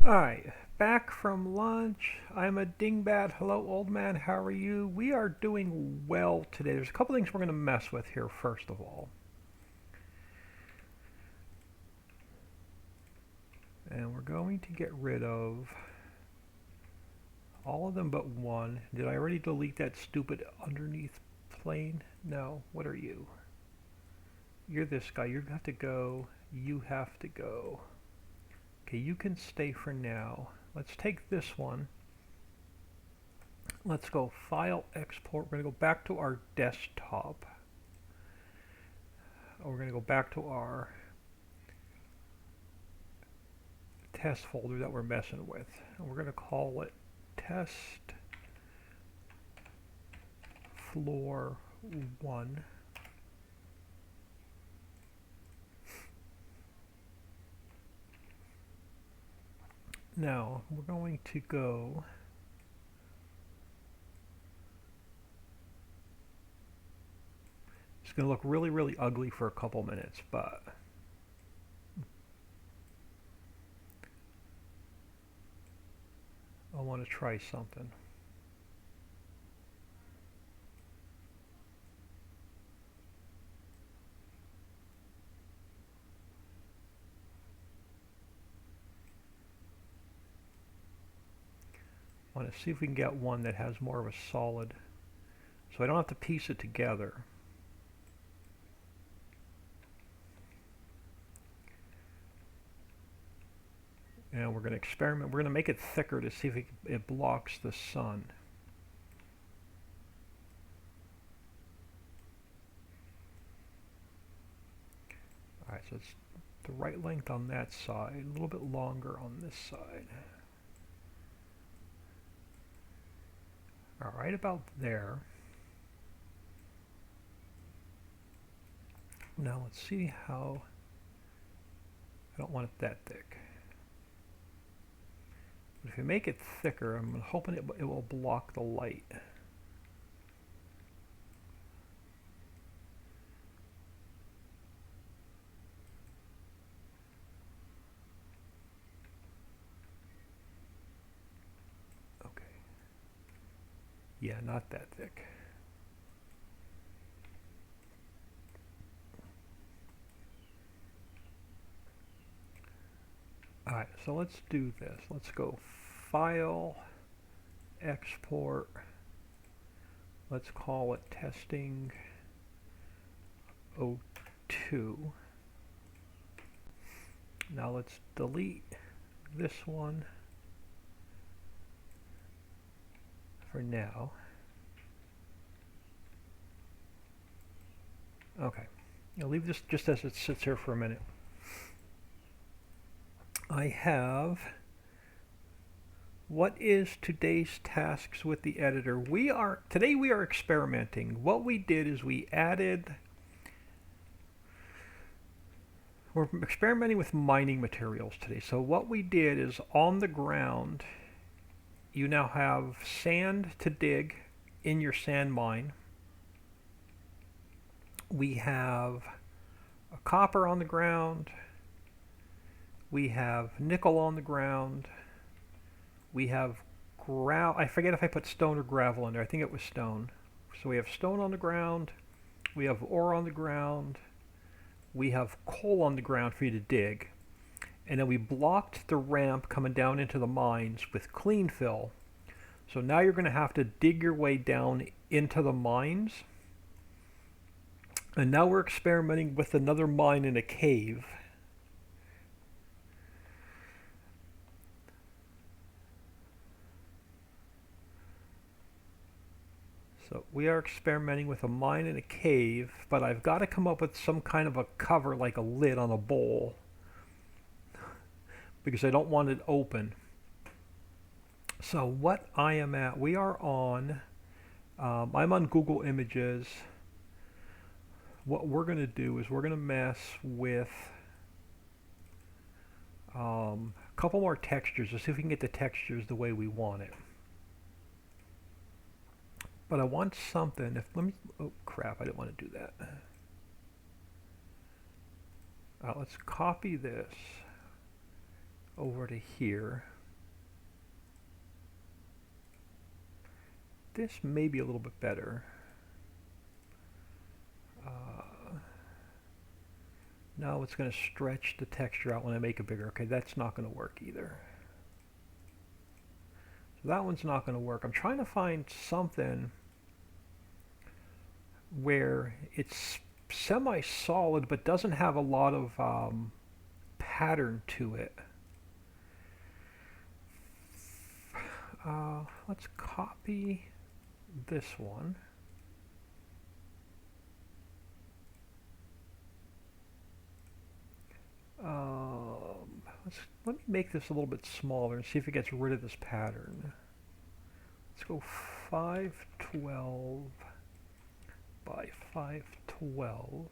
Alright, back from lunch. I'm a dingbat. Hello, old man. How are you? We are doing well today. There's a couple things we're going to mess with here, first of all. And we're going to get rid of all of them but one. Did I already delete that stupid underneath plane? No. What are you? You're this guy. You have to go. You have to go. Okay, you can stay for now. Let's take this one. Let's go File, Export. We're going to go back to our desktop. We're going to go back to our test folder that we're messing with. And we're going to call it Test Floor 1. Now, we're going to go it's going to look really, really ugly for a couple minutes, but I want to try something. I want to see if we can get one that has more of a solid, so I don't have to piece it together. And we're going to experiment. We're going to make it thicker to see if it blocks the sun. Alright, so it's the right length on that side, a little bit longer on this side. Alright, about there. Now let's see how, I don't want it that thick. But if you make it thicker, I'm hoping it will block the light. Okay. Yeah, not that thick. Alright, so let's do this. Let's go File, Export. Let's call it Testing 02. Now let's delete this one for now. Okay, I'll leave this just as it sits here for a minute. I have, what is today's tasks with the editor? Today we are experimenting. What we did is we're experimenting with mining materials today. So what we did is, on the ground, you now have sand to dig in your sand mine. We have a copper on the ground. We have nickel on the ground. We have gravel. I forget if I put stone or gravel in there. I think it was stone. So we have stone on the ground. We have ore on the ground. We have coal on the ground for you to dig. And then we blocked the ramp coming down into the mines with clean fill. So now you're going to have to dig your way down into the mines. And now we're experimenting with another mine in a cave. So we are experimenting with a mine in a cave, but I've got to come up with some kind of a cover, like a lid on a bowl, because I don't want it open. So what I am at, we are on, I'm on Google Images. What we're going to do is we're going to mess with a couple more textures to see if we can get the textures the way we want it. But I want something, oh crap, I didn't want to do that. Let's copy this over to here. This may be a little bit better. No, it's going to stretch the texture out when I make it bigger. Okay, that's not going to work either. So that one's not going to work. I'm trying to find something where it's semi-solid but doesn't have a lot of pattern to it. Let's copy this one. Let me make this a little bit smaller and see if it gets rid of this pattern. Let's go 512 by 512.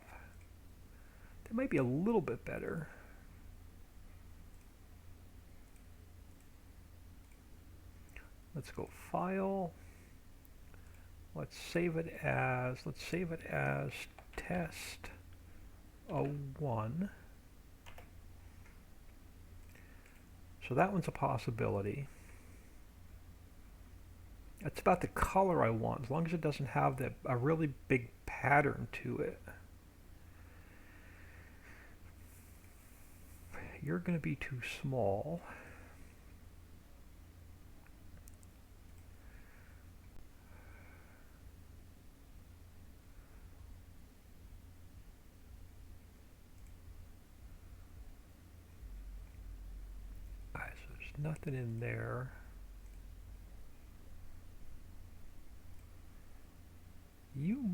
That might be a little bit better. Let's go File. Let's save it as test 01. So that one's a possibility. It's about the color I want, as long as it doesn't have a really big pattern to it. You're going to be too small. Alright, so there's nothing in there. You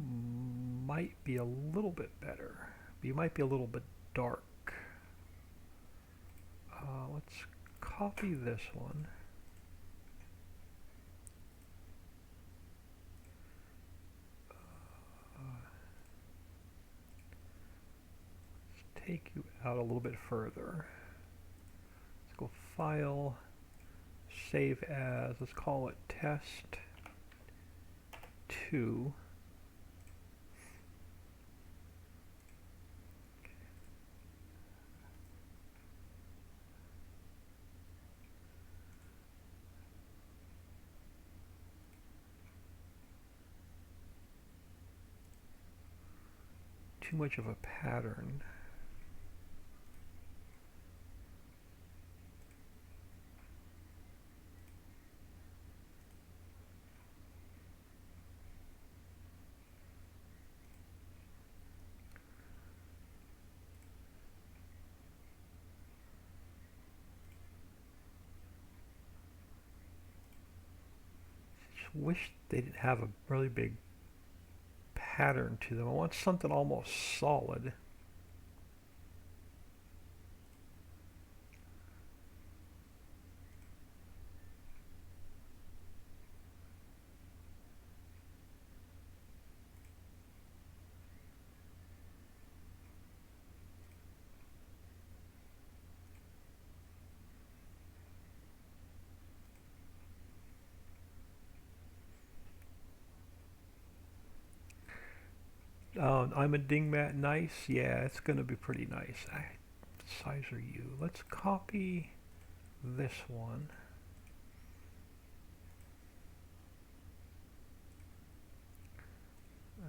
might be a little bit better. You might be a little bit dark. Let's copy this one. Let's take you out a little bit further. Let's go File, Save As, let's call it Test 2. Too much of a pattern. Just wish they didn't have a really big pattern to them. I want something almost solid. I'm a dingbat nice. Yeah, it's going to be pretty nice. What size are you? Let's copy this one.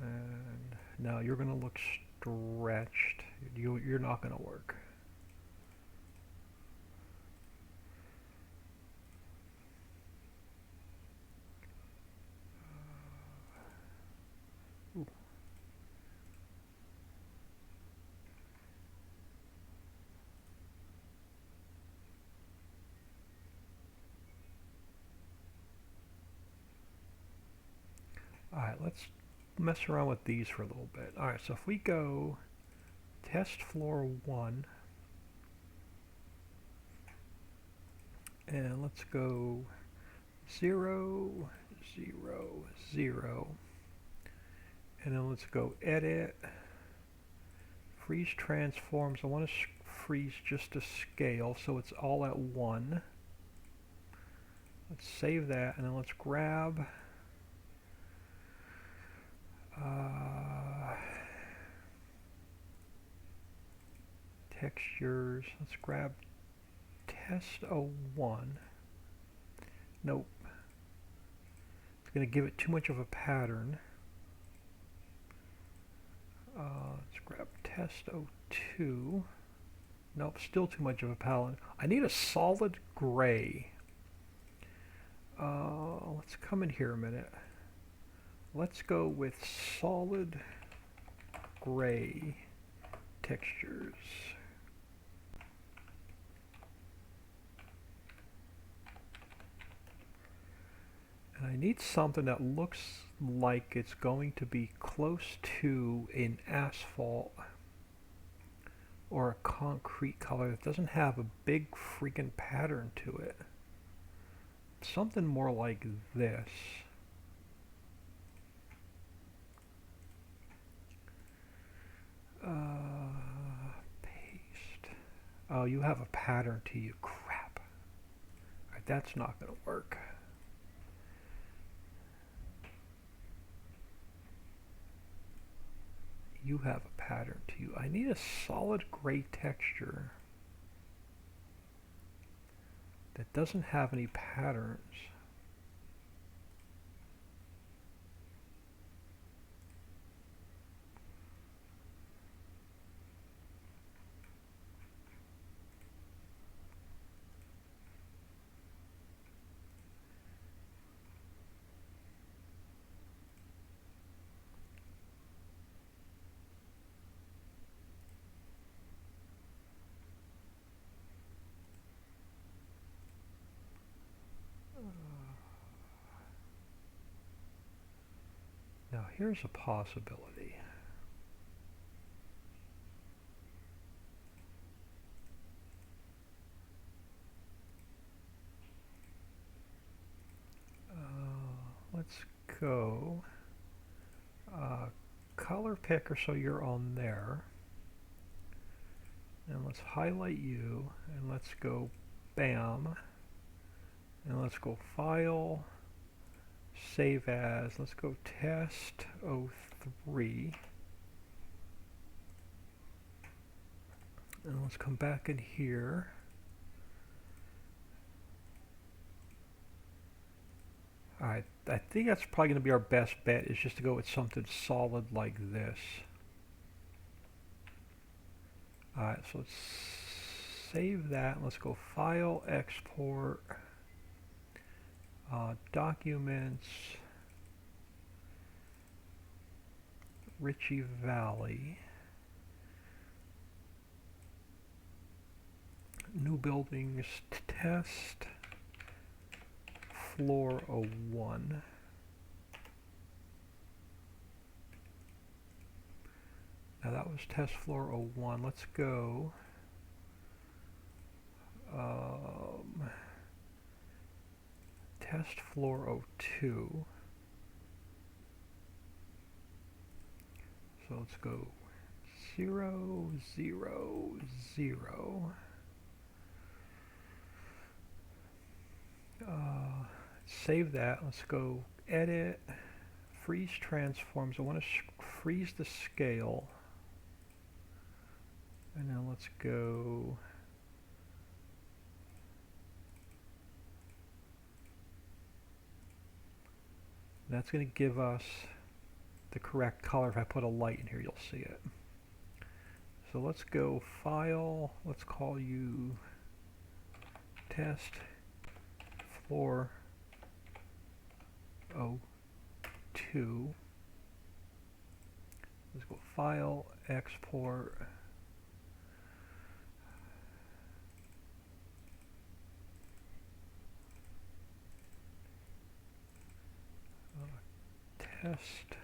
And now you're going to look stretched. You're not going to work. Alright, let's mess around with these for a little bit. Alright, so if we go test floor 1, and let's go 0, 0, 0, and then let's go edit, freeze transforms. I want to freeze just to scale so it's all at 1. Let's save that, and then let's grab textures. Let's grab test 01. Nope. It's going to give it too much of a pattern. Let's grab test 02. Nope, still too much of a palette. I need a solid gray. Let's come in here a minute. Let's go with solid gray textures. And I need something that looks like it's going to be close to an asphalt or a concrete color that doesn't have a big freaking pattern to it. Something more like this. Paste. Oh, you have a pattern to you. Crap. Alright, that's not going to work. You have a pattern to you. I need a solid gray texture that doesn't have any patterns. Now here's a possibility. Let's go color picker so you're on there. And let's highlight you and let's go bam. And let's go file, save as, let's go test 03. And let's come back in here. Alright, I think that's probably going to be our best bet, is just to go with something solid like this. Alright, so let's save that. Let's go File, Export, Documents, Ritchie Valley, New Buildings, Test, Floor 01. Now that was test floor 01. Let's go test floor 02. So let's go 0, 0, 0. Save that. Let's go edit, freeze transforms. I want to freeze the scale. And now let's go that's going to give us the correct color. If I put a light in here, you'll see it. So let's go File, let's call you Test Floor 02. Let's go File, Export, Test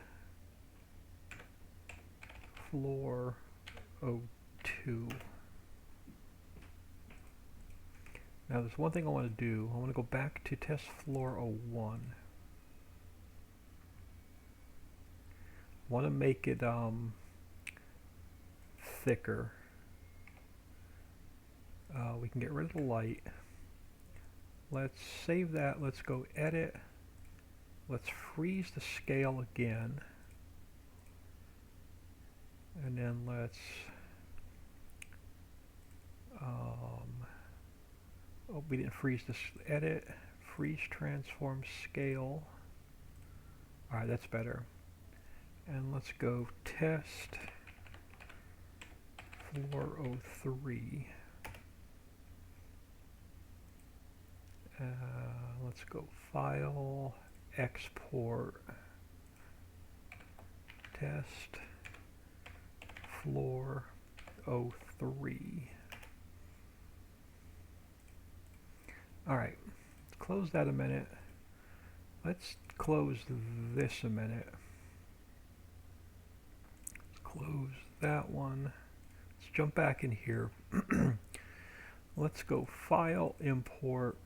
Floor 02. Now there's one thing I want to do. I want to go back to Test Floor 01. I want to make it thicker. We can get rid of the light. Let's save that. Let's go edit. Let's freeze the scale again. And then let's oh, we didn't freeze this. Edit, freeze transform scale. Alright, that's better. And let's go test floor 03. Let's go file, export, test floor 03. Alright, close that a minute. Let's close this a minute. Let's close that one. Let's jump back in here. Let's go file, import.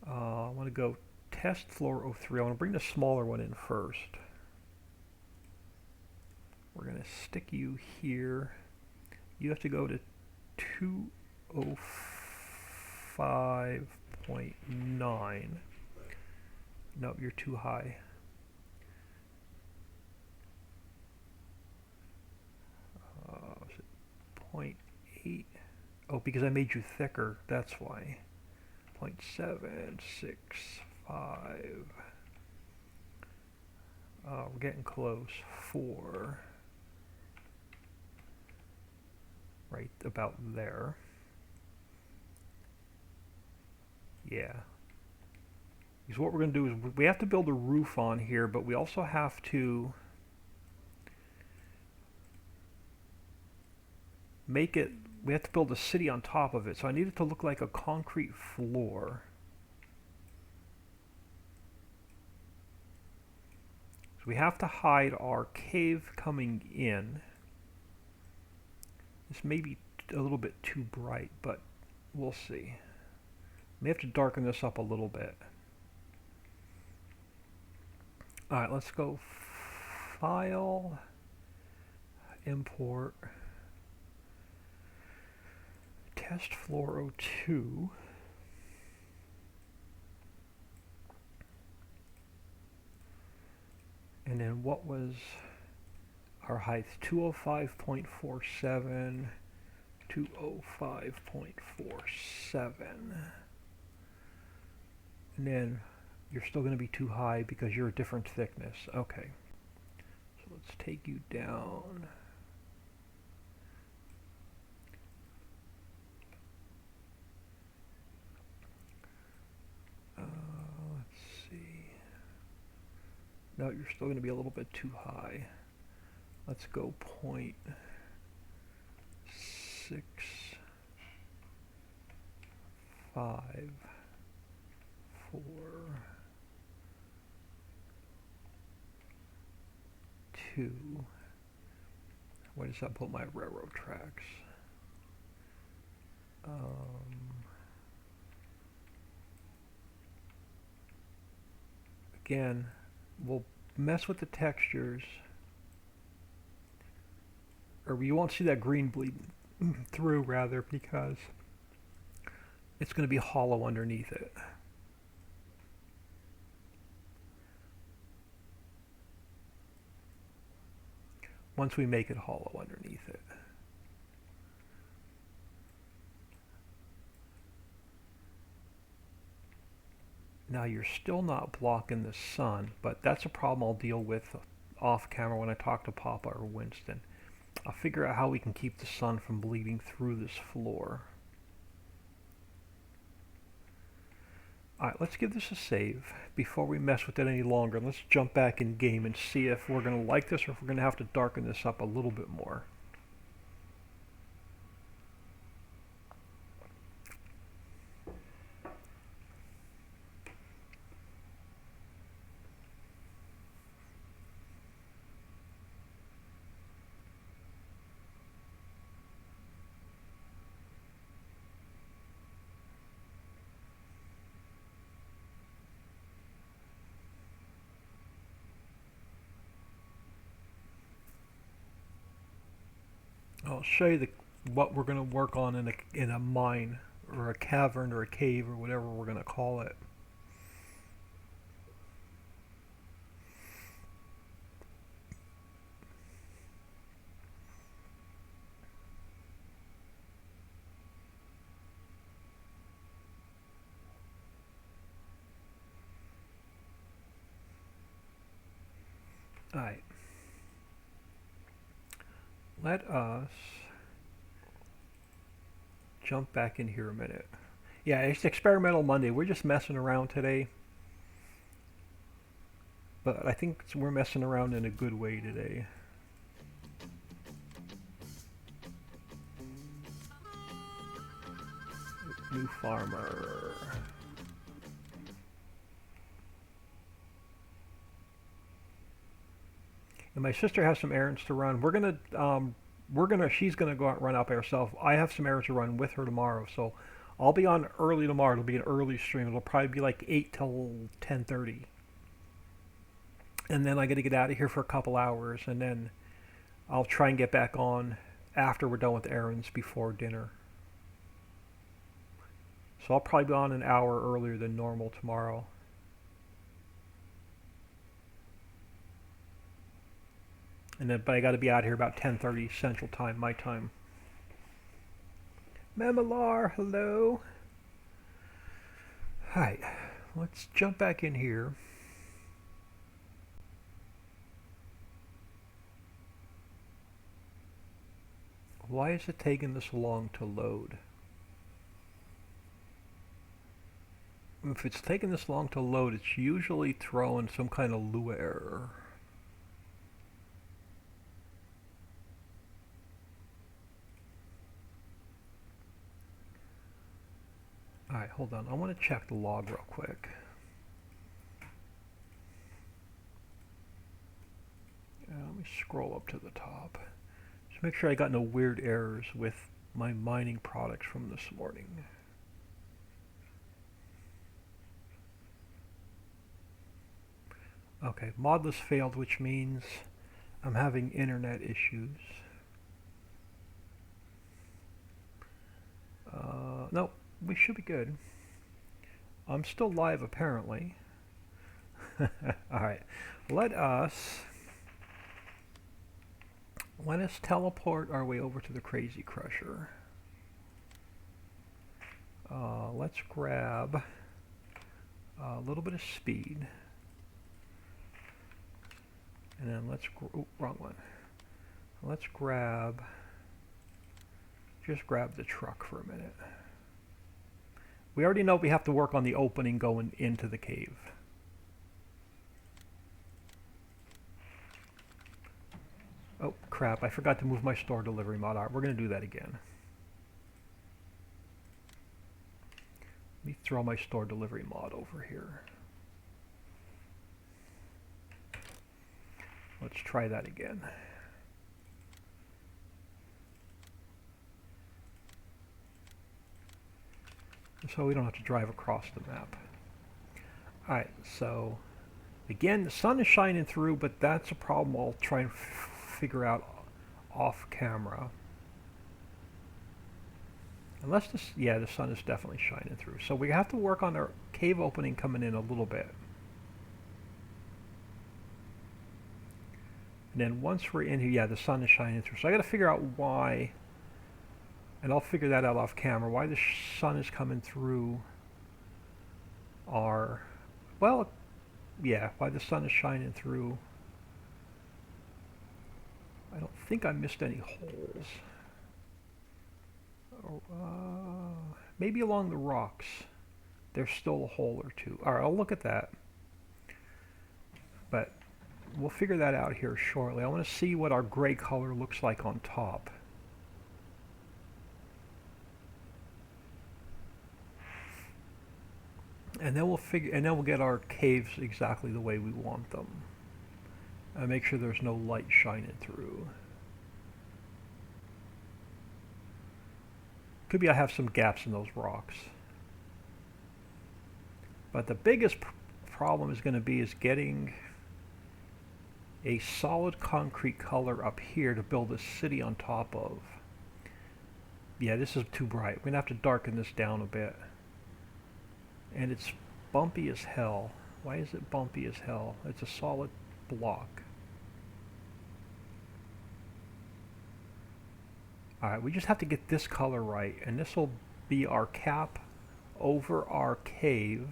I want to go test floor 03. I want to bring the smaller one in first. We're going to stick you here. You have to go to 205.9. Nope, you're too high. Is it 0.8? Oh, because I made you thicker, that's why. 0.765. We're getting close. 4. Right about there. Yeah. Because what we're going to do is we have to build a roof on here, but we also have to make it, we have to build a city on top of it. So I need it to look like a concrete floor. So we have to hide our cave coming in. This may be a little bit too bright, but we'll see. May have to darken this up a little bit. Alright, let's go file, import, test floor 02. And then what was our height? 205.47, 205.47. And then you're still going to be too high because you're a different thickness. Okay. So let's take you down. Let's see. No, you're still going to be a little bit too high. Let's go 0.654. Where does that put my railroad tracks? Again, we'll mess with the textures, or you won't see that green bleed through, rather, because it's going to be hollow underneath it. Once we make it hollow underneath it. Now you're still not blocking the sun, but that's a problem I'll deal with off camera when I talk to Papa or Winston. I'll figure out how we can keep the sun from bleeding through this floor. Alright, let's give this a save before we mess with it any longer. Let's jump back in game and see if we're going to like this or if we're going to have to darken this up a little bit more. I'll show you what we're going to work on in a mine or a cavern or a cave or whatever we're going to call it. Alright. Let us jump back in here a minute. Yeah, it's Experimental Monday. We're just messing around today. But I think we're messing around in a good way today. New farmer. And my sister has some errands to run. She's gonna go out and run out by herself. I have some errands to run with her tomorrow, so I'll be on early tomorrow. It'll be an early stream. It'll probably be like 8 till 10:30. And then I got to get out of here for a couple hours, and then I'll try and get back on after we're done with errands before dinner. So I'll probably be on an hour earlier than normal tomorrow. And then, but I got to be out here about 10:30 Central Time, my time. Mamalar, hello. Hi, let's jump back in here. Why is it taking this long to load? If it's taking this long to load, it's usually throwing some kind of Lua error. Alright, hold on. I want to check the log real quick. Let me scroll up to the top. Just make sure I got no weird errors with my mining products from this morning. Okay, modless failed, which means I'm having internet issues. Nope, we should be good. I'm still live apparently. Alright, let us teleport our way over to the Crazy Crusher. Let's grab a little bit of speed. And then let's, wrong one. Let's just grab the truck for a minute. We already know we have to work on the opening going into the cave. Oh crap, I forgot to move my store delivery mod out. We're going to do that again. Let me throw my store delivery mod over here. Let's try that again. So we don't have to drive across the map. Alright, so again, the sun is shining through, but that's a problem I'll try and figure out off camera. Unless this, yeah, the sun is definitely shining through. So we have to work on our cave opening coming in a little bit. And then once we're in here, yeah, the sun is shining through. So I got to figure out why, and I'll figure that out off camera, why the sun is coming through our, well, yeah, why the sun is shining through. I don't think I missed any holes. Maybe along the rocks. There's still a hole or two. All right, I'll look at that. But we'll figure that out here shortly. I want to see what our gray color looks like on top. And then we'll get our caves exactly the way we want them. And make sure there's no light shining through. Could be I have some gaps in those rocks. But the biggest problem is going to be is getting a solid concrete color up here to build a city on top of. Yeah, this is too bright. We're going to have to darken this down a bit. And it's bumpy as hell. Why is it bumpy as hell? It's a solid block. Alright, we just have to get this color right, and this will be our cap over our cave.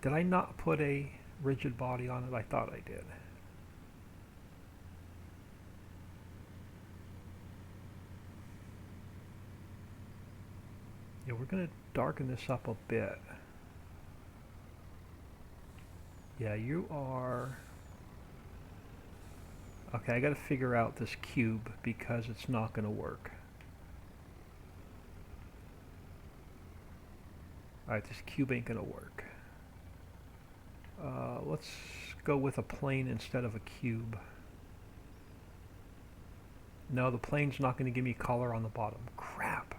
Did I not put a... rigid body on it? I thought I did. Yeah, we're going to darken this up a bit. Yeah, you are... Okay, I got to figure out this cube because it's not going to work. Alright, this cube ain't going to work. Let's go with a plane instead of a cube. No, the plane's not going to give me color on the bottom. Crap.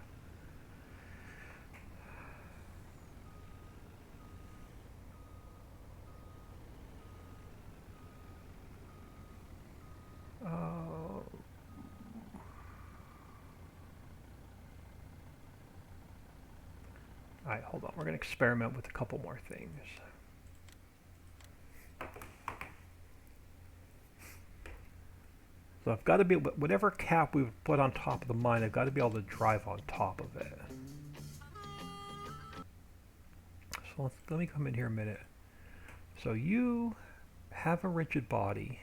Alright, hold on. We're going to experiment with a couple more things. So I've got to be, whatever cap we've put on top of the mine, I've got to be able to drive on top of it. So let me come in here a minute. So you have a rigid body.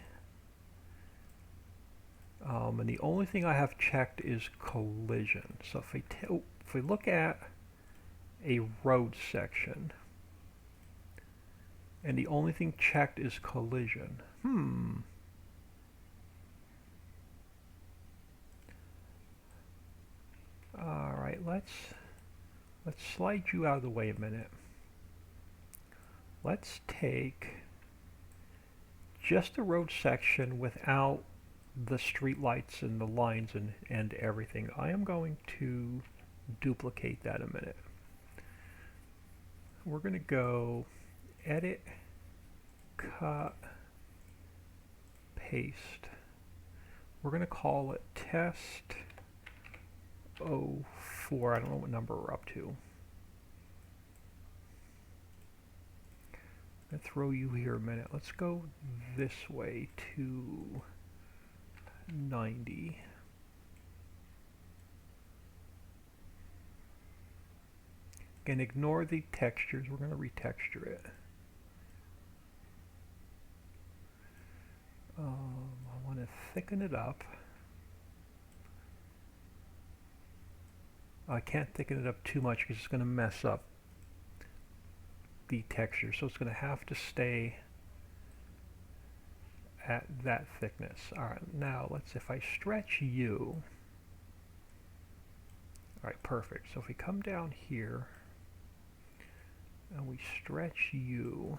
And the only thing I have checked is collision. So if we look at a road section, and the only thing checked is collision. Alright, let's slide you out of the way a minute. Let's take just the road section without the street lights and the lines and everything. I am going to duplicate that a minute. We're going to go edit, cut, paste. We're going to call it test 04. I don't know what number we're up to. I'm going to throw you here a minute. Let's go this way to 90. Again, ignore the textures. We're going to retexture it. I want to thicken it up. I can't thicken it up too much because it's going to mess up the texture. So it's going to have to stay at that thickness. Alright, now if I stretch you. Alright, perfect. So if we come down here and we stretch you.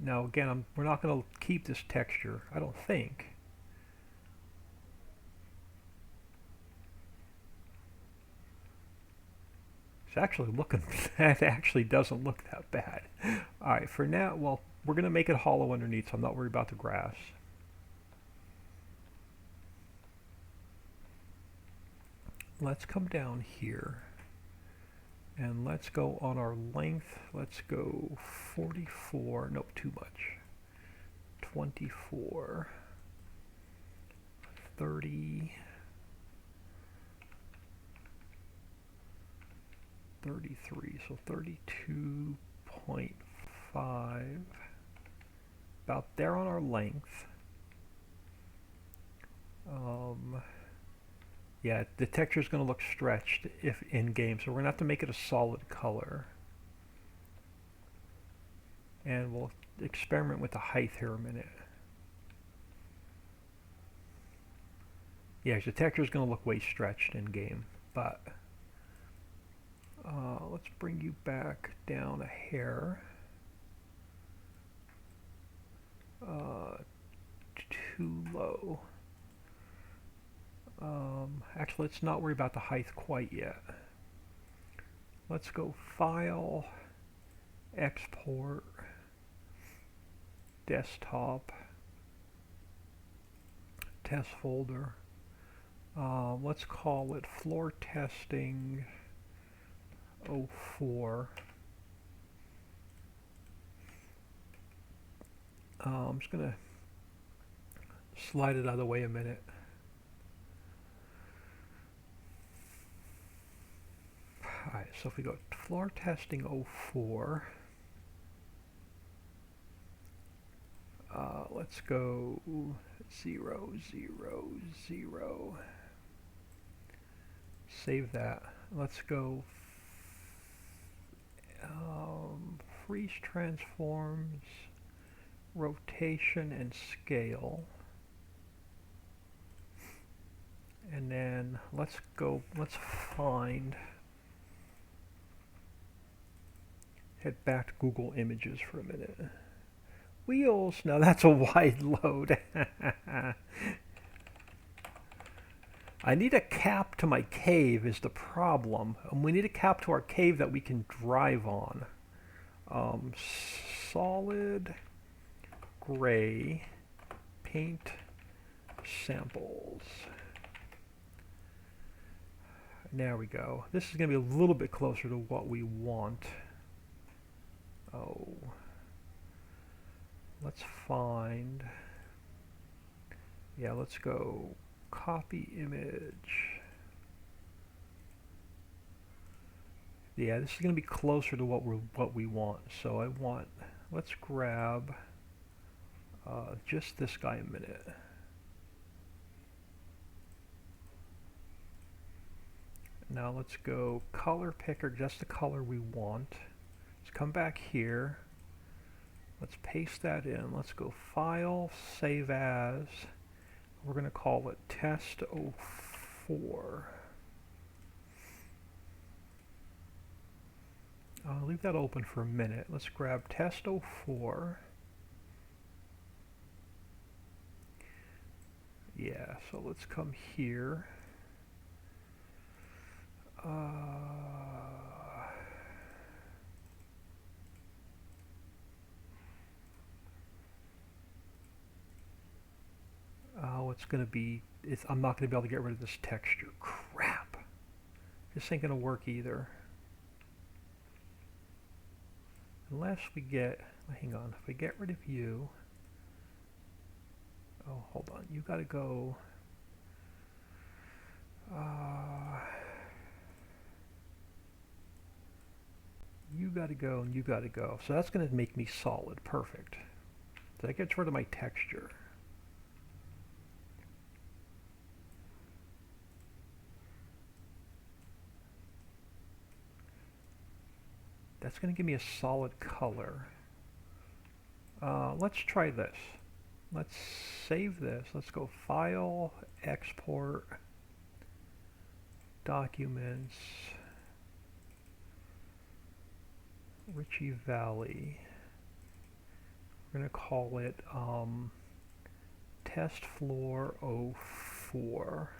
Now again, we're not going to keep this texture, I don't think. It's actually looking, that actually doesn't look that bad. Alright, for now, well, we're going to make it hollow underneath, so I'm not worried about the grass. Let's come down here. And let's go on our length. Let's go 44. Nope, too much. 24. 30. 33. So 32.5. About there on our length. Yeah, the texture is going to look stretched if in game, so we're going to have to make it a solid color. And we'll experiment with the height here a minute. Yeah, the texture is going to look way stretched in game, but let's bring you back down a hair. Too low. Actually, let's not worry about the height quite yet. Let's go File, Export, Desktop, Test Folder. Let's call it Floor Testing 04. I'm just going to slide it out of the way a minute. Alright, so if we go floor testing 04, Let's go 0, 0, 0. Save that. Let's go freeze transforms, rotation, and scale. And then let's find, head back to Google Images for a minute. Wheels, now that's a wide load. I need a cap to my cave is the problem. We need a cap to our cave that we can drive on. Solid gray paint samples. There we go. This is going to be a little bit closer to what we want. Oh. Let's find... Yeah, let's go copy image. Yeah, this is going to be closer to what we want. So I want... Let's grab just this guy a minute. Now let's go color picker, just the color we want. Let's come back here. Let's paste that in. Let's go File, Save As. We're going to call it Test 04. I'll leave that open for a minute. Let's grab Test 04. Yeah, so let's come here. Oh, it's going to be... I'm not going to be able to get rid of this texture. Crap. This ain't going to work either. Unless we get... Hang on. If we get rid of you... Oh, hold on. You got to go... you got to go and you got to go. So that's going to make me solid. Perfect. So that gets rid of my texture. That's going to give me a solid color. Let's try this. Let's save this. Let's go File, Export, Documents, Ritchie Valley. We're going to call it Test Floor 04.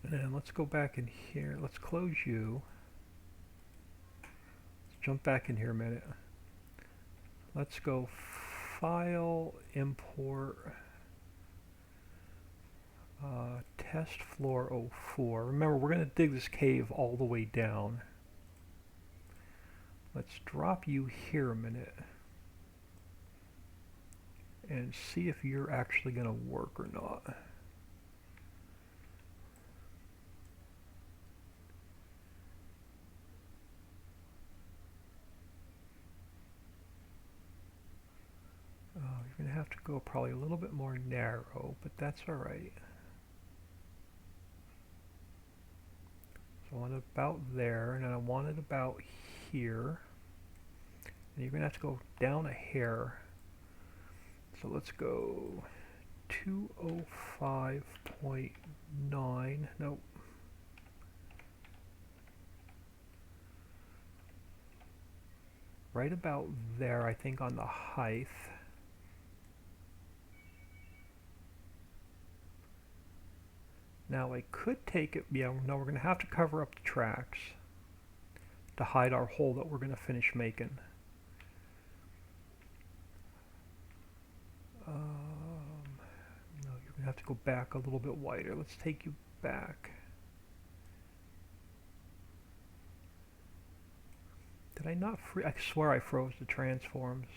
And then let's go back in here. Let's close you. Let's jump back in here a minute. Let's go File, Import, Test Floor 04. Remember, we're going to dig this cave all the way down. Let's drop you here a minute and see if you're actually going to work or not. You're going to have to go probably a little bit more narrow, but that's alright. So I want it about there, and then I want it about here. And you're going to have to go down a hair. So let's go 205.9. Nope. Right about there, I think, on the height. Now I could take it, yeah, no, we're going to have to cover up the tracks to hide our hole that we're going to finish making. No, you're going to have to go back a little bit wider. Let's take you back. Did I not freeze? I swear I froze the transforms.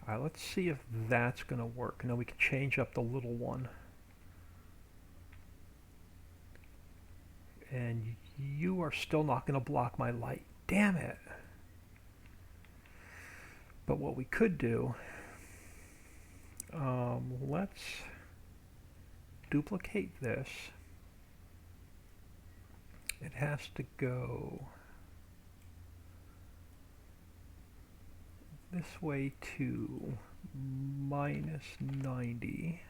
Alright, let's see if that's going to work. Now we can change up the little one. And you are still not going to block my light. Damn it. But what we could do, let's duplicate this. It has to go this way to minus 90.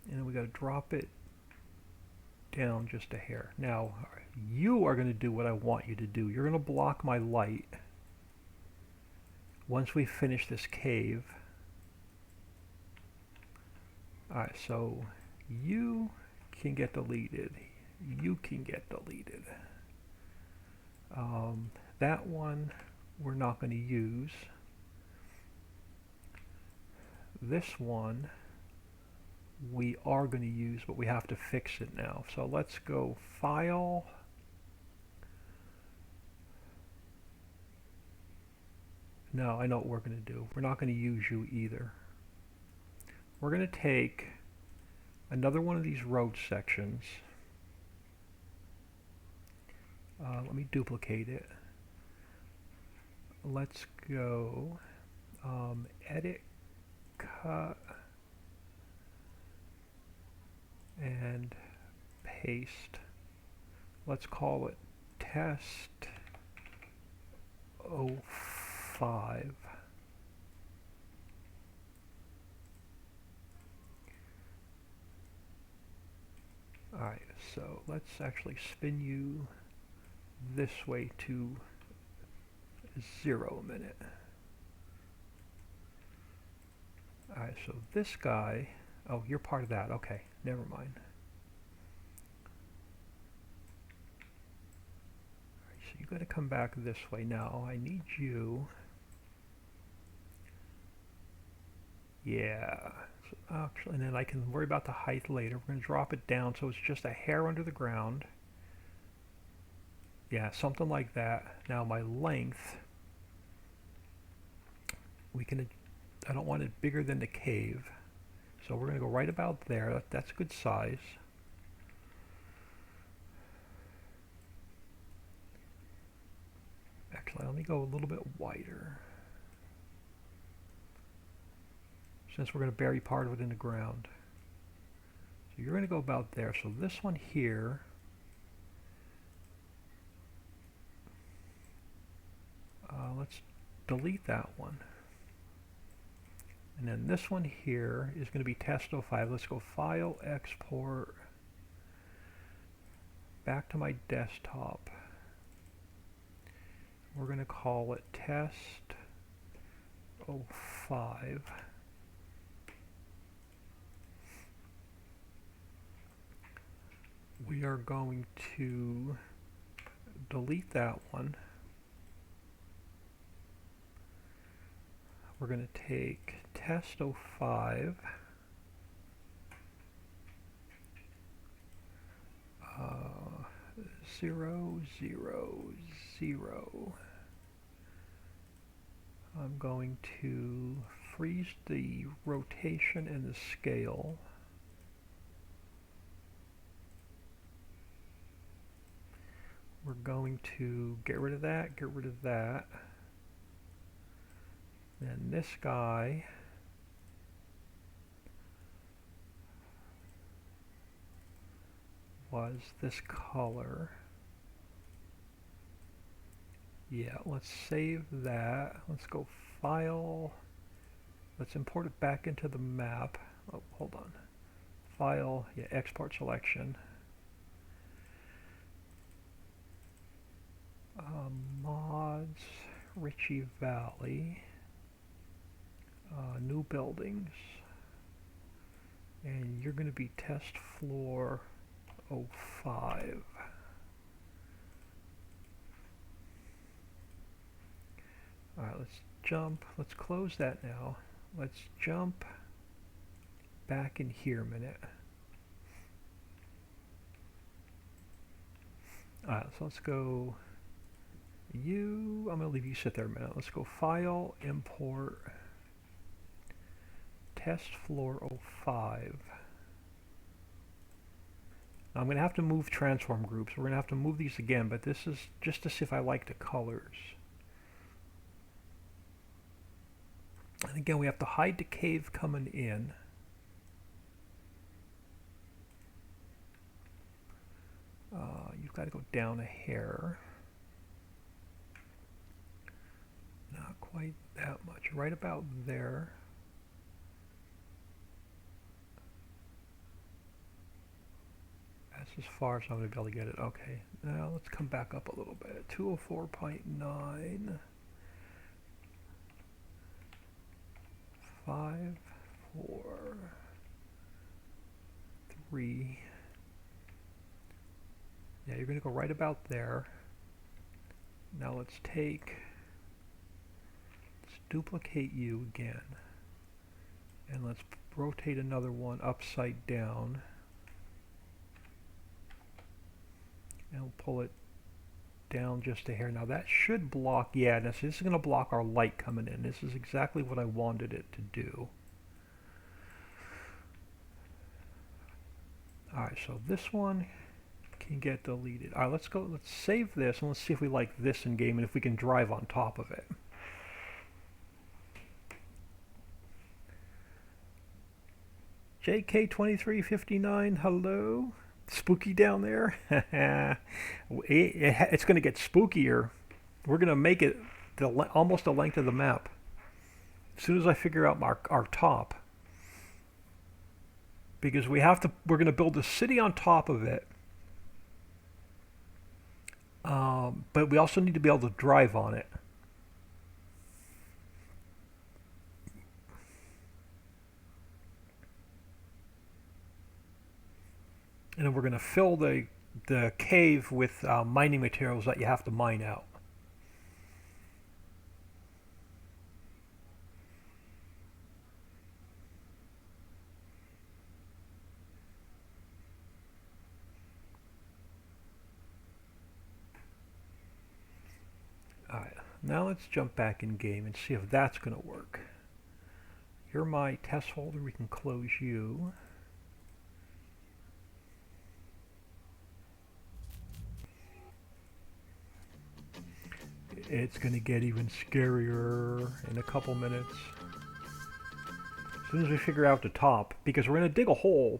And then we got to drop it down just a hair. Now, you are going to do what I want you to do. You're going to block my light once we finish this cave. Alright, so you can get deleted. You can get deleted. That one we're not going to use. This one we are going to use, but we have to fix it now. So let's go File, no, I know what we're going to do. We're not going to use you either. We're going to take another one of these road sections. Let me duplicate it. Let's go Edit, Cut, and paste. Let's call it Test 05. Alright, so let's actually spin you this way to 0 a minute. Alright, so this guy, oh, you're part of that. Okay, never mind. Alright, so you got to come back this way. Now, I need you. Yeah. So actually, and then I can worry about the height later. We're going to drop it down so it's just a hair under the ground. Yeah, something like that. Now my length, we can, I don't want it bigger than the cave. So we're going to go right about there. That's a good size. Actually, let me go a little bit wider, since we're going to bury part of it in the ground. So you're going to go about there. So this one here, let's delete that one. And then this one here is going to be Test 05. Let's go File, Export, back to my desktop. We're going to call it Test 05. We are going to delete that one. We're going to take Test 05, uh, 0, 0, 0. I'm going to freeze the rotation and the scale. We're going to get rid of that, get rid of that. And this guy was this color. Yeah, let's save that. Let's go File. Let's import it back into the map. Oh, hold on. File, yeah, Export Selection. Mods, Ritchie Valley. New buildings, and you're going to be Test Floor 05. Alright, let's jump. Let's close that now. Let's jump back in here a minute. Alright, so let's go you. I'm going to leave you sit there a minute. Let's go File, Import, Test Floor 05. Now I'm going to have to move transform groups. We're going to have to move these again, but this is just to see if I like the colors. And again, we have to hide the cave coming in. You've got to go down a hair. Not quite that much. Right about there. That's as far as I'm going to be able to get it. Okay. Now let's come back up a little bit. 204.9. 5, 4, 3. Yeah, you're going to go right about there. Now let's duplicate you again. And let's rotate another one upside down. And we'll pull it down just a hair. Now that should block, yeah, this is going to block our light coming in. This is exactly what I wanted it to do. Alright, so this one can get deleted. Alright, let's save this and let's see if we like this in game and if we can drive on top of it. JK2359, hello? Spooky down there? It's going to get spookier. We're going to make it almost the length of the map. As soon as I figure out our top. Because we're going to build a city on top of it. But we also need to be able to drive on it. And then we're going to fill the cave with mining materials that you have to mine out. Alright, now let's jump back in game and see if that's going to work. You're my test folder, we can close you. It's going to get even scarier in a couple minutes. As soon as we figure out the top, because we're going to dig a hole,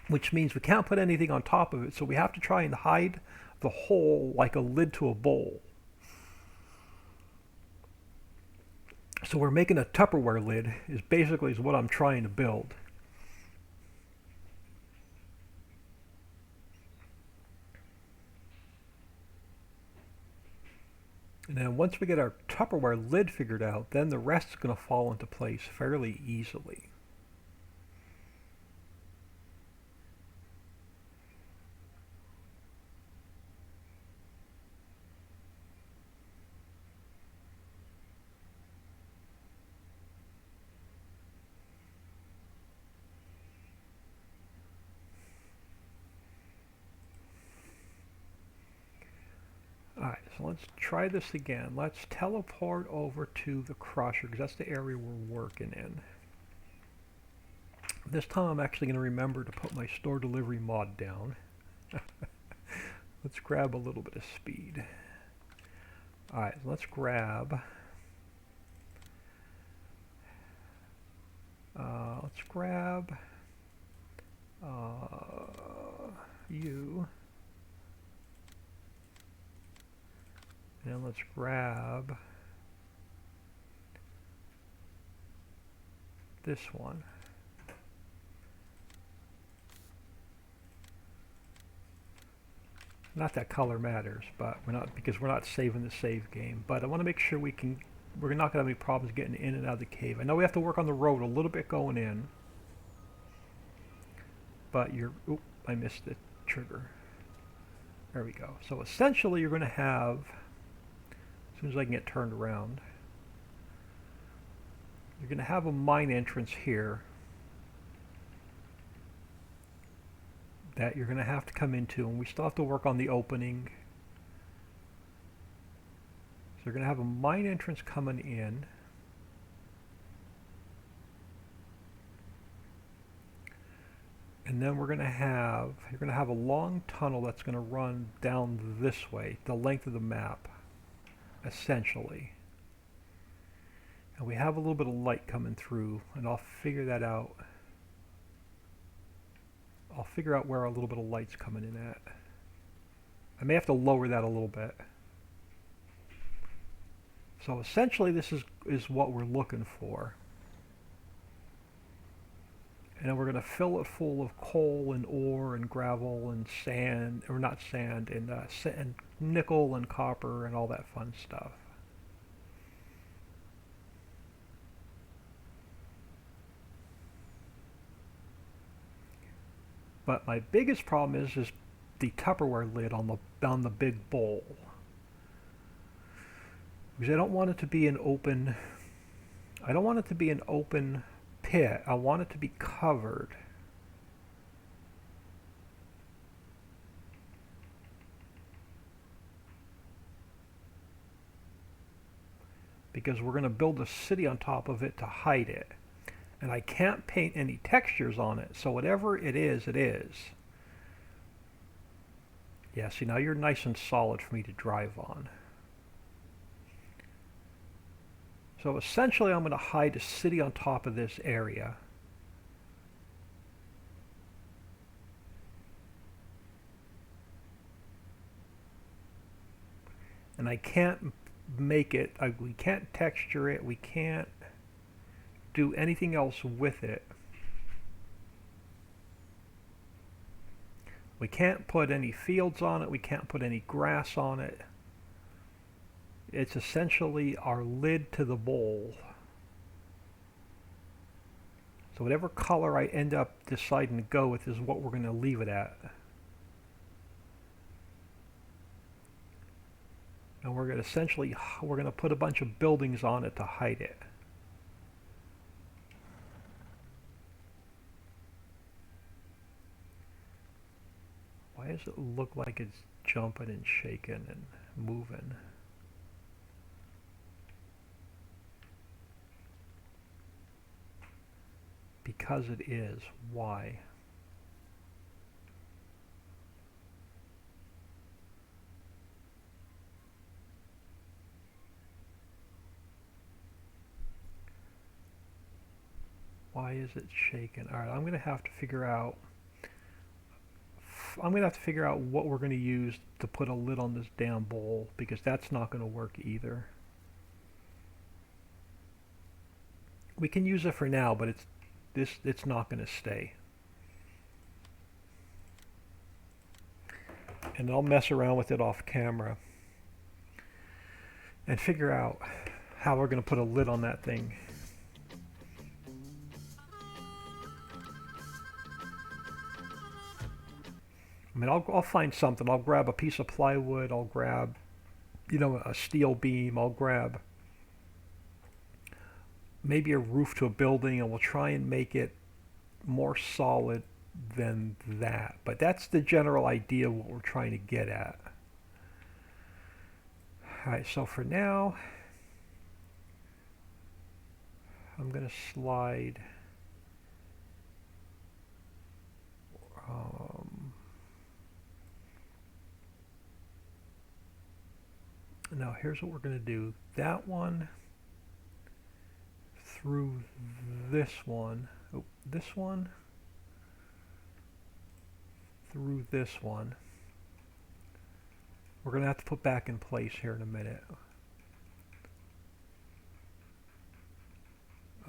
which means we can't put anything on top of it, so we have to try and hide the hole like a lid to a bowl. So we're making a Tupperware lid, is basically what I'm trying to build. And then once we get our Tupperware lid figured out, then the rest is going to fall into place fairly easily. Alright, so let's try this again. Let's teleport over to the crusher, because that's the area we're working in. This time I'm actually going to remember to put my store delivery mod down. Let's grab a little bit of speed. Alright, so let's grab... you. And let's grab this one. Not that color matters, but we're not saving the save game. But I want to make sure we're not going to have any problems getting in and out of the cave. I know we have to work on the road a little bit going in. But oop, I missed the trigger. There we go. So essentially you're going to have, as soon as I can get turned around, you're going to have a mine entrance here that you're going to have to come into, and we still have to work on the opening. So you're going to have a mine entrance coming in. And then you're going to have a long tunnel that's going to run down this way, the length of the map, essentially. And we have a little bit of light coming through, and I'll figure that out. I'll figure out where a little bit of light's coming in at. I may have to lower that a little bit. So essentially this is what we're looking for. And then we're going to fill it full of coal and ore and gravel and sand, or not sand, and nickel and copper and all that fun stuff. But my biggest problem is the Tupperware lid on the big bowl. Because I don't want it to be an open pit. I want it to be covered. Because we're going to build a city on top of it to hide it. And I can't paint any textures on it, so whatever it is, it is. Yeah, see, now you're nice and solid for me to drive on. So essentially I'm going to hide a city on top of this area. And I can't make it, we can't texture it, we can't do anything else with it. We can't put any fields on it, we can't put any grass on it. It's essentially our lid to the bowl. So whatever color I end up deciding to go with is what we're going to leave it at. And we're going to put a bunch of buildings on it to hide it. Why does it look like it's jumping and shaking and moving? Because it is. Why? Why is it shaking? All right, I'm going to have to figure out what we're going to use to put a lid on this damn bowl, because that's not going to work either. We can use it for now, but it's not going to stay. And I'll mess around with it off camera and figure out how we're going to put a lid on that thing. I mean, I'll find something. I'll grab a piece of plywood. I'll grab, a steel beam. I'll grab maybe a roof to a building, and we'll try and make it more solid than that. But that's the general idea of what we're trying to get at. Alright, so for now, I'm going to slide now here's what we're going to do. That one through this one, this one through this one. We're going to have to put back in place here in a minute.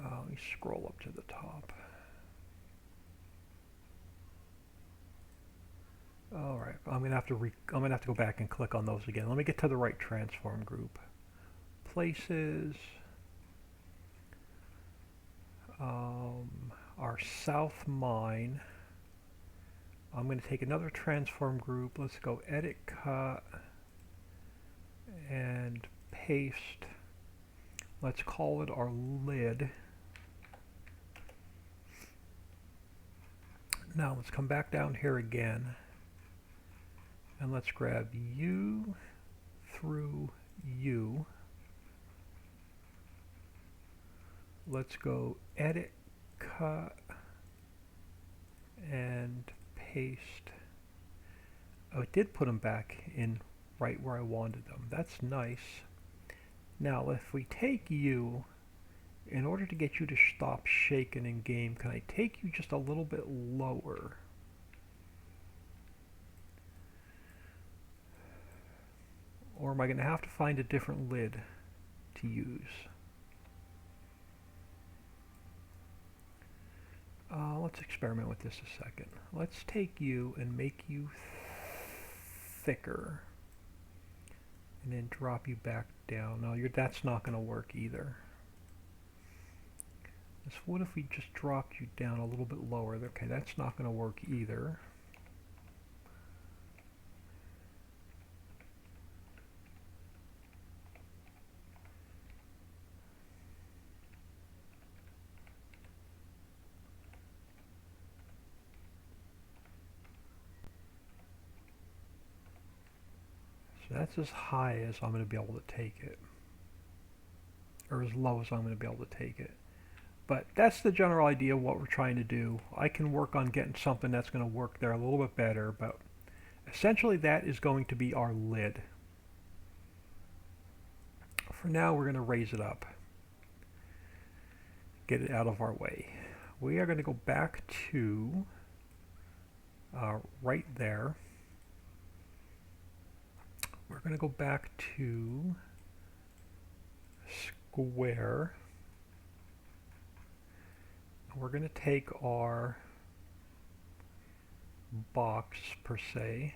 Let me scroll up to the top. All right, I'm gonna have to go back and click on those again. Let me get to the right transform group. Places. Our south mine. I'm going to take another transform group. Let's go edit, cut, and paste. Let's call it our lid. Now let's come back down here again, and let's grab U through U. Let's go edit, cut, and paste. Oh, it did put them back in right where I wanted them. That's nice. Now, if we take you, in order to get you to stop shaking in game, can I take you just a little bit lower? Or am I going to have to find a different lid to use? Let's experiment with this a second. Let's take you and make you thicker. And then drop you back down. No, that's not going to work either. So what if we just dropped you down a little bit lower? Okay, that's not going to work either. So that's as high as I'm going to be able to take it. Or as low as I'm going to be able to take it. But that's the general idea of what we're trying to do. I can work on getting something that's going to work there a little bit better, but essentially that is going to be our lid. For now, we're going to raise it up. Get it out of our way. We are going to go back to right there. We're going to go back to square. We're going to take our box per se.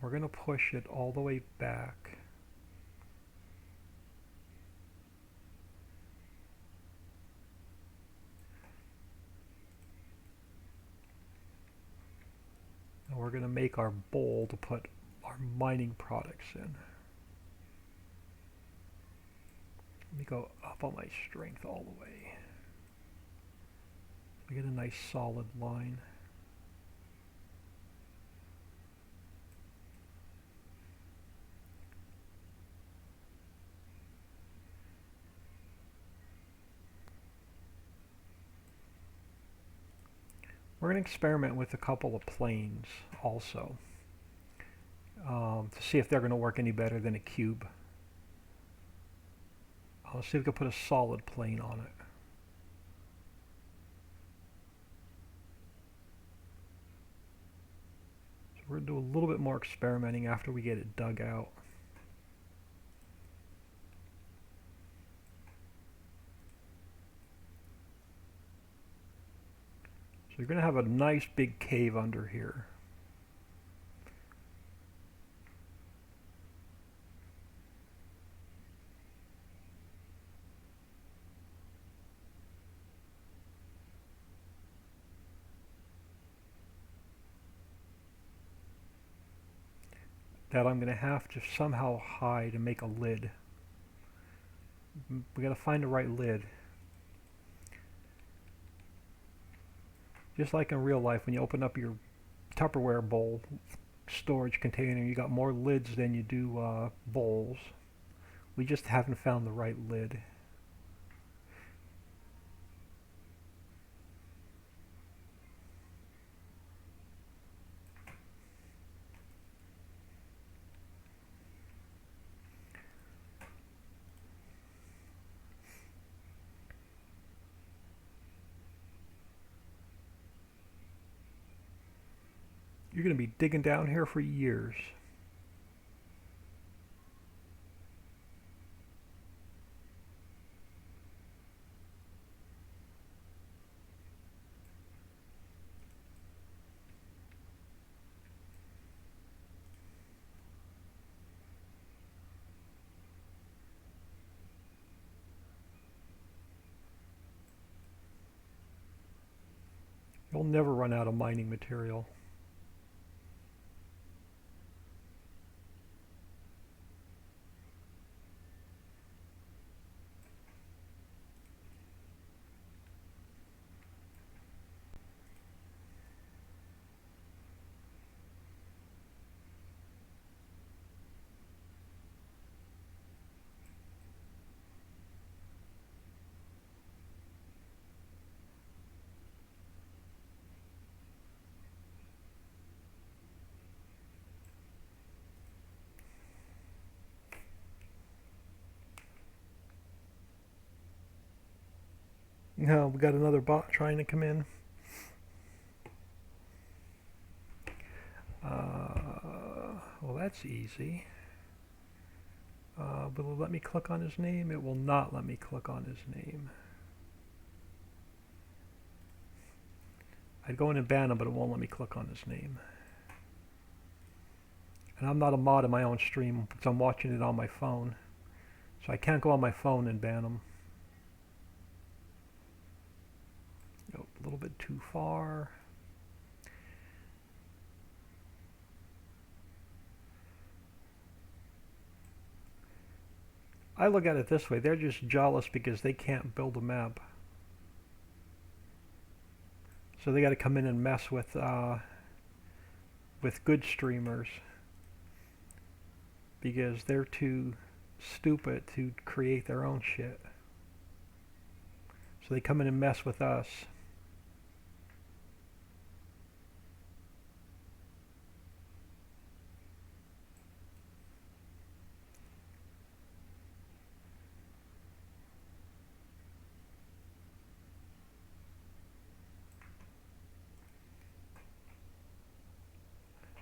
We're going to push it all the way back. And we're going to make our bowl to put our mining products in. Let me go up on my strength all the way. We get a nice solid line. We're going to experiment with a couple of planes also to see if they're going to work any better than a cube. Let's see if we can put a solid plane on it. So we're going to do a little bit more experimenting after we get it dug out. So you're going to have a nice big cave under here. That I'm going to have to somehow hide and make a lid. We got to find the right lid. Just like in real life, when you open up your Tupperware bowl storage container, you got more lids than you do bowls. We just haven't found the right lid. You're going to be digging down here for years. You'll never run out of mining material. No, we got another bot trying to come in. Well, that's easy. Will it let me click on his name? It will not let me click on his name. I'd go in and ban him, but it won't let me click on his name. And I'm not a mod in my own stream, because I'm watching it on my phone. So I can't go on my phone and ban him. Nope, a little bit too far. I look at it this way, they're just jealous because they can't build a map. So they got to come in and mess with good streamers because they're too stupid to create their own shit. So they come in and mess with us.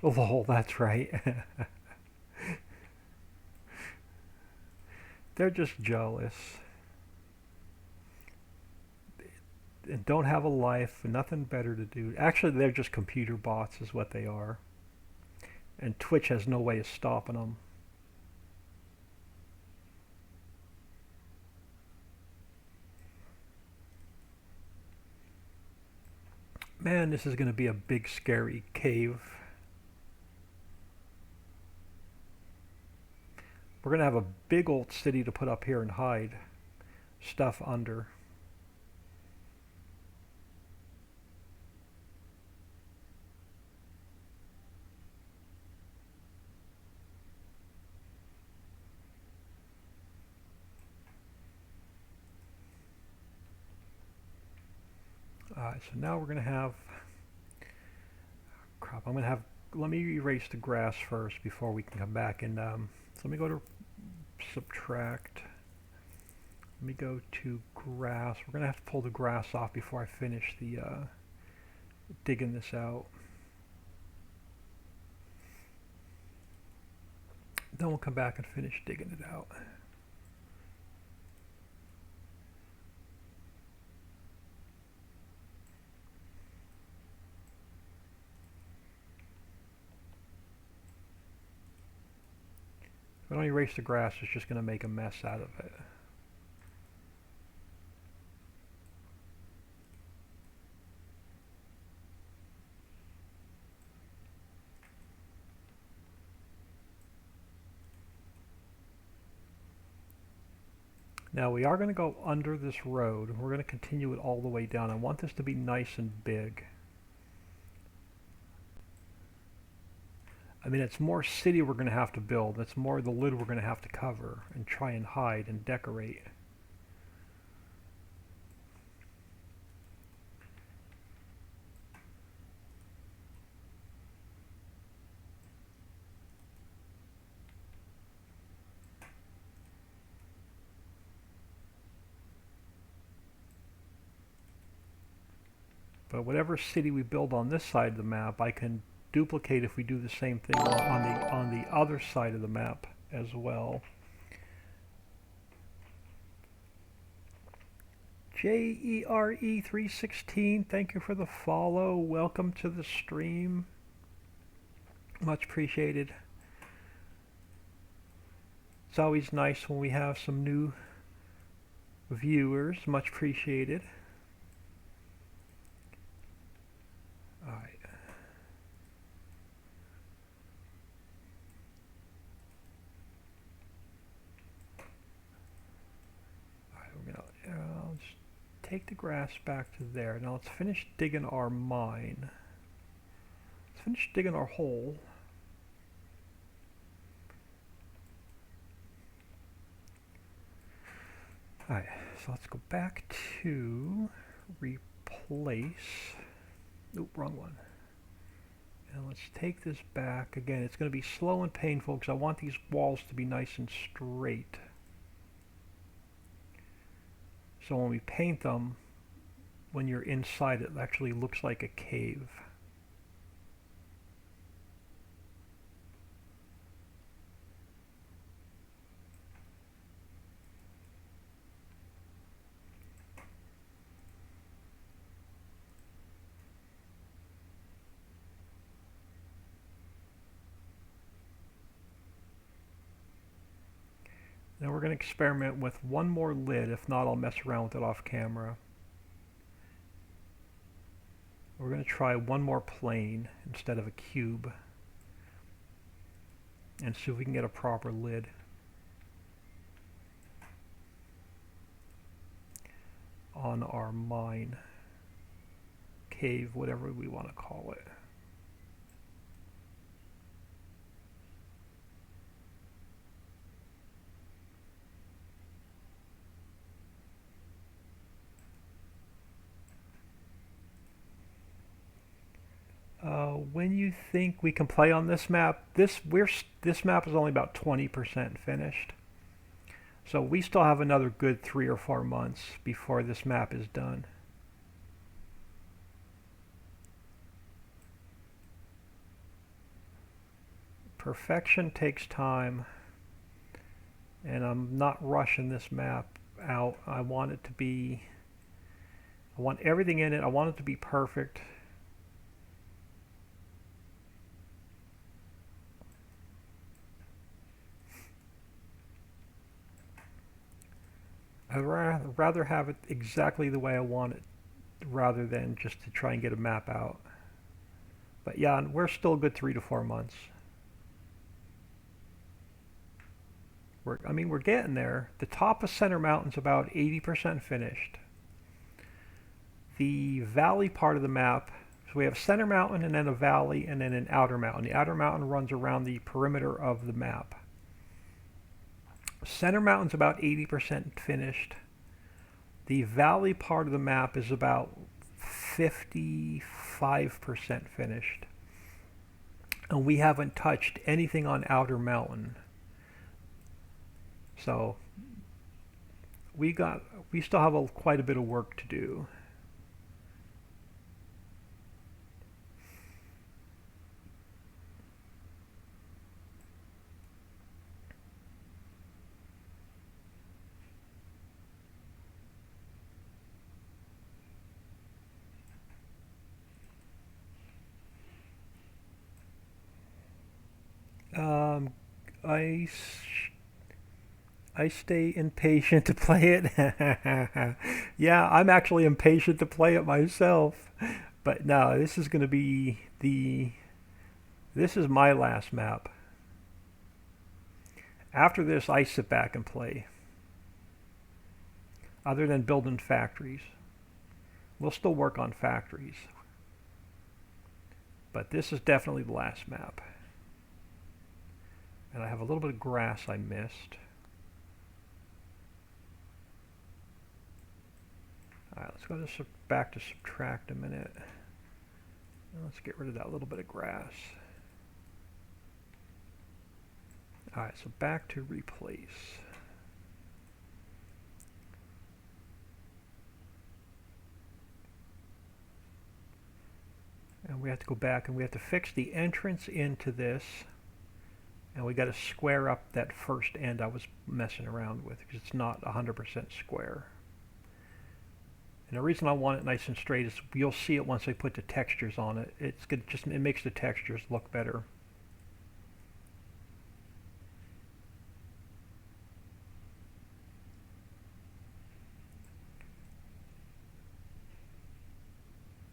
Lol, that's right. They're just jealous. And don't have a life, nothing better to do. Actually, they're just computer bots is what they are. And Twitch has no way of stopping them. Man, this is going to be a big scary cave. We're going to have a big old city to put up here and hide stuff under. Alright, so now we're going to have... Crap, I'm going to have... Let me erase the grass first before we can come back. And so let me go to subtract. Let me go to grass. We're going to have to pull the grass off before I finish the digging this out. Then we'll come back and finish digging it out. If I don't erase the grass, it's just going to make a mess out of it. Now we are going to go under this road. We're going to continue it all the way down. I want this to be nice and big. I mean, it's more city we're going to have to build. It's more the lid we're going to have to cover and try and hide and decorate. But whatever city we build on this side of the map, I can duplicate if we do the same thing on the other side of the map as well. JERE316, thank you for the follow. Welcome to the stream. Much appreciated. It's always nice when we have some new viewers. Much appreciated. Alright. Alright, we're gonna just take the grass back to there. Now let's finish digging our mine. Let's finish digging our hole. Alright, so let's go back to replace. Oop, wrong one. And let's take this back. Again, it's going to be slow and painful because I want these walls to be nice and straight. So when we paint them, when you're inside it actually looks like a cave. Now we're going to experiment with one more lid. If not, I'll mess around with it off camera. We're going to try one more plane instead of a cube and see if we can get a proper lid. On our mine, cave, whatever we want to call it. When you think we can play on this map, this map is only about 20% finished. So we still have another good 3 or 4 months before this map is done. Perfection takes time, and I'm not rushing this map out. I want everything in it. I want it to be perfect. I'd rather have it exactly the way I want it rather than just to try and get a map out. But yeah, we're still a good 3 to 4 months. We're getting there. The top of Center Mountain's about 80% finished. The valley part of the map, so we have Center Mountain and then a valley and then an outer mountain. The outer mountain runs around the perimeter of the map. Center Mountain's about 80% finished. The valley part of the map is about 55% finished. And we haven't touched anything on Outer Mountain. So we still have quite a bit of work to do. Um, I stay impatient to play it. Yeah, I'm actually impatient to play it myself. But no, this is going to be this is my last map. After this, I sit back and play. Other than building factories. We'll still work on factories. But this is definitely the last map. And I have a little bit of grass I missed. Alright, let's go back to subtract a minute. Let's get rid of that little bit of grass. Alright, so back to replace. And we have to go back and we have to fix the entrance into this. And we got to square up that first end I was messing around with because it's not 100% square. And the reason I want it nice and straight is you'll see it once I put the textures on it. It's good, it makes the textures look better.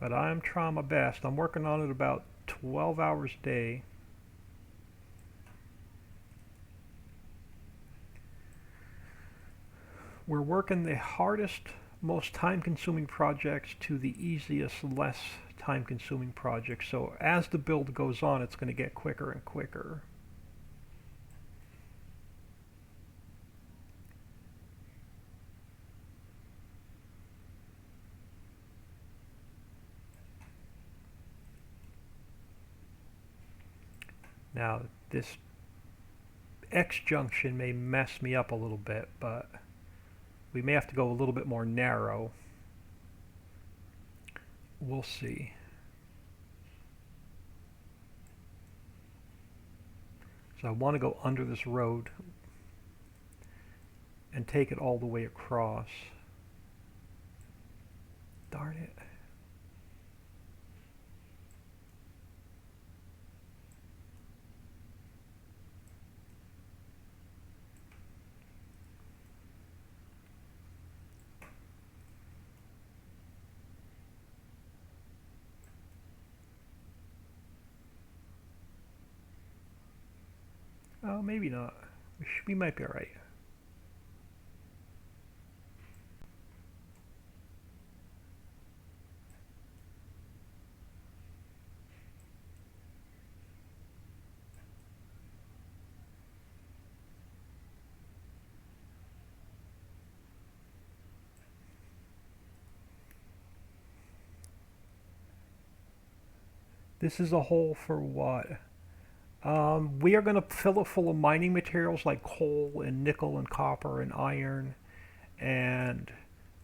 But I'm trying my best. I'm working on it about 12 hours a day. We're working the hardest, most time-consuming projects to the easiest, less time-consuming projects. So as the build goes on, it's going to get quicker and quicker. Now, this X junction may mess me up a little bit, but we may have to go a little bit more narrow we'll see. So I want to go under this road and take it all the way across. Darn it. Oh, maybe not. We might be alright. This is a hole for what? We are going to fill it full of mining materials like coal and nickel and copper and iron and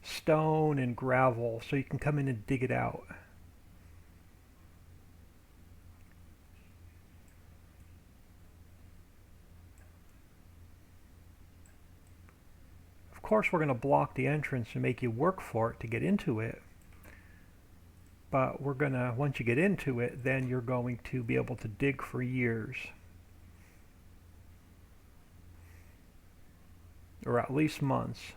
stone and gravel, so you can come in and dig it out. Of course, we're going to block the entrance and make you work for it to get into it. But we're going to, once you get into it, then you're going to be able to dig for years. Or at least months.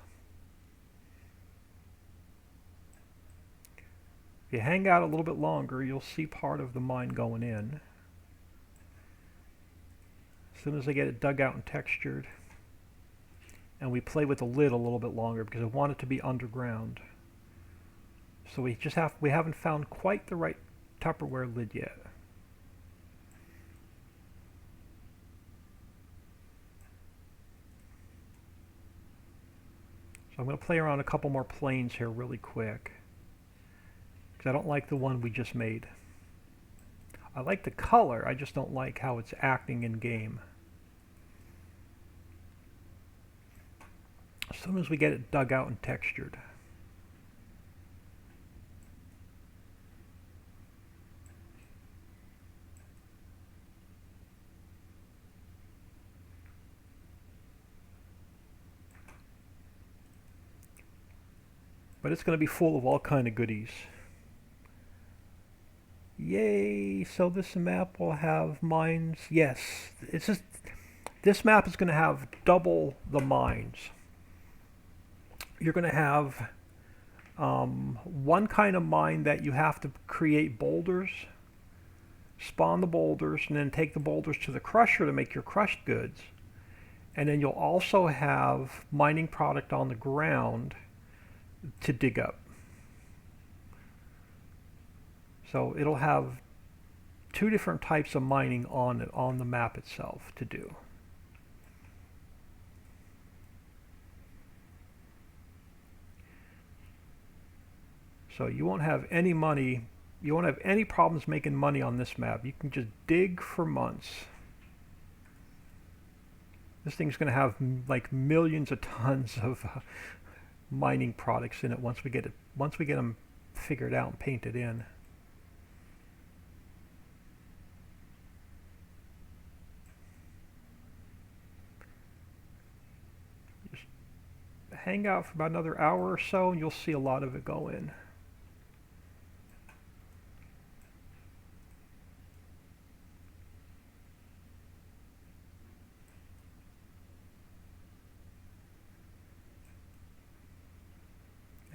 If you hang out a little bit longer, you'll see part of the mine going in. As soon as I get it dug out and textured. And we play with the lid a little bit longer because I want it to be underground. So we haven't found quite the right Tupperware lid yet. So I'm going to play around a couple more planes here really quick, because I don't like the one we just made. I like the color, I just don't like how it's acting in game. As soon as we get it dug out and textured. But it's going to be full of all kind of goodies. Yay! So this map will have mines. Yes, it's just this map is going to have double the mines. You're going to have one kind of mine that you have to create boulders, spawn the boulders, and then take the boulders to the crusher to make your crushed goods. And then you'll also have mining product on the ground to dig up. So it'll have two different types of mining on the map itself to do. So you won't have any money, you won't have any problems making money on this map. You can just dig for months. This thing's going to have like millions of tons of mining products in it once we get them figured out and painted in. Just hang out for about another hour or so and you'll see a lot of it go in.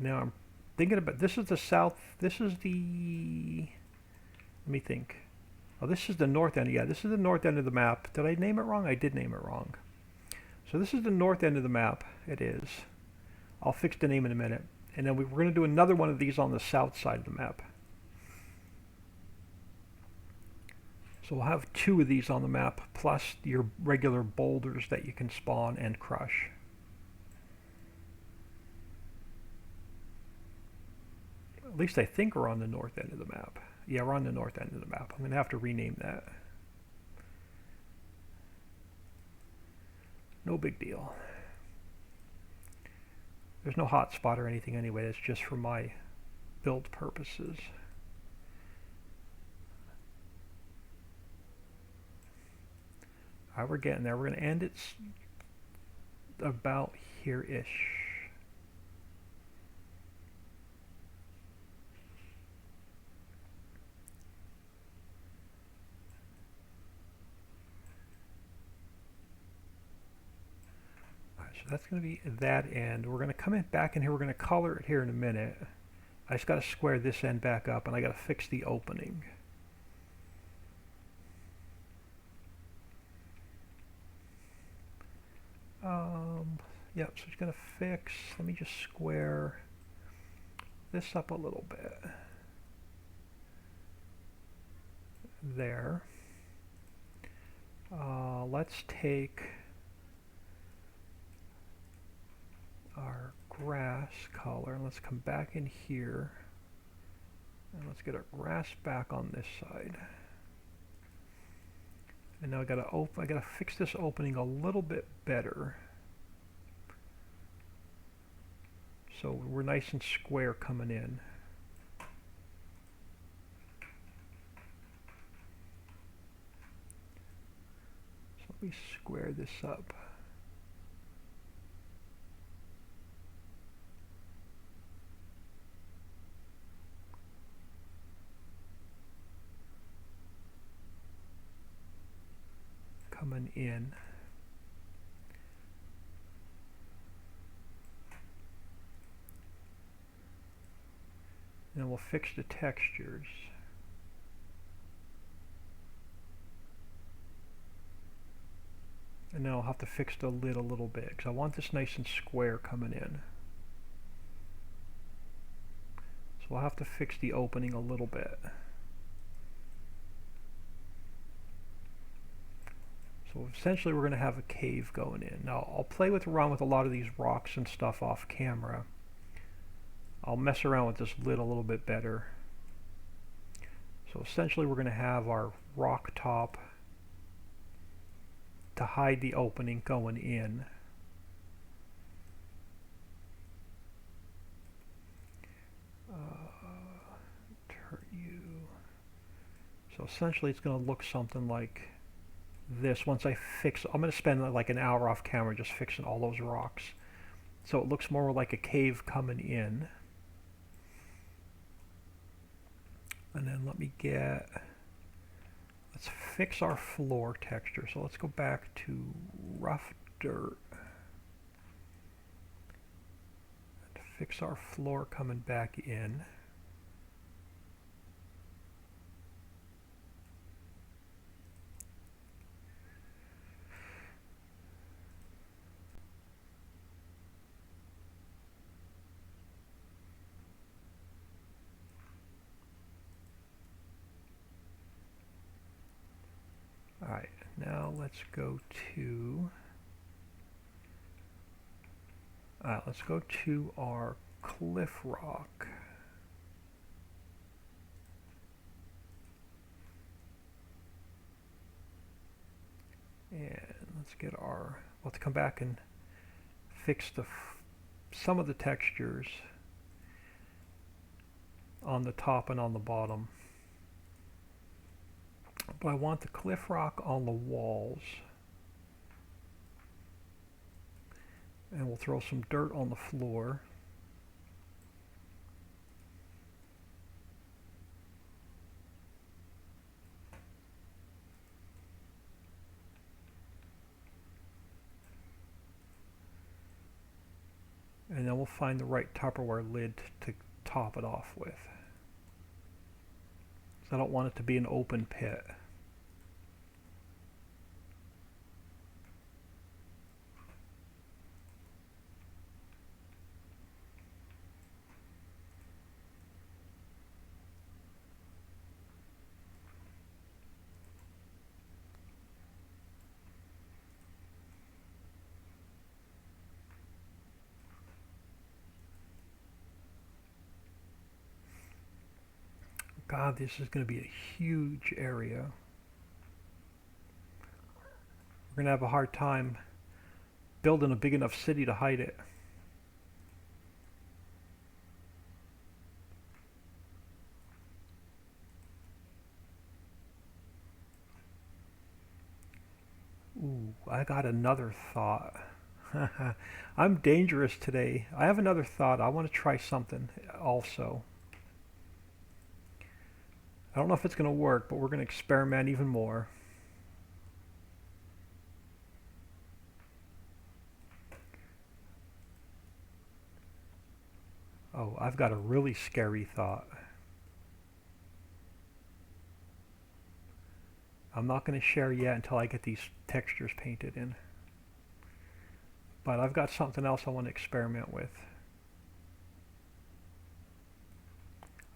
Now I'm thinking about, this is the south, this is the, let me think. Oh, this is the north end. Yeah, this is the north end of the map. Did I name it wrong? I did name it wrong. So this is the north end of the map. It is. I'll fix the name in a minute. And then we're going to do another one of these on the south side of the map. So we'll have two of these on the map, plus your regular boulders that you can spawn and crush. At least I think we're on the north end of the map. Yeah, we're on the north end of the map. I'm going to have to rename that. No big deal. There's no hotspot or anything anyway. It's just for my build purposes. Alright, we're getting there. We're going to end it about here-ish. Alright, so that's going to be that end. We're going to come back in here. We're going to color it here in a minute. I just got to square this end back up, and I got to fix the opening. Yep, so it's going to fix. Let me just square this up a little bit. There. Let's take our grass color and let's come back in here and let's get our grass back on this side. And now I gotta fix this opening a little bit better, so we're nice and square coming in. So let me square this up. Coming in. And we'll fix the textures. And then I'll have to fix the lid a little bit because I want this nice and square coming in. So I'll have to fix the opening a little bit. So essentially we're going to have a cave going in. Now I'll play around with a lot of these rocks and stuff off camera. I'll mess around with this lid a little bit better. So essentially we're going to have our rock top to hide the opening going in. So essentially it's going to look something like this. Once I fix, I'm going to spend like an hour off camera just fixing all those rocks. So it looks more like a cave coming in. And then let's fix our floor texture. So let's go back to rough dirt. And fix our floor coming back in. Alright, now let's go to our cliff rock. And we'll have to come back and fix some of the textures on the top and on the bottom. But I want the cliff rock on the walls. And we'll throw some dirt on the floor. And then we'll find the right Tupperware lid to top it off with. So I don't want it to be an open pit. God, this is going to be a huge area. We're going to have a hard time building a big enough city to hide it. Ooh, I got another thought. I'm dangerous today. I have another thought. I want to try something also. I don't know if it's going to work, but we're going to experiment even more. Oh, I've got a really scary thought. I'm not going to share yet until I get these textures painted in. But I've got something else I want to experiment with.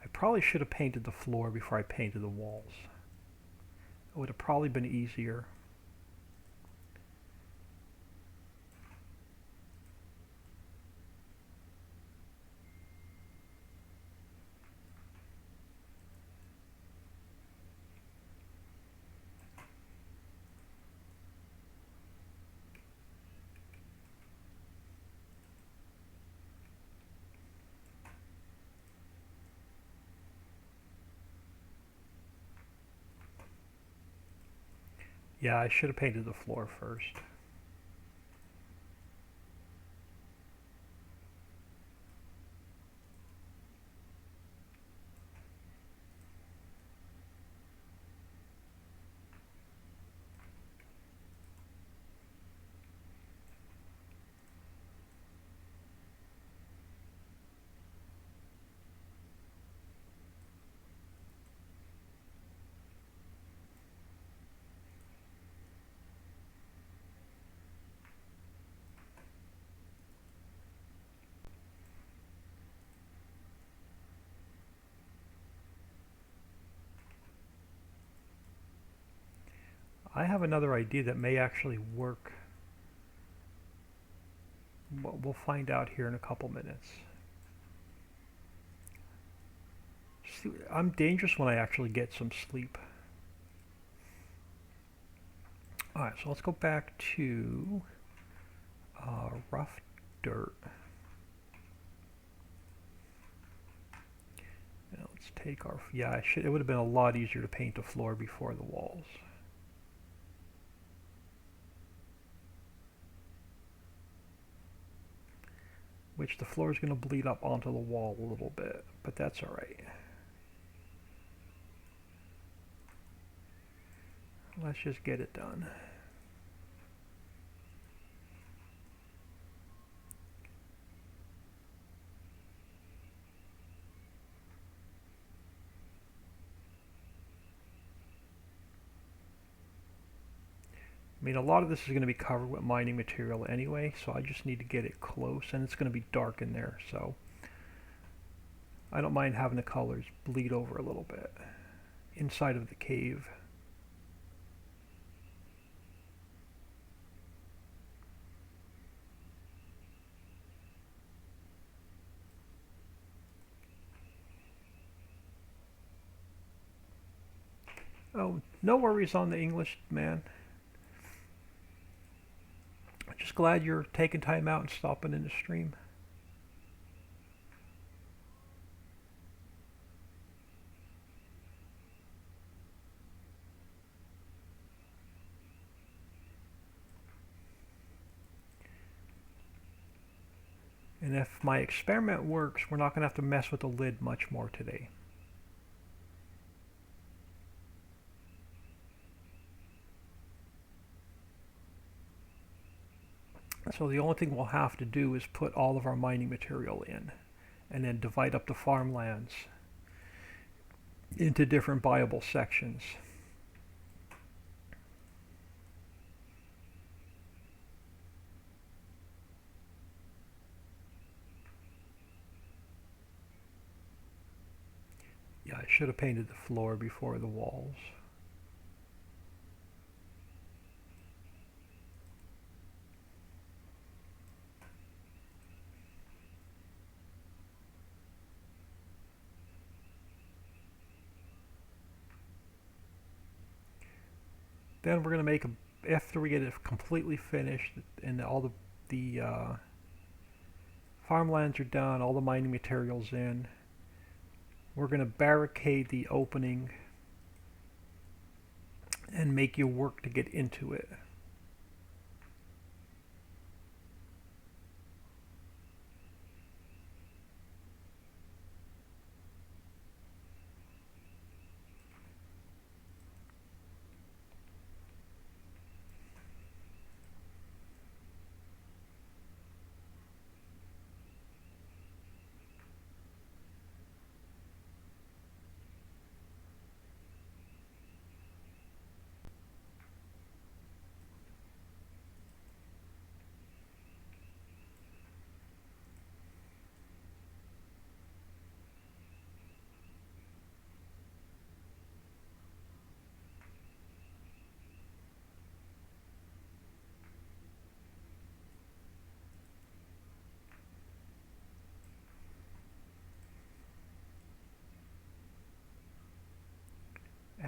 I probably should have painted the floor before I painted the walls. It would have probably been easier. Yeah, I should have painted the floor first. I have another idea that may actually work. We'll find out here in a couple minutes. See, I'm dangerous when I actually get some sleep. Alright, so let's go back to rough dirt. Now let's take our, yeah, it would have been a lot easier to paint the floor before the walls. Which the floor is going to bleed up onto the wall a little bit, but that's alright. Let's just get it done. I mean, a lot of this is going to be covered with mining material anyway, so I just need to get it close, and it's going to be dark in there, so I don't mind having the colors bleed over a little bit inside of the cave. Oh, no worries on the English, man. I'm just glad you're taking time out and stopping in the stream. And if my experiment works, we're not going to have to mess with the lid much more today. So the only thing we'll have to do is put all of our mining material in, and then divide up the farmlands into different buyable sections. Yeah, I should have painted the floor before the walls. Then we're going to make after we get it completely finished and all the farmlands are done, all the mining materials in, we're going to barricade the opening and make you work to get into it.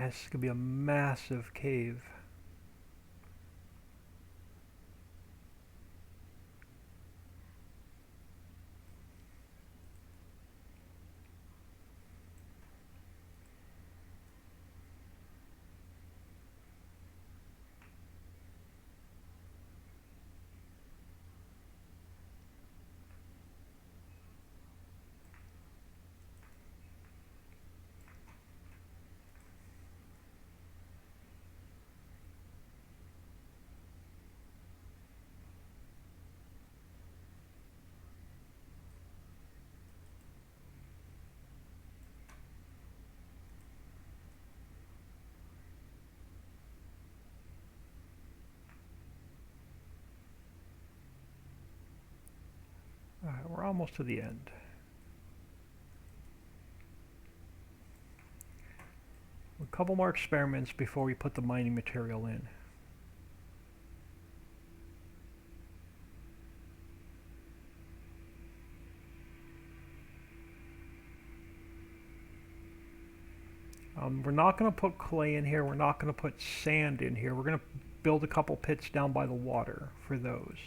This is gonna be a massive cave. Alright, we're almost to the end. A couple more experiments before we put the mining material in. We're not going to put clay in here. We're not going to put sand in here. We're going to build a couple pits down by the water for those.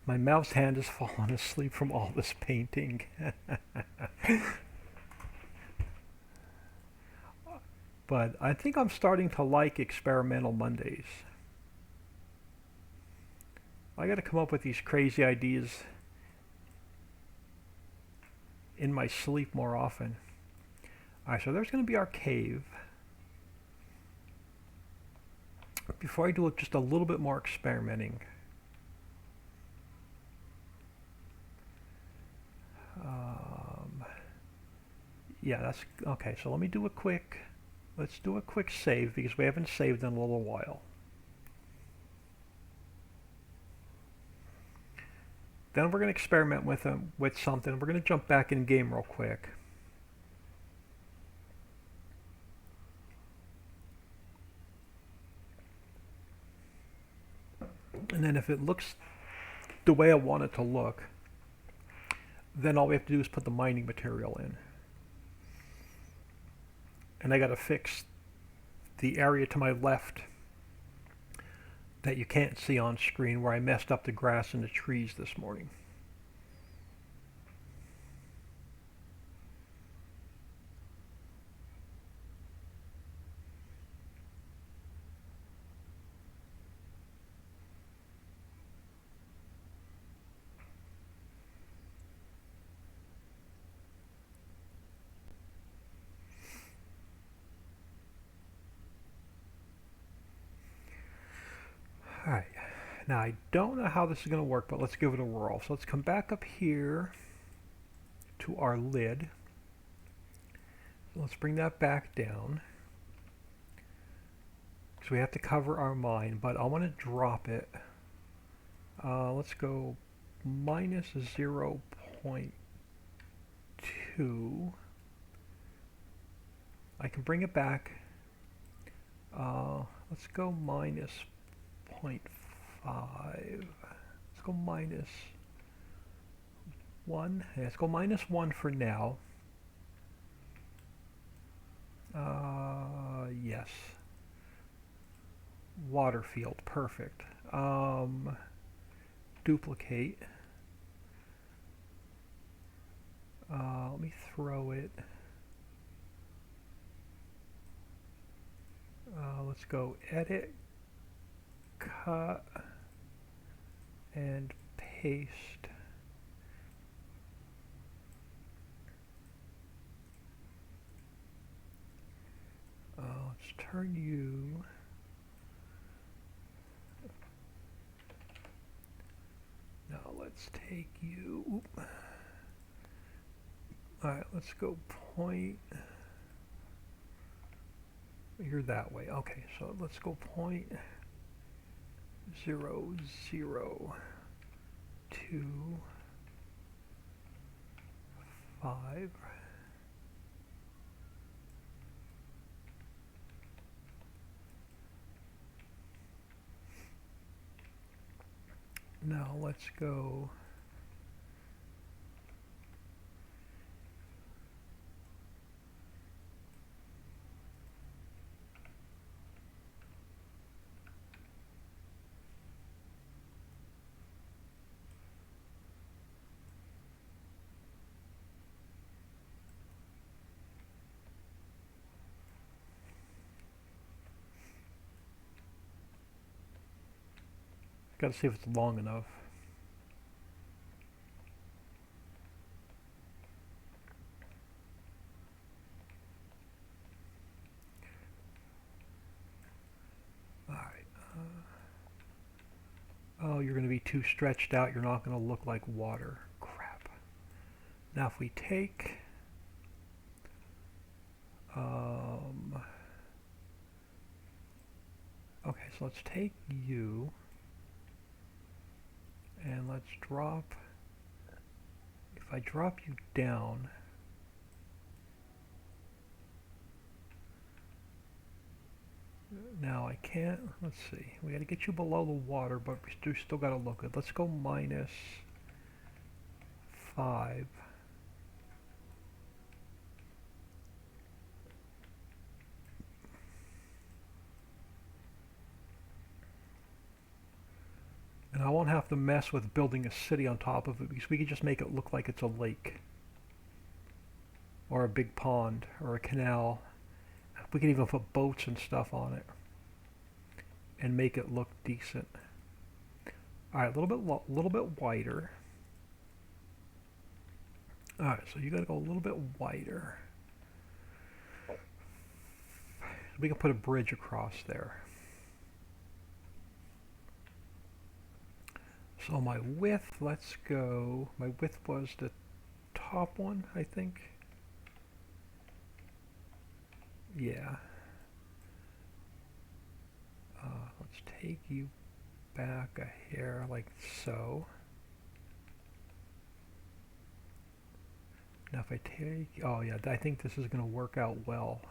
My mouse hand has fallen asleep from all this painting. But I think I'm starting to like Experimental Mondays. I gotta come up with these crazy ideas in my sleep more often. Alright, so there's gonna be our cave. Before I do just a little bit more experimenting, yeah, that's okay. So let me do a quick, let's do a quick save because we haven't saved in a little while. Then we're going to experiment with something. We're going to jump back in game real quick. And then if it looks the way I want it to look, then all we have to do is put the mining material in. And I got to fix the area to my left that you can't see on screen where I messed up the grass and the trees this morning. Alright, now I don't know how this is going to work, but let's give it a whirl. So let's come back up here to our lid. So let's bring that back down. Because we have to cover our mine, but I want to drop it. Let's go minus 0.2. I can bring it back. Let's go minus 0.5. Let's go minus 1. Yeah, let's go minus 1 for now. Yes. Water field, perfect. Duplicate. Let me throw it. Let's go edit, cut, and paste. Let's turn you. Now let's take you. Oop. All right, let's go point. You're that way. Okay, so let's go 0.00255. Now let's go. Got to see if it's long enough. Alright. Oh, you're going to be too stretched out. You're not going to look like water. Crap. Now if we take... okay, so let's take you. And let's drop... If I drop you down... Now I can't, let's see, we got to get you below the water, but we still got to look at, let's go minus 5. And I won't have to mess with building a city on top of it because we can just make it look like it's a lake. Or a big pond, or a canal. We can even put boats and stuff on it. And make it look decent. Alright, a little bit wider. Alright, so you gotta go a little bit wider. We can put a bridge across there. So my width, let's go, my width was the top one, I think. Yeah. Let's take you back a hair like so. Now if I take, oh yeah, I think this is going to work out well.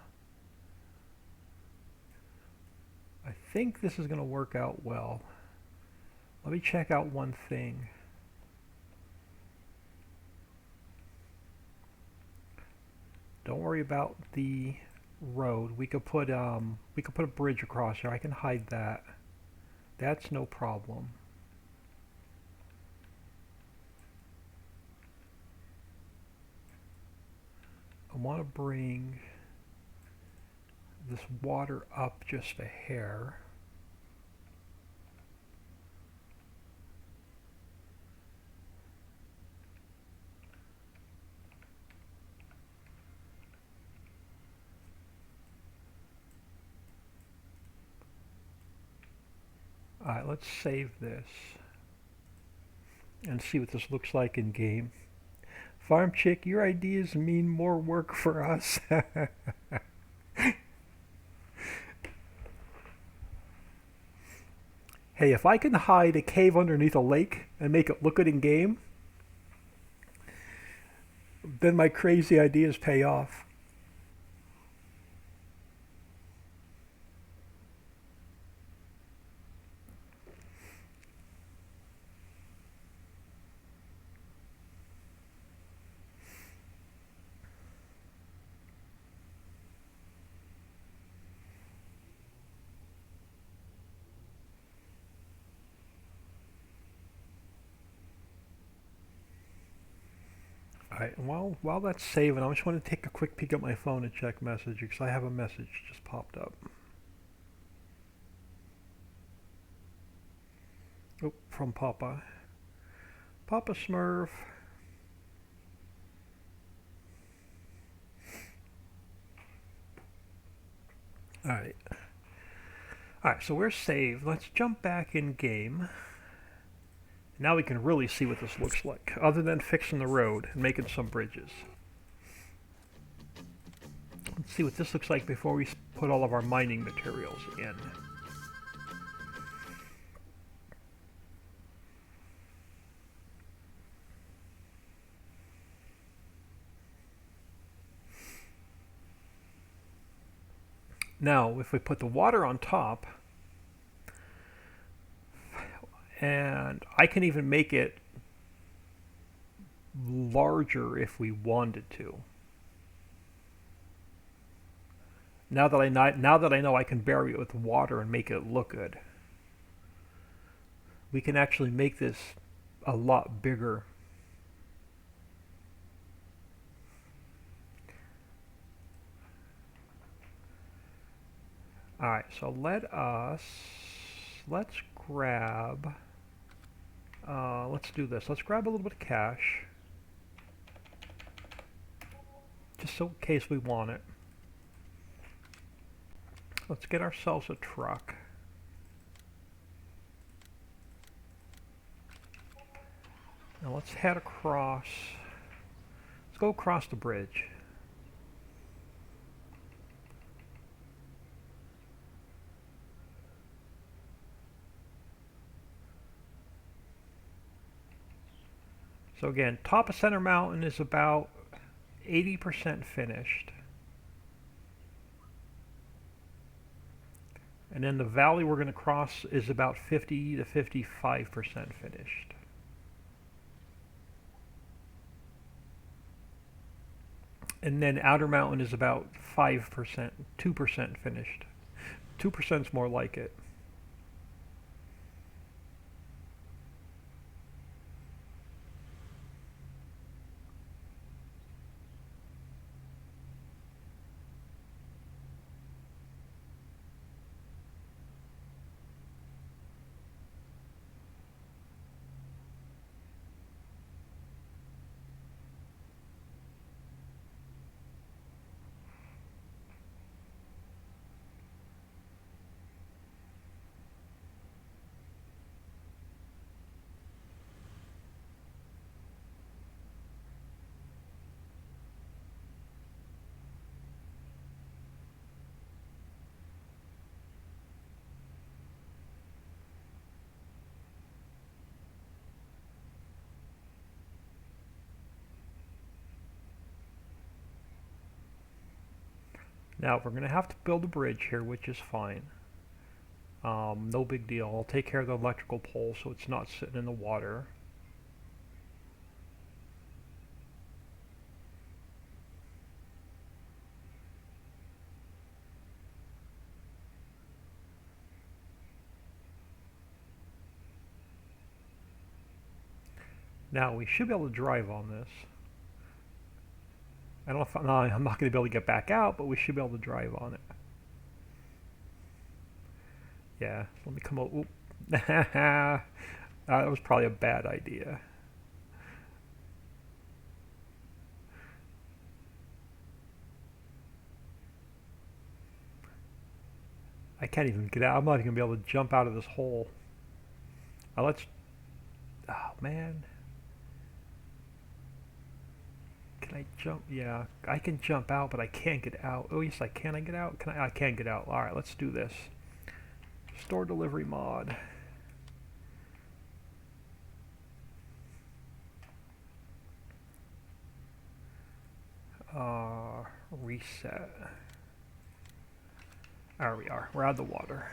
I think this is going to work out well. Let me check out one thing. Don't worry about the road. We could put a bridge across here. I can hide that. That's no problem. I want to bring this water up just a hair. Alright, let's save this and see what this looks like in game. Farm Chick, your ideas mean more work for us. Hey, if I can hide a cave underneath a lake and make it look good in game, then my crazy ideas pay off. Alright, while that's saving, I just want to take a quick peek at my phone and check messages because I have a message just popped up. Oh, from Papa. Papa Smurf. Alright. Alright, so we're saved. Let's jump back in game. Now we can really see what this looks like, other than fixing the road and making some bridges. Let's see what this looks like before we put all of our mining materials in. Now, if we put the water on top, And I can even make it larger if we wanted to. Now that I know I can bury it with water and make it look good. We can actually make this a lot bigger. Alright, so let's grab, let's do this. Let's grab a little bit of cash, just so in case we want it. Let's get ourselves a truck. Now let's head across. Let's go across the bridge. So again, top of Center Mountain is about 80% finished. And then the valley we're going to cross is about 50 to 55% finished. And then Outer Mountain is about 5%, 2% finished. 2% is more like it. Now we're going to have to build a bridge here, which is fine. No big deal. I'll take care of the electrical pole so it's not sitting in the water. Now we should be able to drive on this. I don't know if I'm not going to be able to get back out, but we should be able to drive on it. Yeah, so let me come out. Oop. That was probably a bad idea. I can't even get out. I'm not even going to be able to jump out of this hole. Let's... Oh, man. Can I jump? Yeah, I can jump out, but I can't get out. Oh, yes, I can. I get out? I can't get out. All right, let's do this. Store delivery mod. Reset. There we are. We're out of the water.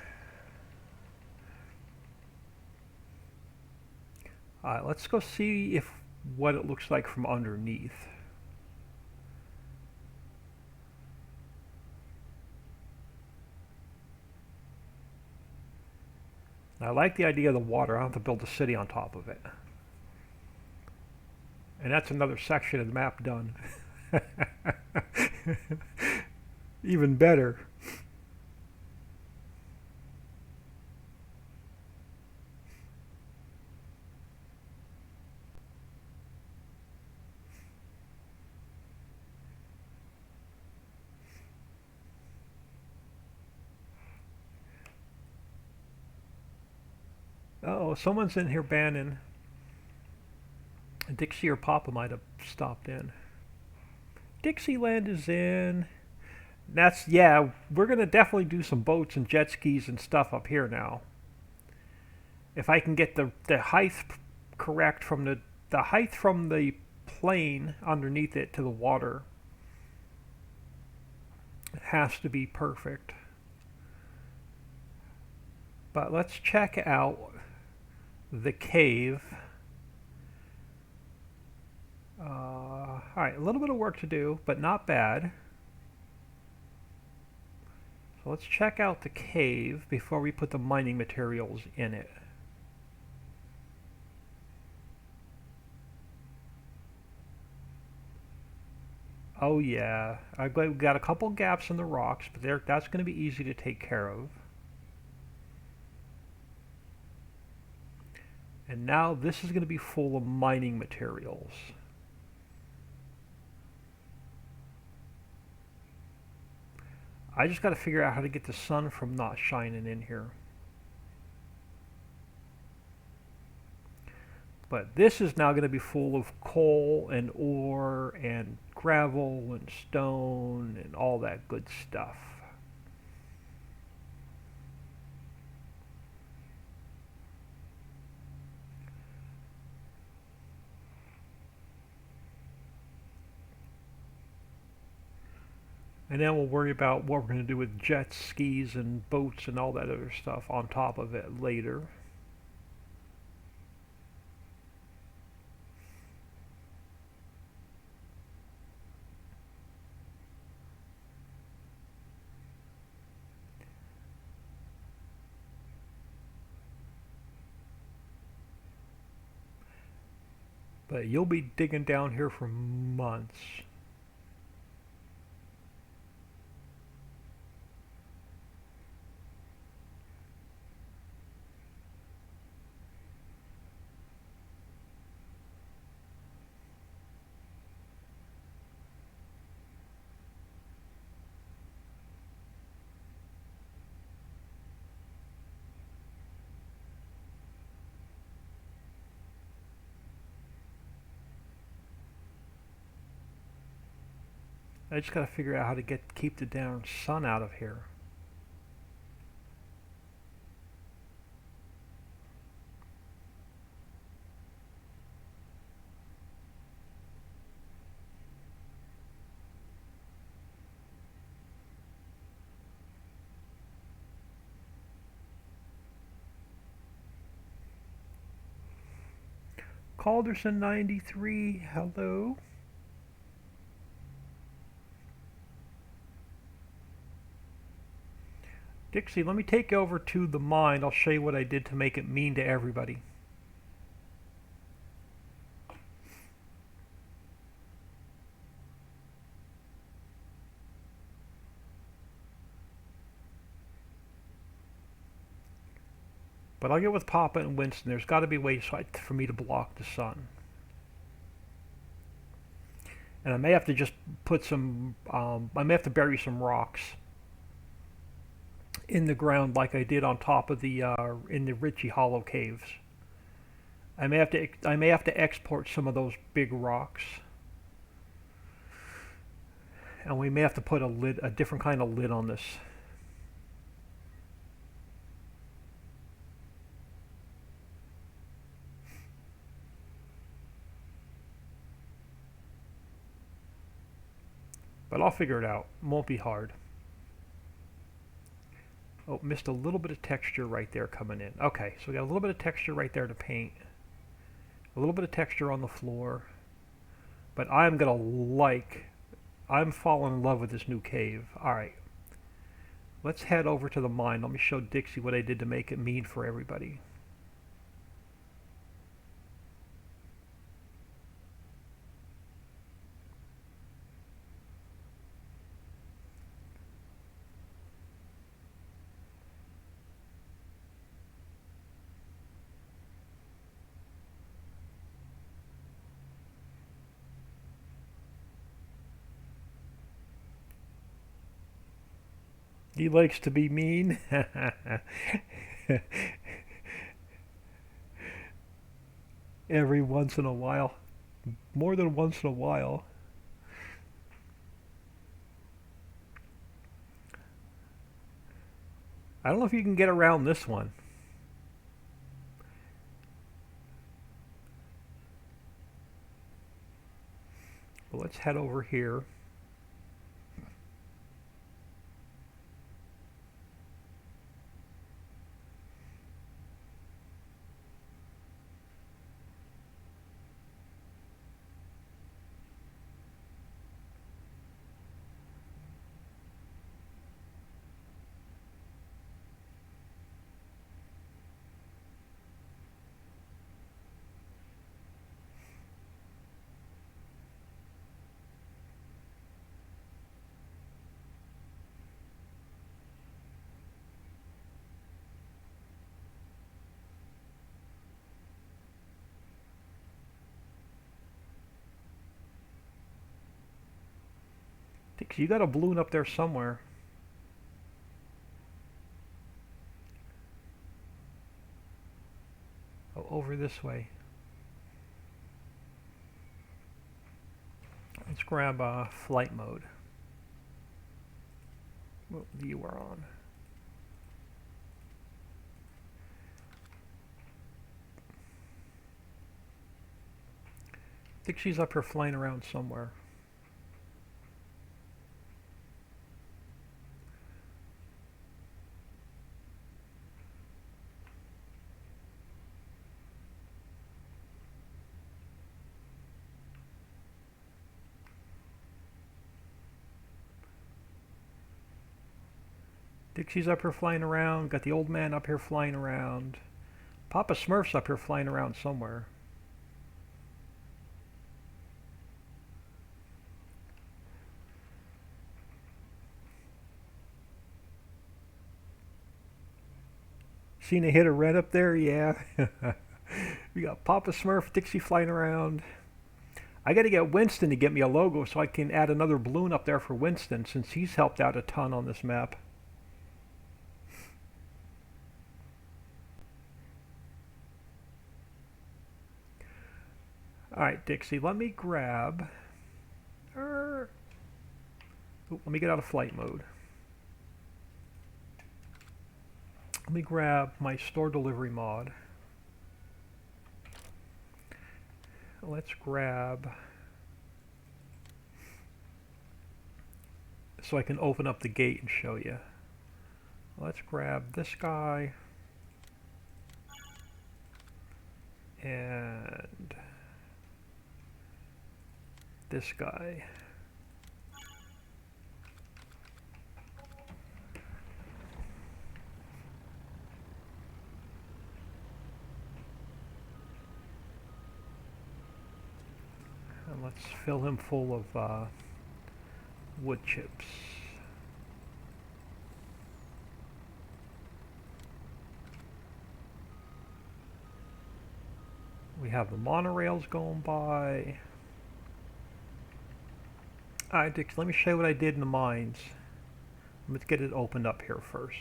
Let's go see what it looks like from underneath. I like the idea of the water. I don't have to build a city on top of it. And that's another section of the map done. Even better. Uh-oh, someone's in here banning. Dixie or Papa might have stopped in. Dixieland is in. That's, yeah, we're going to definitely do some boats and jet skis and stuff up here now. If I can get the height correct from the height from the plane underneath it to the water, it has to be perfect. But let's check out the cave. Alright, a little bit of work to do, but not bad. So let's check out the cave before we put the mining materials in it. Oh yeah, I've got a couple gaps in the rocks, but that's going to be easy to take care of. And now this is going to be full of mining materials. I just got to figure out how to get the sun from not shining in here. But this is now going to be full of coal and ore and gravel and stone and all that good stuff. And then we'll worry about what we're going to do with jet skis and boats and all that other stuff on top of it later. But you'll be digging down here for months. I just got to figure out how to keep the damn sun out of here. Calderson 93, hello. Dixie, let me take you over to the mine. I'll show you what I did to make it mean to everybody. But I'll get with Papa and Winston. There's got to be ways for me to block the sun. And I may have to just put some, I may have to bury some rocks in the ground like I did on top of in the Ritchie Hollow caves. I may have to export some of those big rocks. And we may have to put a different kind of lid on this. But I'll figure it out. It won't be hard. Oh, missed a little bit of texture right there coming in. Okay, so we got a little bit of texture right there to paint. A little bit of texture on the floor. But I'm falling in love with this new cave. Alright. Let's head over to the mine. Let me show Dixie what I did to make it mean for everybody. He likes to be mean. Every once in a while. More than once in a while. I don't know if you can get around this one. But let's head over here. Dixie, you got a balloon up there somewhere. Oh, over this way. Let's grab flight mode. What view we're on. Dixie's up here flying around somewhere. Dixie's up here flying around. Got the old man up here flying around. Papa Smurf's up here flying around somewhere. Seen a hit of red up there? Yeah. We got Papa Smurf, Dixie flying around. I got to get Winston to get me a logo so I can add another balloon up there for Winston, since he's helped out a ton on this map. Alright, Dixie, let me grab... let me get out of flight mode. Let me grab my store delivery mod. Let's grab... so I can open up the gate and show you. Let's grab this guy. And... this guy. And let's fill him full of wood chips. We have the monorails going by. Alright, Dix, let me show you what I did in the mines. Let's get it opened up here first.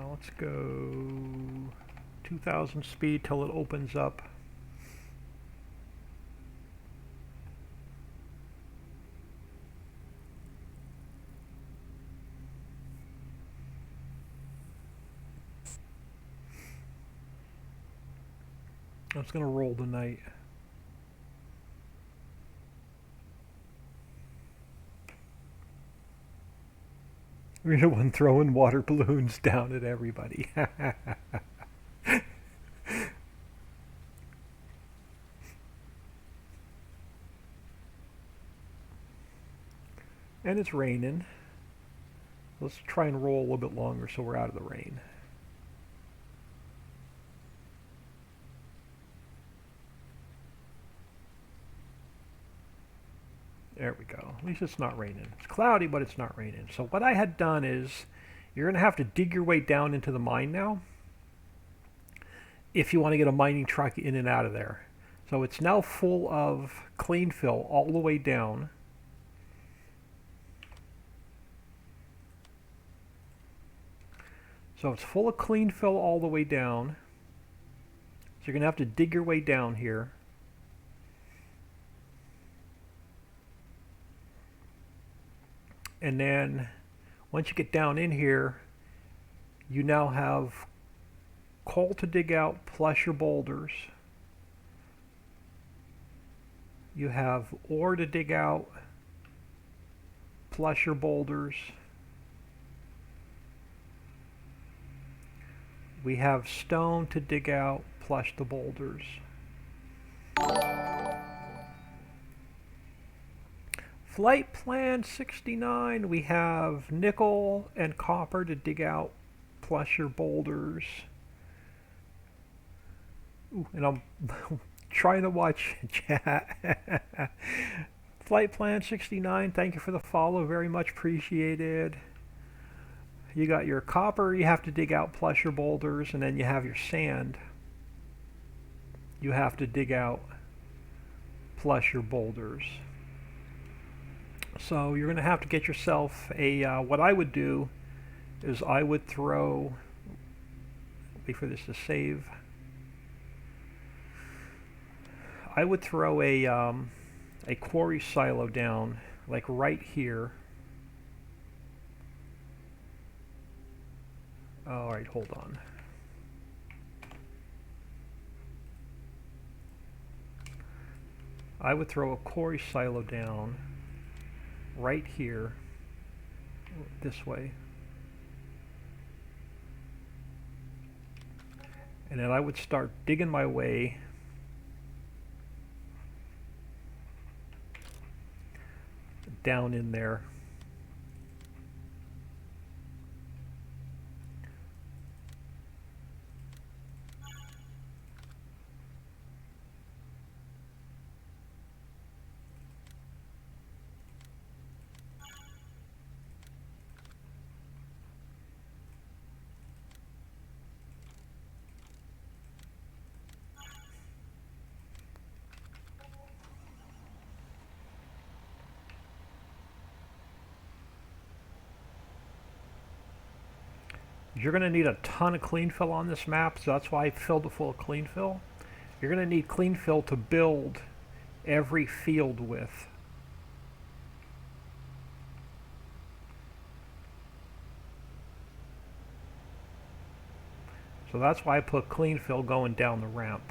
Let's go 2,000 speed till it opens up. I'm just going to roll the night. We're the one throwing water balloons down at everybody. And it's raining. Let's try and roll a little bit longer so we're out of the rain. There we go. At least it's not raining. It's cloudy, but it's not raining. So what I had done is, you're going to have to dig your way down into the mine now if you want to get a mining truck in and out of there. So it's now full of clean fill all the way down. So it's full of clean fill all the way down. So you're going to have to dig your way down here. And then once you get down in here, you now have coal to dig out plus your boulders. You have ore to dig out plus your boulders. We have stone to dig out plus the boulders. Flight Plan 69, we have nickel and copper to dig out plus your boulders. Ooh, and I'm trying to watch chat. Flight Plan 69, thank you for the follow, very much appreciated. You got your copper you have to dig out plus your boulders, and then you have your sand you have to dig out plus your boulders. So you're going to have to get yourself a, what I would do is I would throw, wait for this to save, I would throw a quarry silo down, like right here. Alright, hold on. I would throw a quarry silo down right here, this way. And then I would start digging my way down in there. You're going to need a ton of clean fill on this map, so that's why I filled it full of clean fill. You're going to need clean fill to build every field with. So that's why I put clean fill going down the ramp.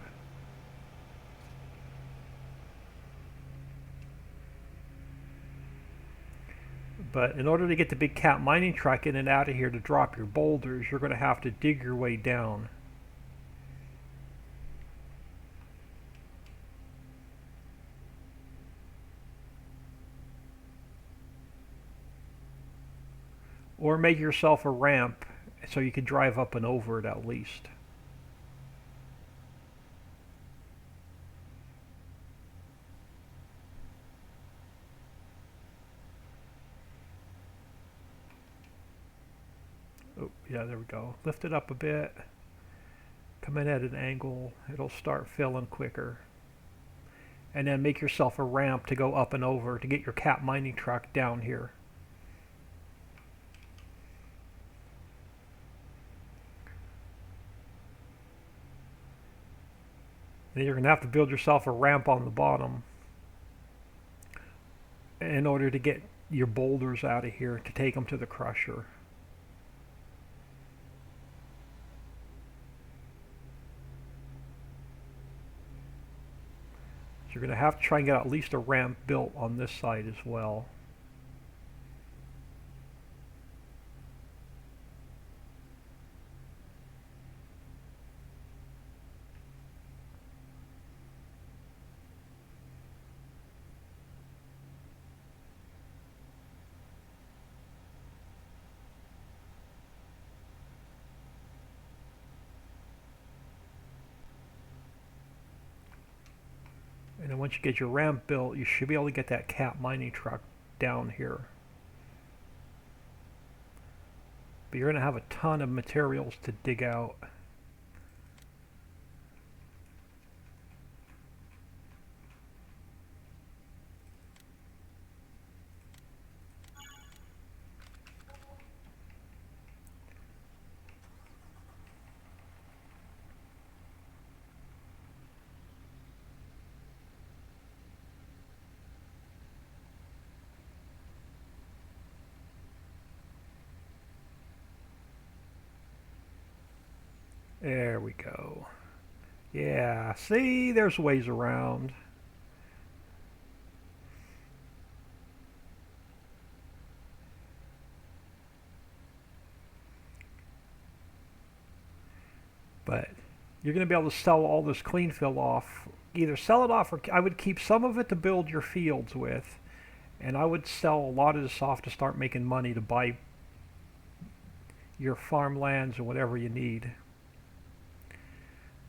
But in order to get the big cat mining truck in and out of here to drop your boulders, you're going to have to dig your way down. Or make yourself a ramp so you can drive up and over it at least. Oh, yeah, there we go. Lift it up a bit. Come in at an angle. It'll start filling quicker. And then make yourself a ramp to go up and over to get your cat mining truck down here. And you're going to have to build yourself a ramp on the bottom in order to get your boulders out of here to take them to the crusher. So you're going to have to try and get at least a ramp built on this side as well. And then once you get your ramp built, you should be able to get that cat mining truck down here. But you're going to have a ton of materials to dig out. There we go. Yeah, see, there's ways around. But you're going to be able to sell all this clean fill off. Either sell it off, or I would keep some of it to build your fields with, and I would sell a lot of this off to start making money to buy your farmlands or whatever you need.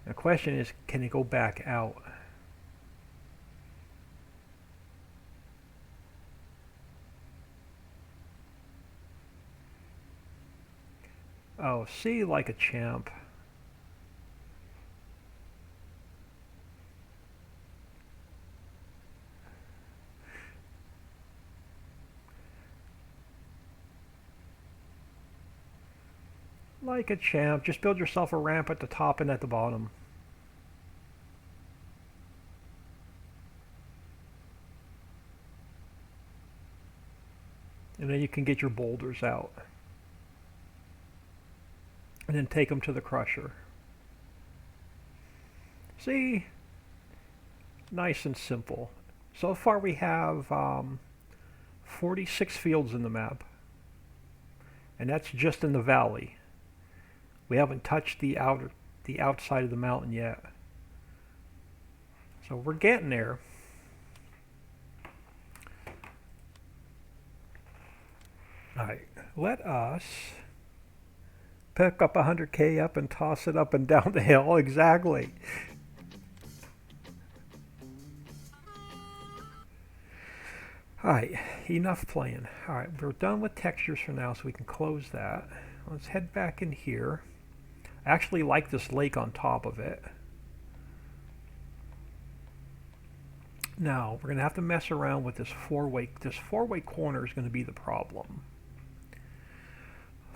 The question is, can it go back out? see, like a champ. Like a champ. Just build yourself a ramp at the top and at the bottom. And then you can get your boulders out. And then take them to the crusher. See? Nice and simple. So far we have 46 fields in the map. And that's just in the valley. We haven't touched the outside of the mountain yet. So we're getting there. Alright, let us pick up 100k up and toss it up and down the hill. Exactly. Alright, enough playing. Alright, we're done with textures for now, so we can close that. Let's head back in here. I actually like this lake on top of it. Now, we're going to have to mess around with this four-way. This four-way corner is going to be the problem.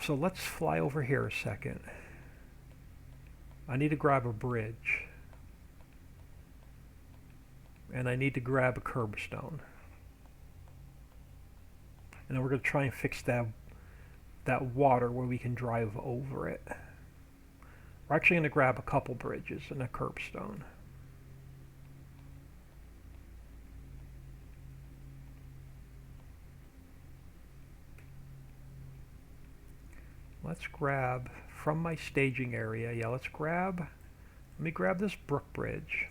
So let's fly over here a second. I need to grab a bridge. And I need to grab a curbstone. And then we're going to try and fix that water where we can drive over it. We're actually going to grab a couple bridges and a curbstone. Let's grab from my staging area. Yeah, let me grab this brook bridge.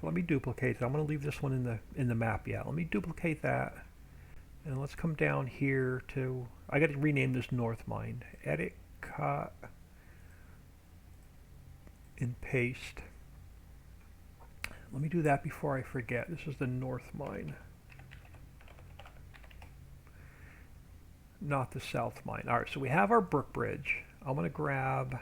Let me duplicate it. I'm going to leave this one in the map. Yeah, let me duplicate that. And let's come down here to, I got to rename this North Mine. Edit, cut, and paste. Let me do that before I forget. This is the North Mine, not the South Mine. All right, so we have our brook bridge. I'm going to grab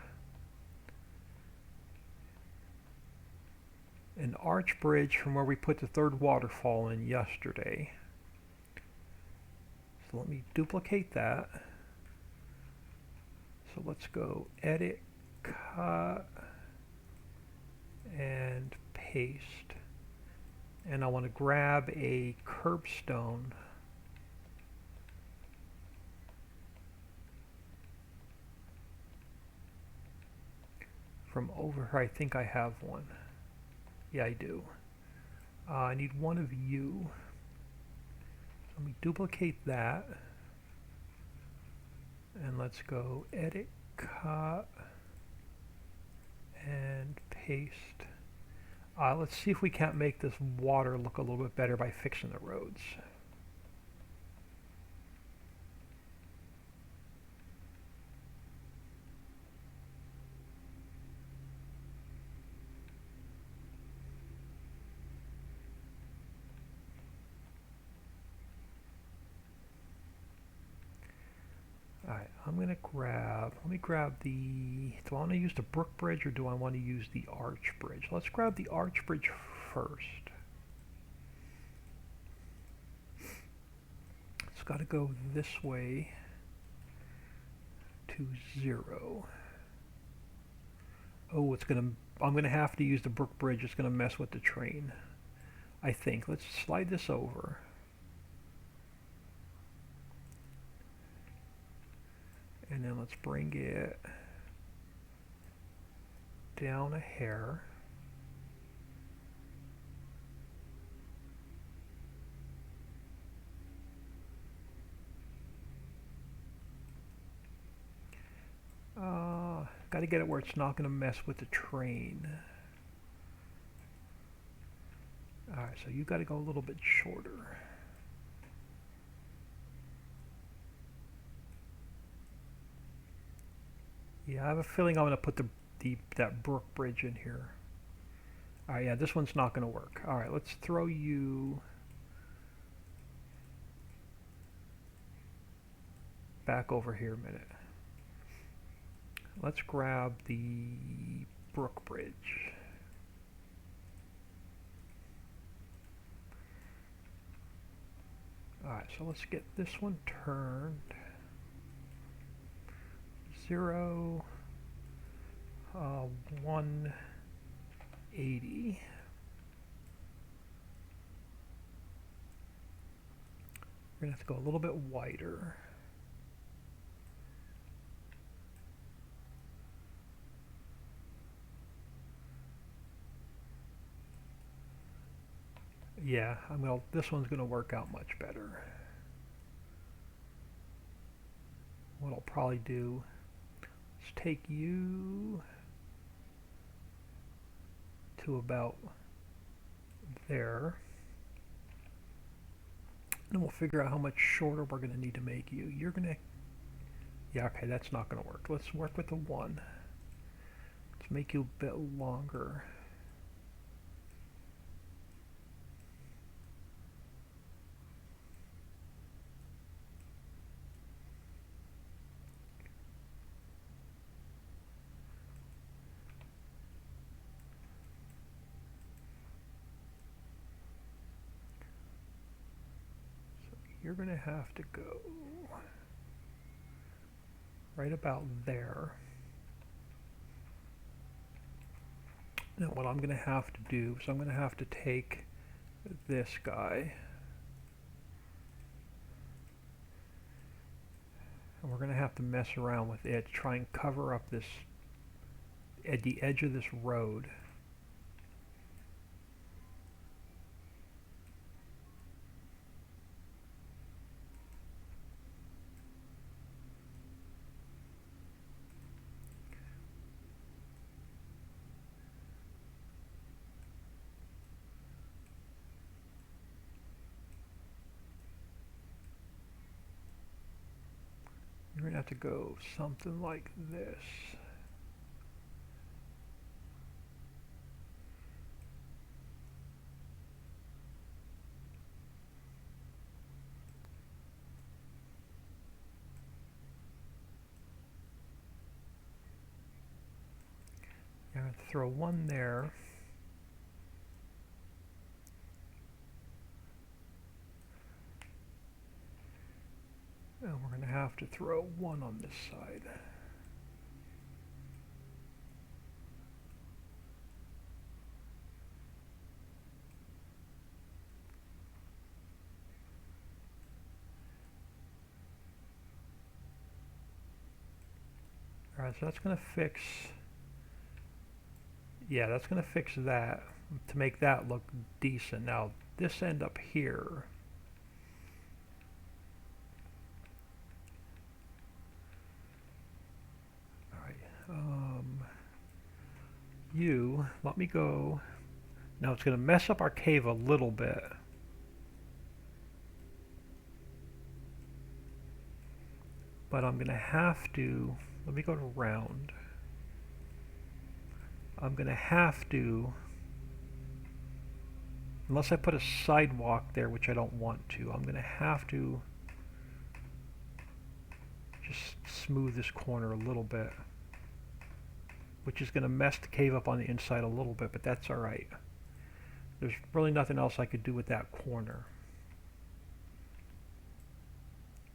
an arch bridge from where we put the third waterfall in yesterday. So let me duplicate that. So let's go edit, cut, and paste. And I want to grab a curbstone. From over here. I think I have one. Yeah, I do. I need one of you. Let me duplicate that. And let's go edit, cut, and paste. Let's see if we can't make this water look a little bit better by fixing the roads. Alright, I'm going to let me grab do I want to use the brook bridge or do I want to use the arch bridge? Let's grab the arch bridge first. It's got to go this way to 0. Oh, I'm going to have to use the brook bridge. It's going to mess with the train, I think. Let's slide this over. And then let's bring it down a hair. Got to get it where it's not going to mess with the train. Alright, so you got to go a little bit shorter. Yeah, I have a feeling I'm going to put that brook bridge in here. Alright, yeah, this one's not going to work. Alright, let's throw you back over here a minute. Let's grab the Brook Bridge. Alright, so let's get this one turned. 0, 180. We're going to have to go a little bit wider. Yeah, well, this one's going to work out much better. What I'll probably do is take you to about there. And we'll figure out how much shorter we're going to need to make you. You're going to... Yeah, okay, that's not going to work. Let's work with the 1. Let's make you a bit longer. You're going to have to go right about there. Now what I'm going to have to do is I'm going to have to take this guy and we're going to have to mess around with it to try and cover up this at the edge of this road. You're going to have to go something like this. You're going to throw 1 there. And we're going to have to throw 1 on this side. Alright, so that's going to fix... Yeah, that's going to fix that to make that look decent. Now, this end up here... you let me go. Now it's going to mess up our cave a little bit. But I'm going to have to, let me go to round. I'm going to have to, unless I put a sidewalk there, which I don't want to, I'm going to have to just smooth this corner a little bit, which is going to mess the cave up on the inside a little bit, but that's alright. There's really nothing else I could do with that corner.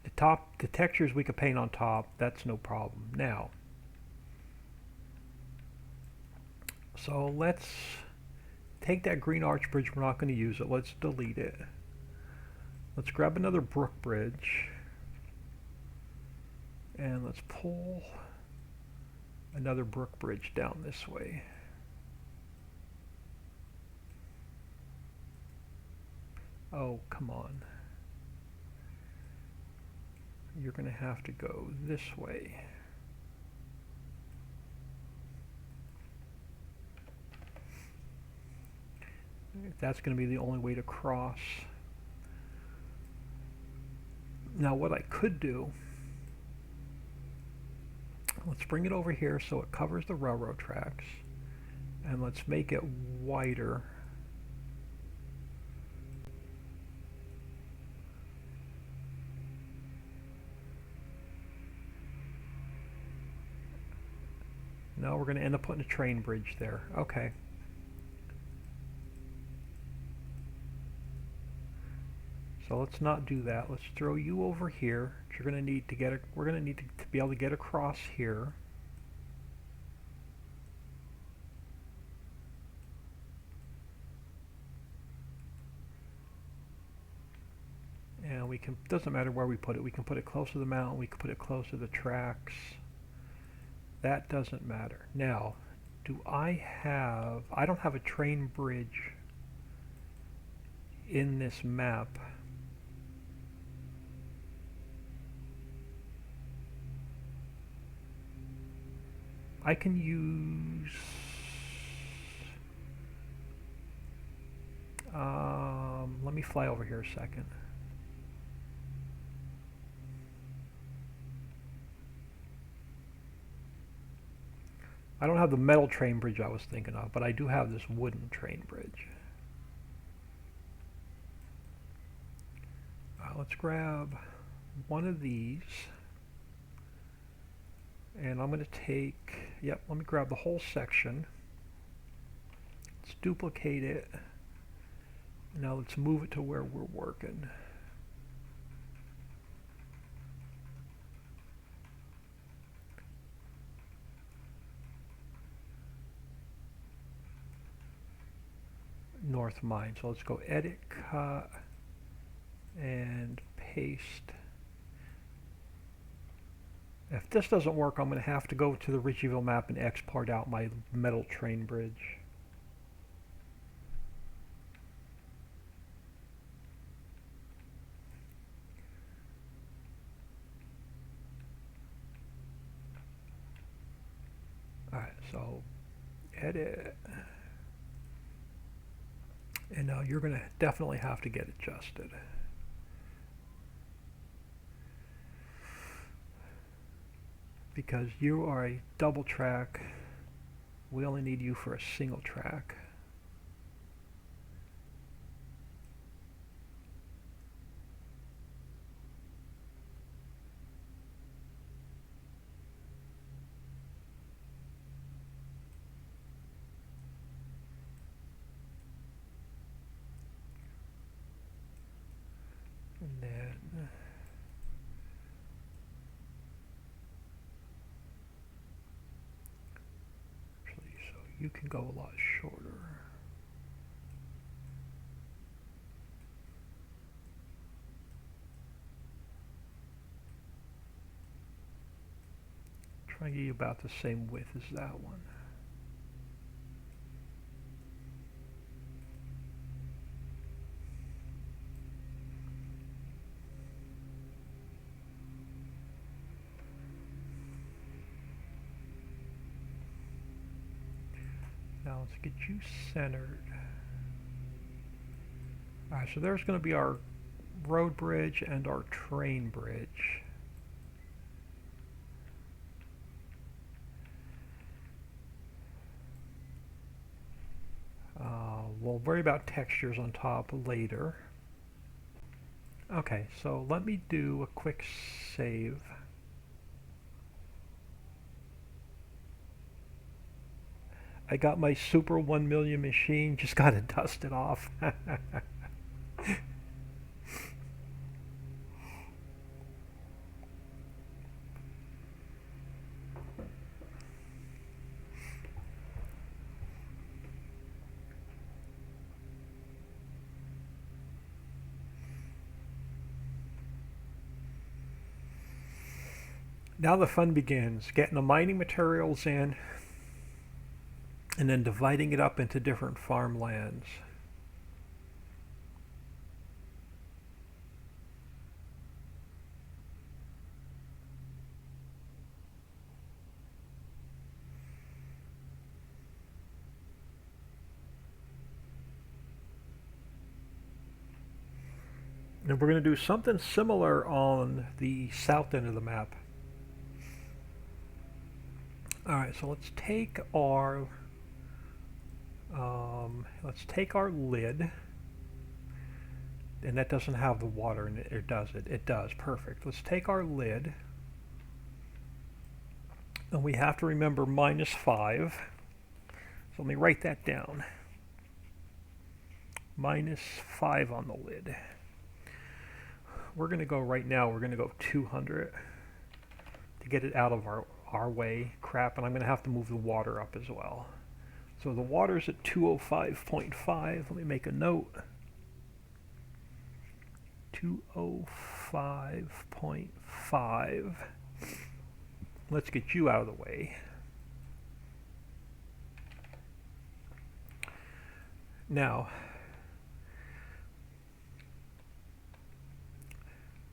The textures we could paint on top, that's no problem. Now, so let's take that green arch bridge, we're not going to use it, let's delete it. Let's grab another Brook Bridge, and let's pull another Brook Bridge down this way. Oh, come on. You're going to have to go this way. That's going to be the only way to cross. Now what I could do, let's bring it over here so it covers the railroad tracks, And let's make it wider. No, we're going to end up putting a train bridge there. Okay. So let's not do that. Let's throw you over here. You're going to need to get we're going to need to be able to get across here. And we can, doesn't matter where we put it. We can put it close to the mountain. We can put it close to the tracks. That doesn't matter. Now, I don't have a train bridge in this map. I can use let me fly over here a second. I don't have the metal train bridge I was thinking of, but I do have this wooden train bridge. Let's grab one of these. And I'm going to take, yep, let me grab the whole section. Let's duplicate it. Now let's move it to where we're working. North Mine. So let's go edit, cut, and paste. If this doesn't work, I'm going to have to go to the Ritchieville map and export out my metal train bridge. Alright, so edit. And now you're going to definitely have to get adjusted. Because you are a double track, we only need you for a single track. And then so you can go a lot shorter. Try to get you about the same width as that one. Now let's get you centered. Alright, so there's going to be our road bridge and our train bridge. We'll worry about textures on top later. Okay, so let me do a quick save. I got my Super 1 million machine, just got to dust it off. Now the fun begins, getting the mining materials in and then dividing it up into different farmlands. And we're going to do something similar on the south end of the map. Alright, so let's take our Let's take our lid, and that doesn't have the water in it, or does it? It does, perfect. Let's take our lid, and we have to remember -5. So let me write that down. -5 on the lid. We're going to go right now, we're going to go 200 to get it out of our way. Crap, and I'm going to have to move the water up as well. So the water's at 205.5. Let me make a note. 205.5. Let's get you out of the way. Now,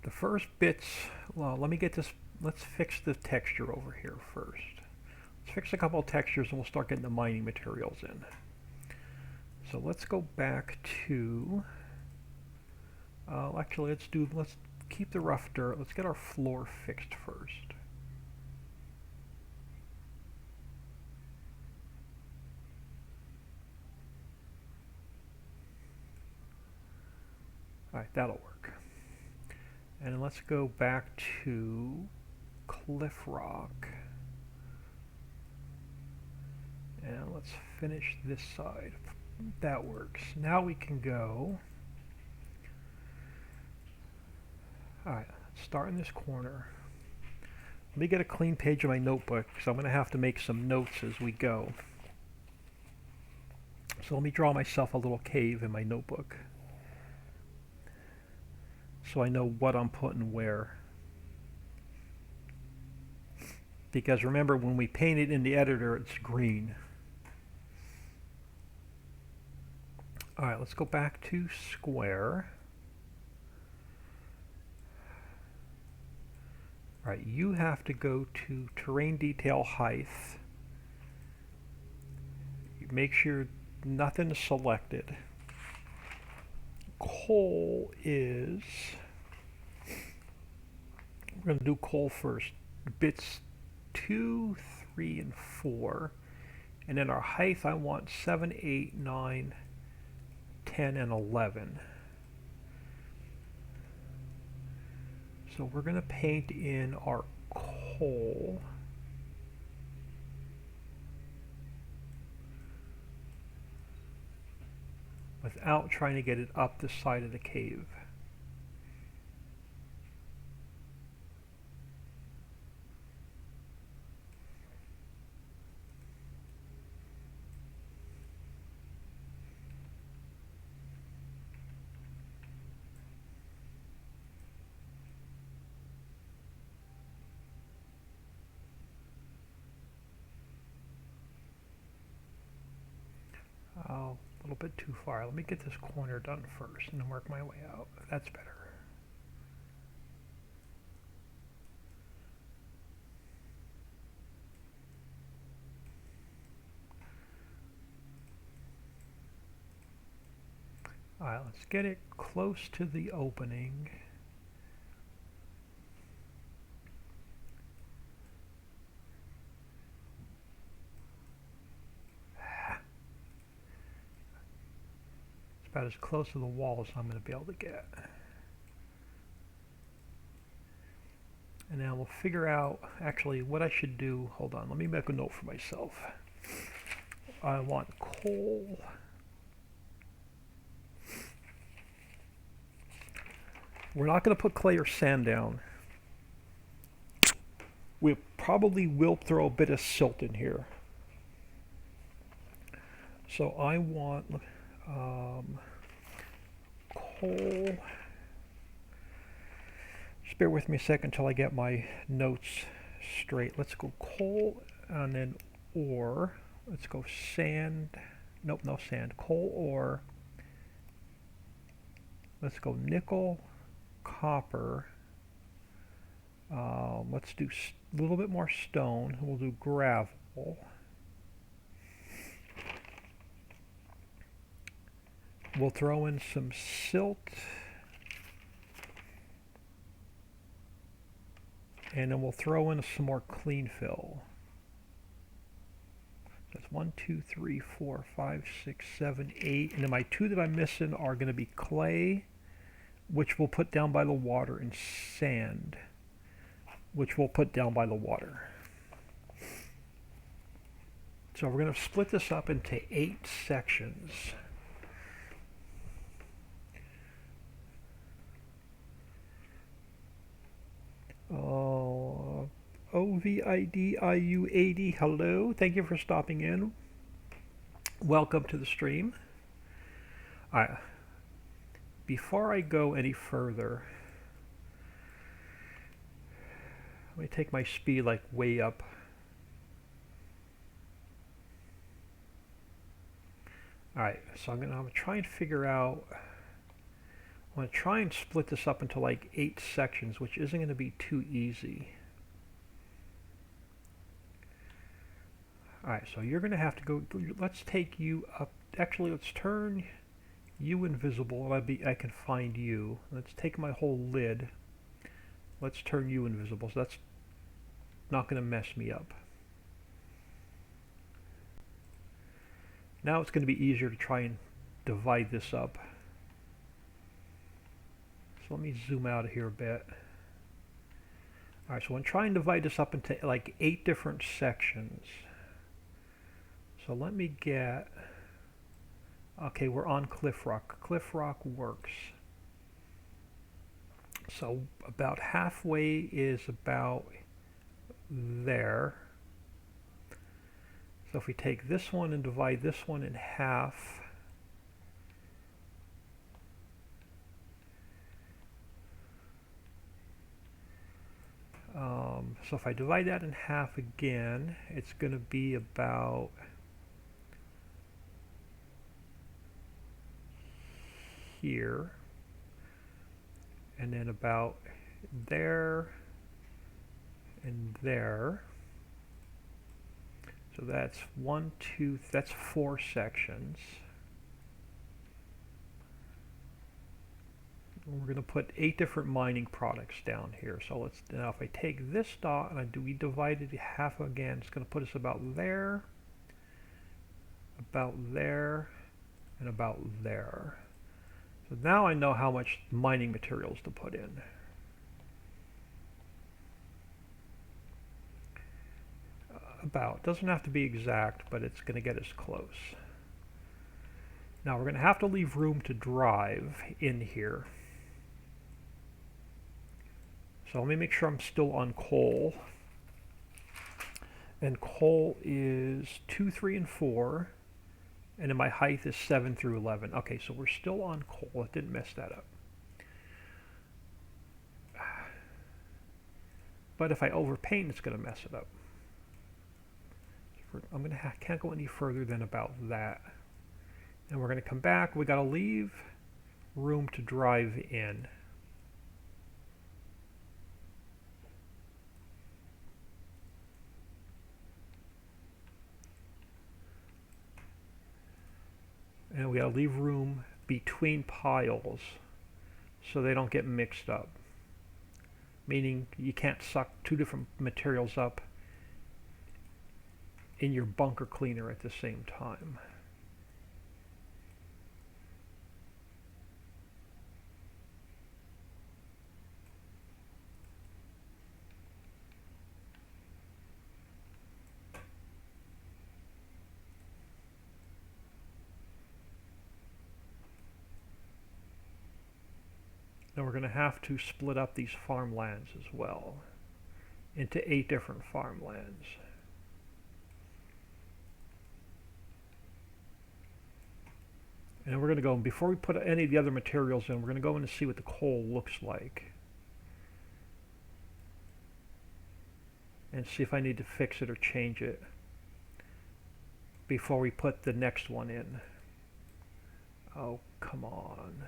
the first bits, well, let me get this, let's fix the texture over here first. Let's fix a couple of textures and we'll start getting the mining materials in. So let's go back to, actually let's keep the rough dirt. Let's get our floor fixed first. Alright, that'll work. And let's go back to Cliff Rock. And let's finish this side. That works. Now we can go. Alright, start in this corner. Let me get a clean page of my notebook because I'm going to have to make some notes as we go. So let me draw myself a little cave in my notebook, so I know what I'm putting where. Because remember, when we paint it in the editor, it's green. Alright, let's go back to square. Alright, you have to go to terrain detail height. Make sure nothing's selected. Coal is, we're going to do coal first. Bits 2, 3, and 4. And then our height, I want 7, 8, 9, 10, and 11. So we're going to paint in our coal. Without trying to get it up the side of the cave. Oh, a little bit too far. Let me get this corner done first and then work my way out. That's better. Alright, let's get it close to the opening. It's about as close to the wall as I'm going to be able to get. And now we'll figure out actually what I should do. Hold on, let me make a note for myself. I want coal. We're not going to put clay or sand down. We probably will throw a bit of silt in here. So I want coal. Just bear with me a second until I get my notes straight. Let's go coal and then ore. Let's go sand. Nope, no sand. Coal, ore. Let's go nickel, copper. Let's do a little bit more stone. We'll do gravel. We'll throw in some silt. And then we'll throw in some more clean fill. That's 1, 2, 3, 4, 5, 6, 7, 8. And then my two that I'm missing are going to be clay, which we'll put down by the water, and sand, which we'll put down by the water. So we're going to split this up into 8 sections. OVIDIU80, hello. Thank you for stopping in. Welcome to the stream. Alright. Before I go any further, let me take my speed like way up. Alright, so I'm gonna try and figure out, I'm gonna try and split this up into like 8 sections, which isn't gonna be too easy. Alright, so you're gonna have to go, let's take you up, actually let's turn you invisible, and I can find you. Let's take my whole lid, let's turn you invisible, so that's not gonna mess me up. Now it's going to be easier to try and divide this up. So let me zoom out of here a bit. Alright, so I'm trying to divide this up into like 8 different sections. So let me get, okay, we're on Cliff Rock. Cliff Rock works. So about halfway is about there. So if we take this one and divide this one in half, so if I divide that in half again, it's going to be about here, and then about there and there. So that's 1, 2, that's 4 sections. And we're going to put 8 different mining products down here. So let's, now if I take this dot and we divide it in half again, it's going to put us about there, and about there. So now I know how much mining materials to put in. About, doesn't have to be exact, but it's going to get us close. Now we're going to have to leave room to drive in here. So let me make sure I'm still on coal. And coal is 2, 3, and 4. And then my height is 7 through 11. Okay, so we're still on coal. It didn't mess that up. But if I overpaint, it's going to mess it up. I'm going to can't go any further than about that. And we're going to come back. We got to leave room to drive in. And we got to leave room between piles so they don't get mixed up. Meaning you can't suck 2 different materials up in your bunker cleaner at the same time. Now we're going to have to split up these farmlands as well into 8 different farmlands. And we're going to go, before we put any of the other materials in, we're going to go in and see what the coal looks like. And see if I need to fix it or change it before we put the next one in. Oh, come on.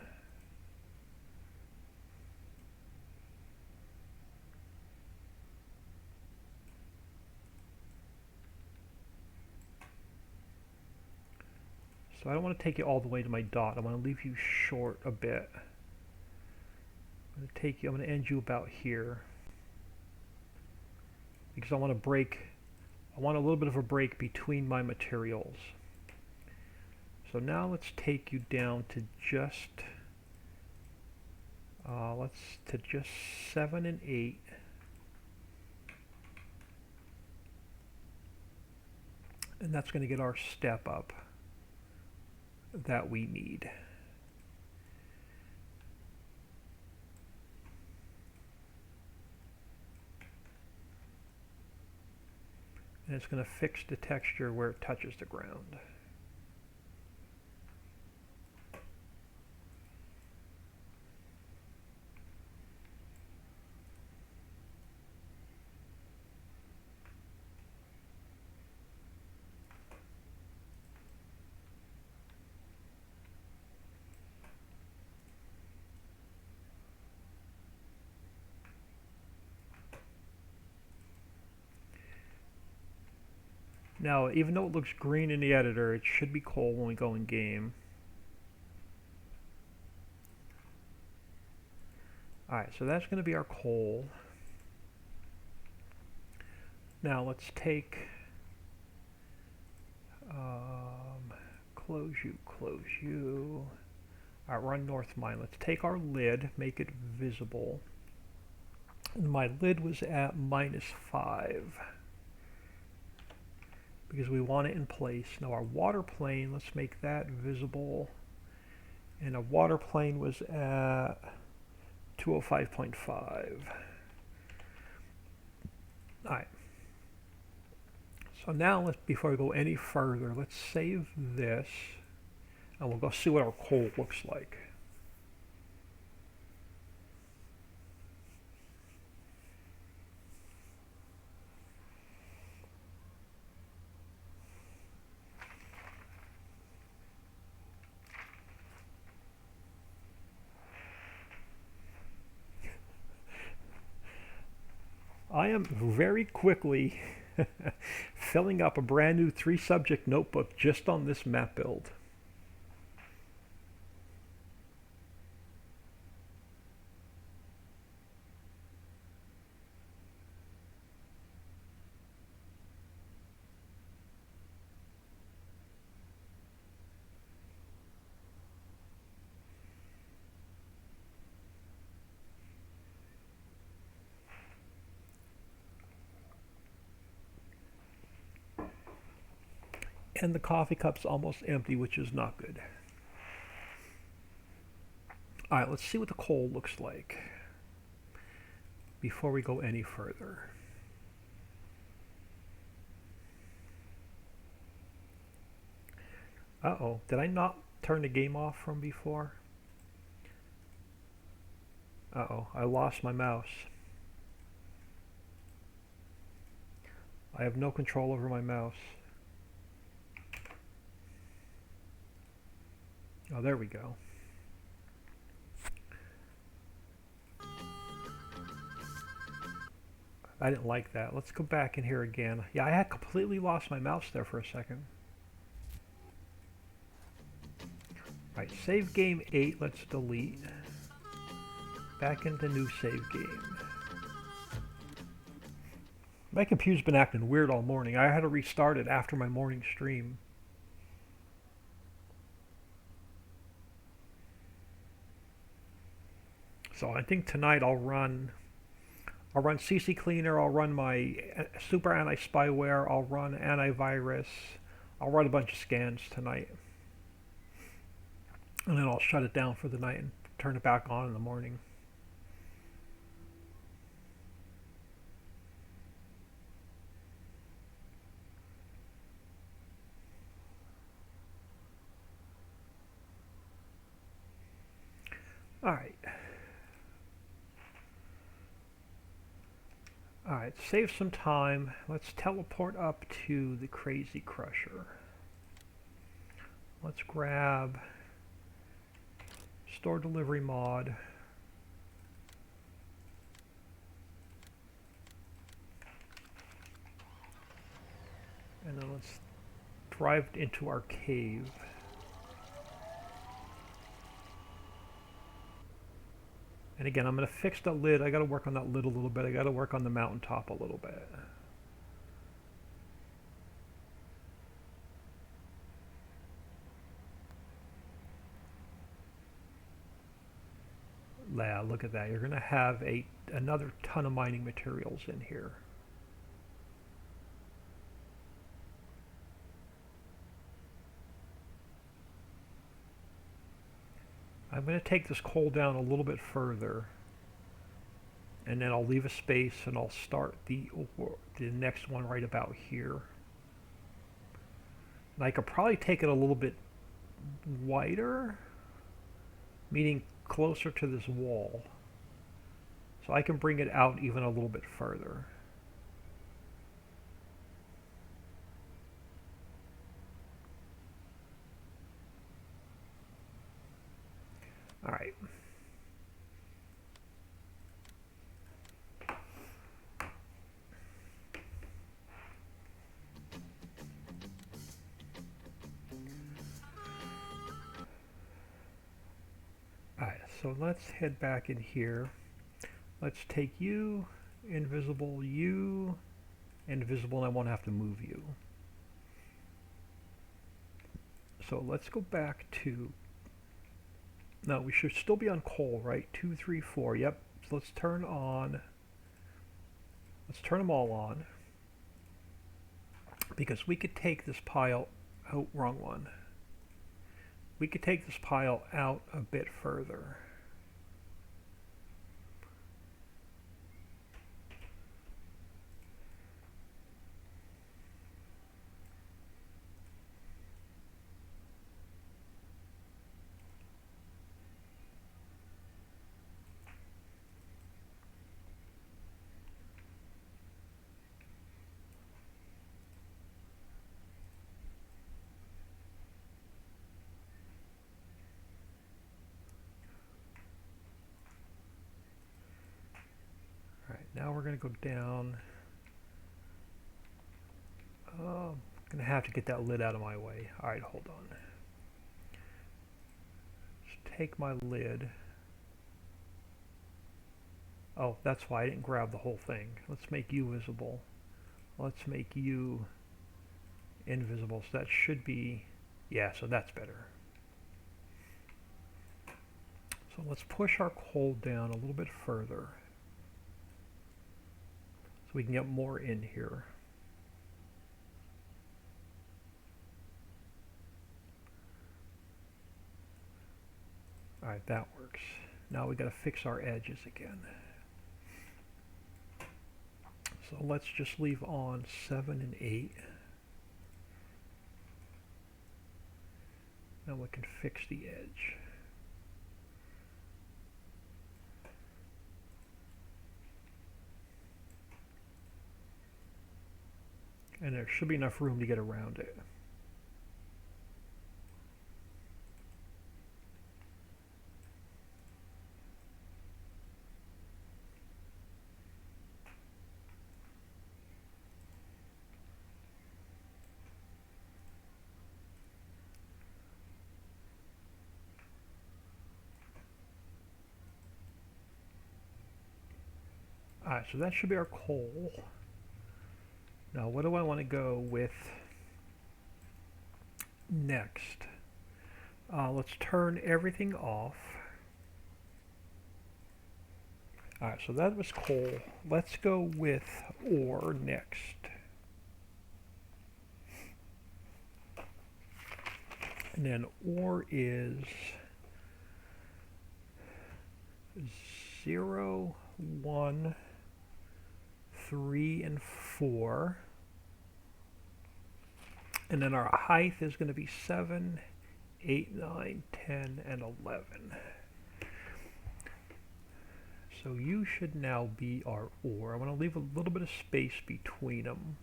So I don't want to take you all the way to my dot. I want to leave you short a bit. I'm going to end you about here, because I want to break I want a little bit of a break between my materials. So now let's take you down to just just 7 and 8. And that's going to get our step up that we need. And it's going to fix the texture where it touches the ground. Now, even though it looks green in the editor, it should be coal when we go in game. Alright, so that's going to be our coal. Now let's take, close you. Alright, we're on North Mine. Let's take our lid, make it visible. And my lid was at -5. Because we want it in place. Now our water plane, let's make that visible. And our water plane was at 205.5. Alright. So now before we go any further, let's save this. And we'll go see what our coal looks like. I am very quickly filling up a brand new 3-subject notebook just on this map build. And the coffee cup's almost empty, which is not good. Alright, let's see what the coal looks like before we go any further. Uh-oh, did I not turn the game off from before? Uh-oh, I lost my mouse. I have no control over my mouse. Oh, there we go. I didn't like that. Let's go back in here again. Yeah, I had completely lost my mouse there for a second. Alright, save game 8, let's delete. Back into new save game. My computer's been acting weird all morning. I had to restart it after my morning stream. So I think tonight I'll run CC Cleaner, I'll run my super anti-spyware, I'll run antivirus, I'll run a bunch of scans tonight. And then I'll shut it down for the night and turn it back on in the morning. Alright. Alright, save some time. Let's teleport up to the Crazy Crusher. Let's grab Store Delivery Mod. And then let's drive into our cave. And again, I'm going to fix the lid. I got to work on that lid a little bit. I got to work on the mountaintop a little bit. Yeah, look at that. You're going to have another ton of mining materials in here. I'm going to take this coal down a little bit further, and then I'll leave a space and I'll start the next one right about here. And I could probably take it a little bit wider, meaning closer to this wall. So I can bring it out even a little bit further. All right. All right, so let's head back in here. Let's take you, invisible, you, invisible, and I won't have to move you. So let's go back to, no, we should still be on coal, right? 2, 3, 4, yep. So let's turn them all on. Because we could take this pile, oh, wrong one. We could take this pile out a bit further. Now we're going to go down. I'm going to have to get that lid out of my way. Alright, hold on. Just take my lid. Oh, that's why I didn't grab the whole thing. Let's make you visible. Let's make you invisible. So that should be, yeah, so that's better. So let's push our coal down a little bit further, so we can get more in here. Alright, that works. Now we got to fix our edges again. So let's just leave on 7 and 8. Now we can fix the edge. And there should be enough room to get around it. Alright, so that should be our coal. Now what do I want to go with next? Let's turn everything off. Alright, so that was coal. Let's go with ore next. And then ore is 0, 1, 3, and 4. And then our height is going to be 7, 8, 9, 10, and 11. So you should now be our ore. I want to leave a little bit of space between them.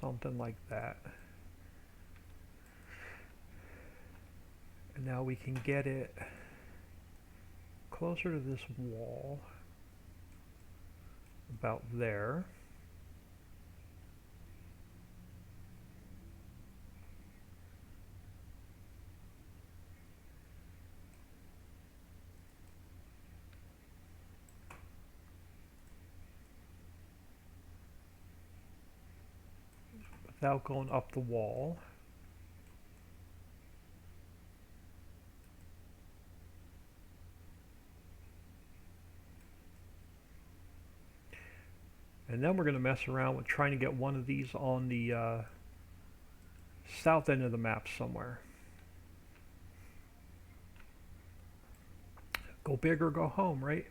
Something like that. And now we can get it closer to this wall. About there. Without going up the wall. And then we're going to mess around with trying to get one of these on the south end of the map somewhere. Go big or go home, right?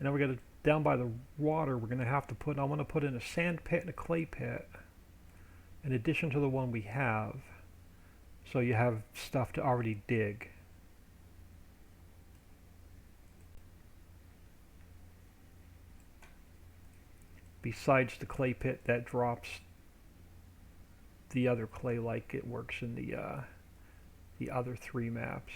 And then we're going to, down by the water, we're going to have to put, I want to put in a sand pit and a clay pit in addition to the one we have. So you have stuff to already dig. Besides the clay pit that drops the other clay like it works in the other 3 maps.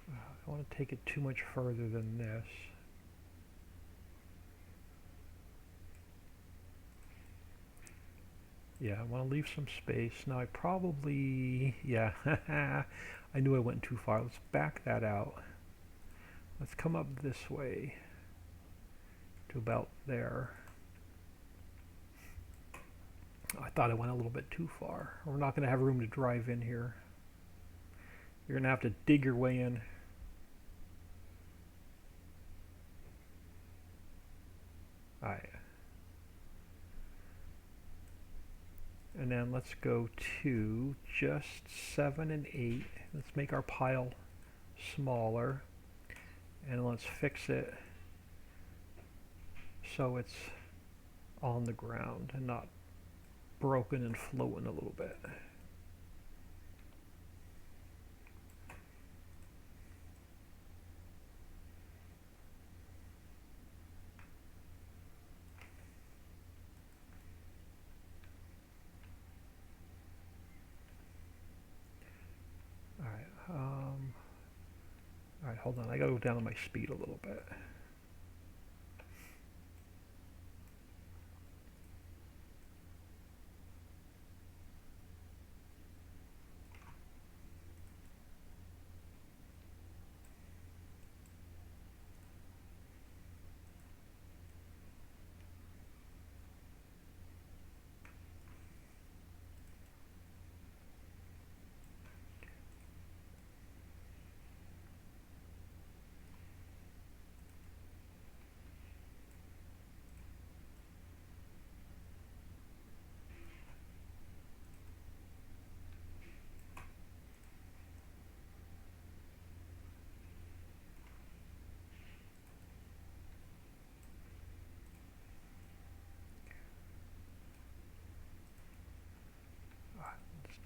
I don't want to take it too much further than this. Yeah, I want to leave some space. Now I probably, yeah, I knew I went too far. Let's back that out. Let's come up this way to about there. Oh, I thought I went a little bit too far. We're not going to have room to drive in here. You're going to have to dig your way in. Alright. And then let's go to just 7 and 8. Let's make our pile smaller. And let's fix it so it's on the ground and not broken and floating a little bit. Alright, hold on. I gotta go down on my speed a little bit.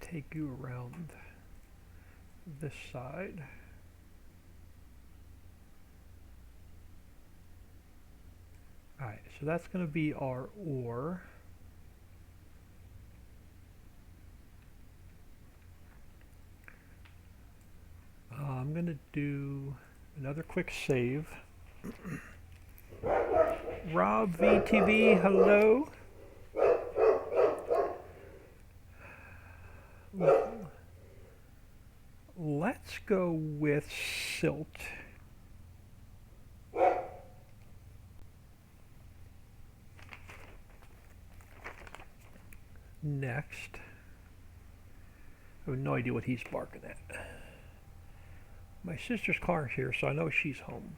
Take you around this side. Alright, so that's going to be our ore. I'm going to do another quick save. Rob VTV, hello. Let's go with silt. Next. I have no idea what he's barking at. My sister's car's here, so I know she's home.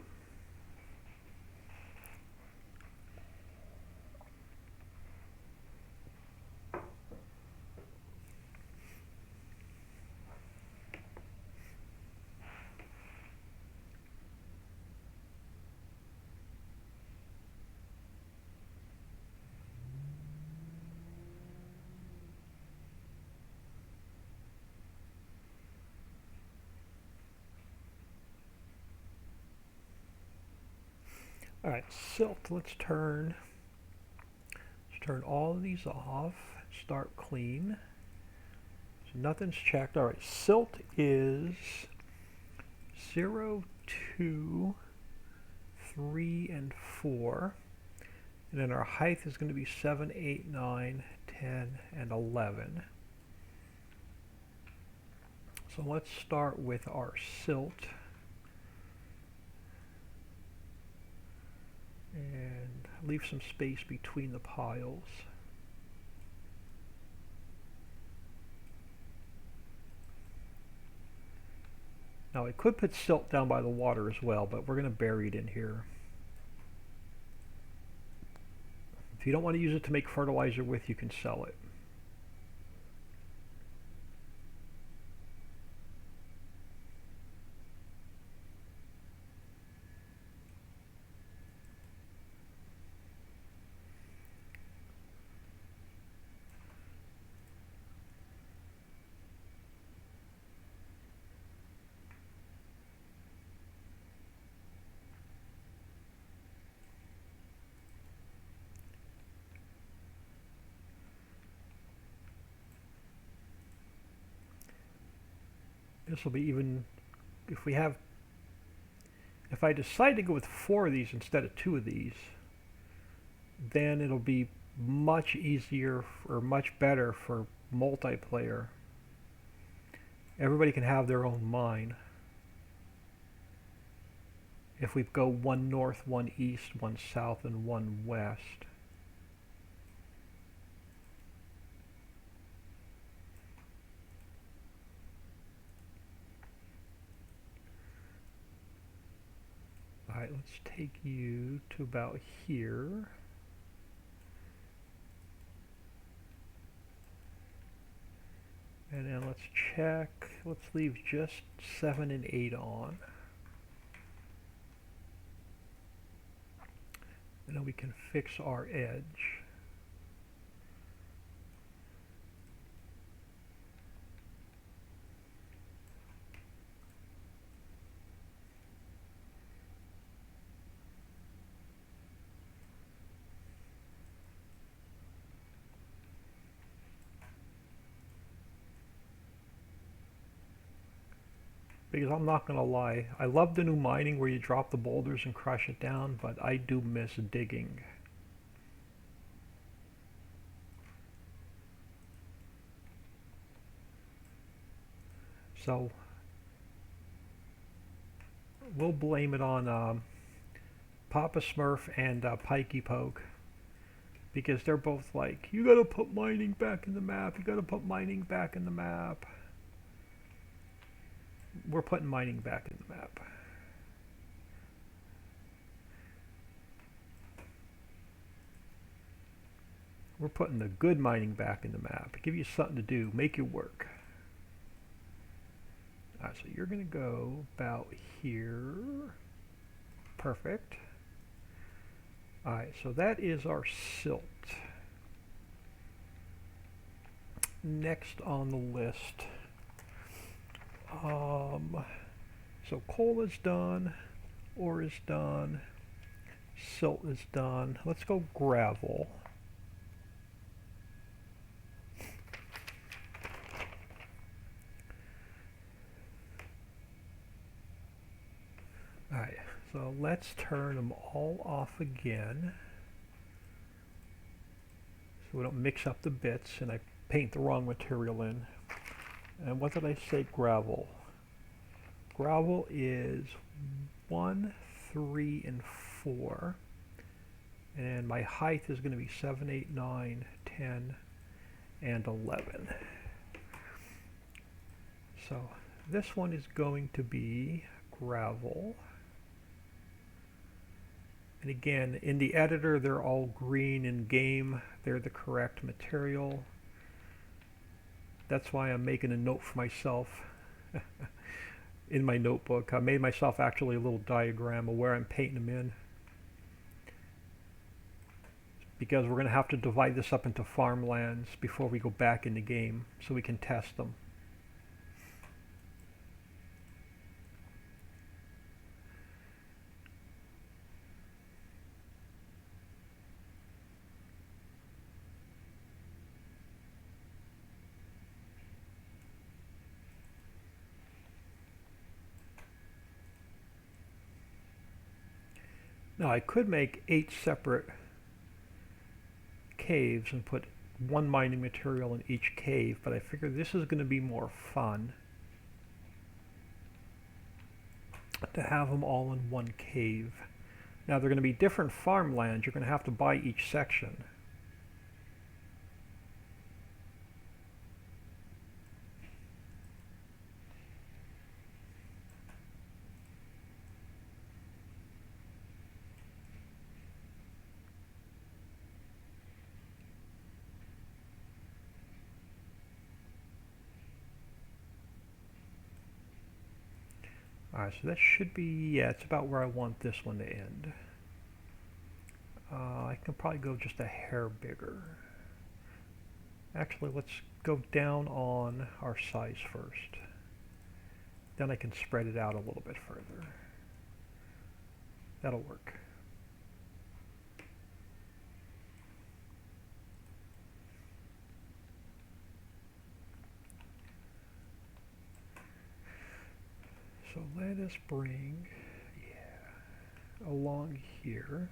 Alright, silt, let's turn all of these off, start clean. So nothing's checked. Alright, silt is 0, 2, 3, and 4. And then our height is going to be 7, 8, 9, 10, and 11. So let's start with our silt. And leave some space between the piles. Now I could put silt down by the water as well, but we're going to bury it in here. If you don't want to use it to make fertilizer with, you can sell it. This will be even, if I decide to go with 4 of these instead of 2 of these, then it'll be much easier or much better for multiplayer. Everybody can have their own mine. If we go 1 north, 1 east, 1 south, and 1 west. Alright, let's take you to about here. And then let's check, let's leave just 7 and 8 on. And then we can fix our edge. Because I'm not going to lie, I love the new mining where you drop the boulders and crush it down, but I do miss digging. So, we'll blame it on Papa Smurf and Pikey Poke, because they're both like, you gotta put mining back in the map, you gotta put mining back in the map. We're putting mining back in the map. We're putting the good mining back in the map. Give you something to do, make you work. Alright, so you're gonna go about here. Perfect. Alright, so that is our silt. Next on the list. So coal is done, ore is done, silt is done. Let's go gravel. Alright, so let's turn them all off again, so we don't mix up the bits and I paint the wrong material in. And what did I say? Gravel. Gravel is 1, 3, and 4. And my height is going to be 7, 8, 9, 10, and 11. So this one is going to be gravel. And again, in the editor, they're all green. In game, they're the correct material. That's why I'm making a note for myself in my notebook. I made myself actually a little diagram of where I'm painting them in, because we're going to have to divide this up into farmlands before we go back in the game so we can test them. Now I could make 8 separate caves and put one mining material in each cave, but I figure this is going to be more fun to have them all in one cave. Now they're going to be different farmlands. You're going to have to buy each section. Alright, so that should be, yeah, it's about where I want this one to end. I can probably go just a hair bigger. Actually, let's go down on our size first. Then I can spread it out a little bit further. That'll work. So let us bring, yeah, along here.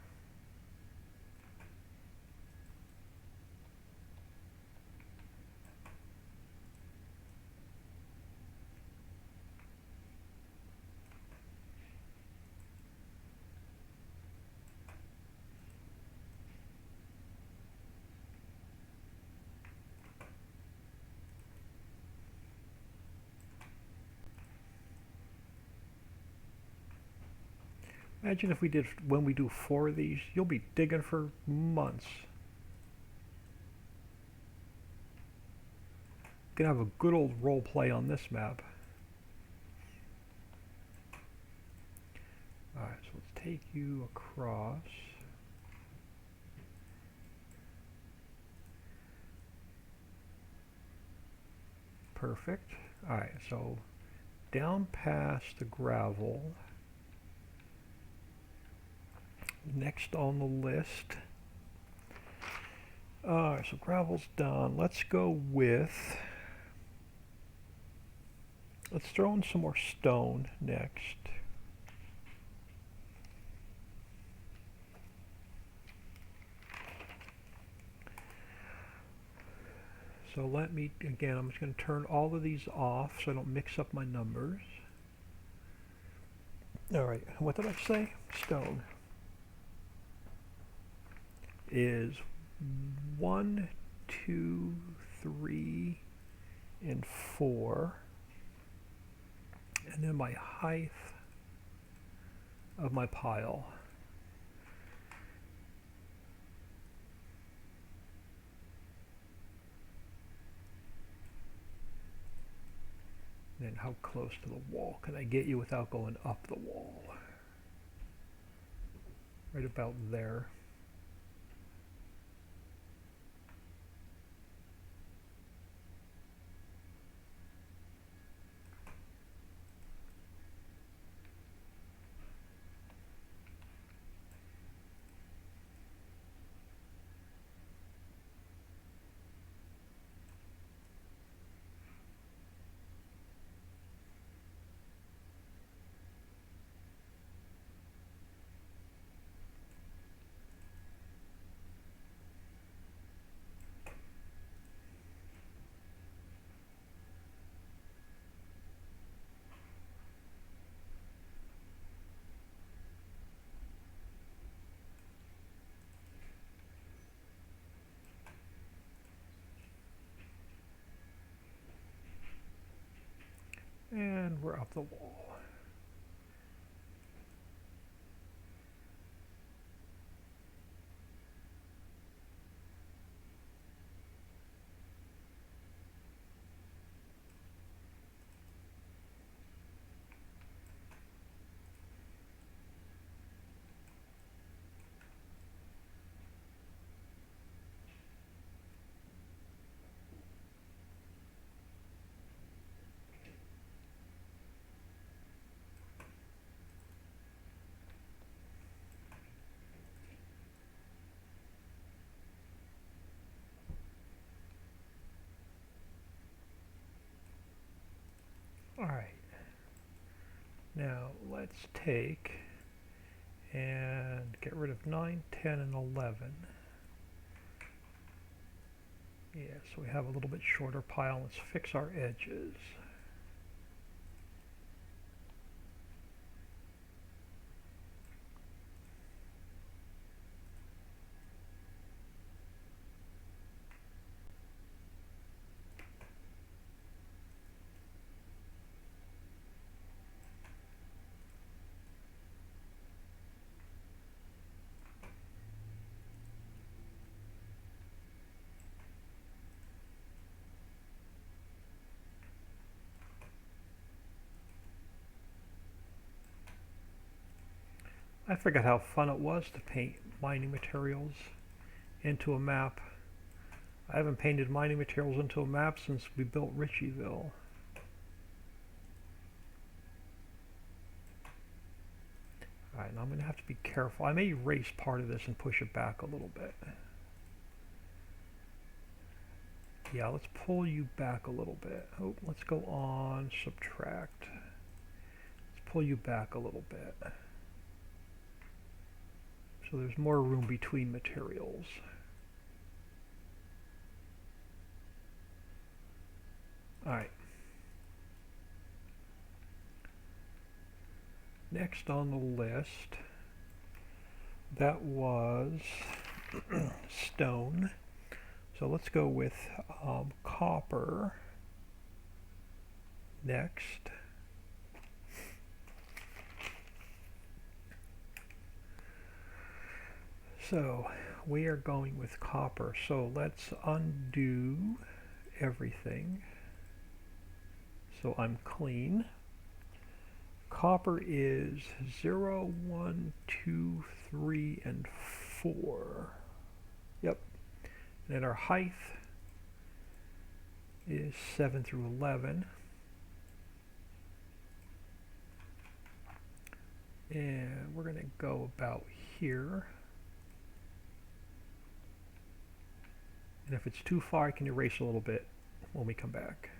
Imagine if we did, when we do 4 of these, you'll be digging for months. You can have a good old role play on this map. Alright, so let's take you across. Perfect. Alright, so down past the gravel. Next on the list. Alright, so gravel's done. Let's go with, let's throw in some more stone next. So let me, again, I'm just going to turn all of these off so I don't mix up my numbers. Alright, what did I say? Stone is 1, 2, 3, and 4. And then my height of my pile. And how close to the wall can I get you without going up the wall? Right about there. And we're up the wall. All right. Now let's take and get rid of 9, 10, and 11. Yeah, so we have a little bit shorter pile. Let's fix our edges. I forgot how fun it was to paint mining materials into a map. I haven't painted mining materials into a map since we built Ritchieville. Alright, now I'm going to have to be careful. I may erase part of this and push it back a little bit. Yeah, let's pull you back a little bit. Oh, let's go on, subtract. Let's pull you back a little bit. So there's more room between materials. Alright. Next on the list, that was stone. So let's go with copper next. So we are going with copper. So let's undo everything. So I'm clean. Copper is 0, 1, 2, 3, and 4. Yep. And then our height is 7 through 11. And we're going to go about here. And if it's too far, I can erase a little bit when we come back.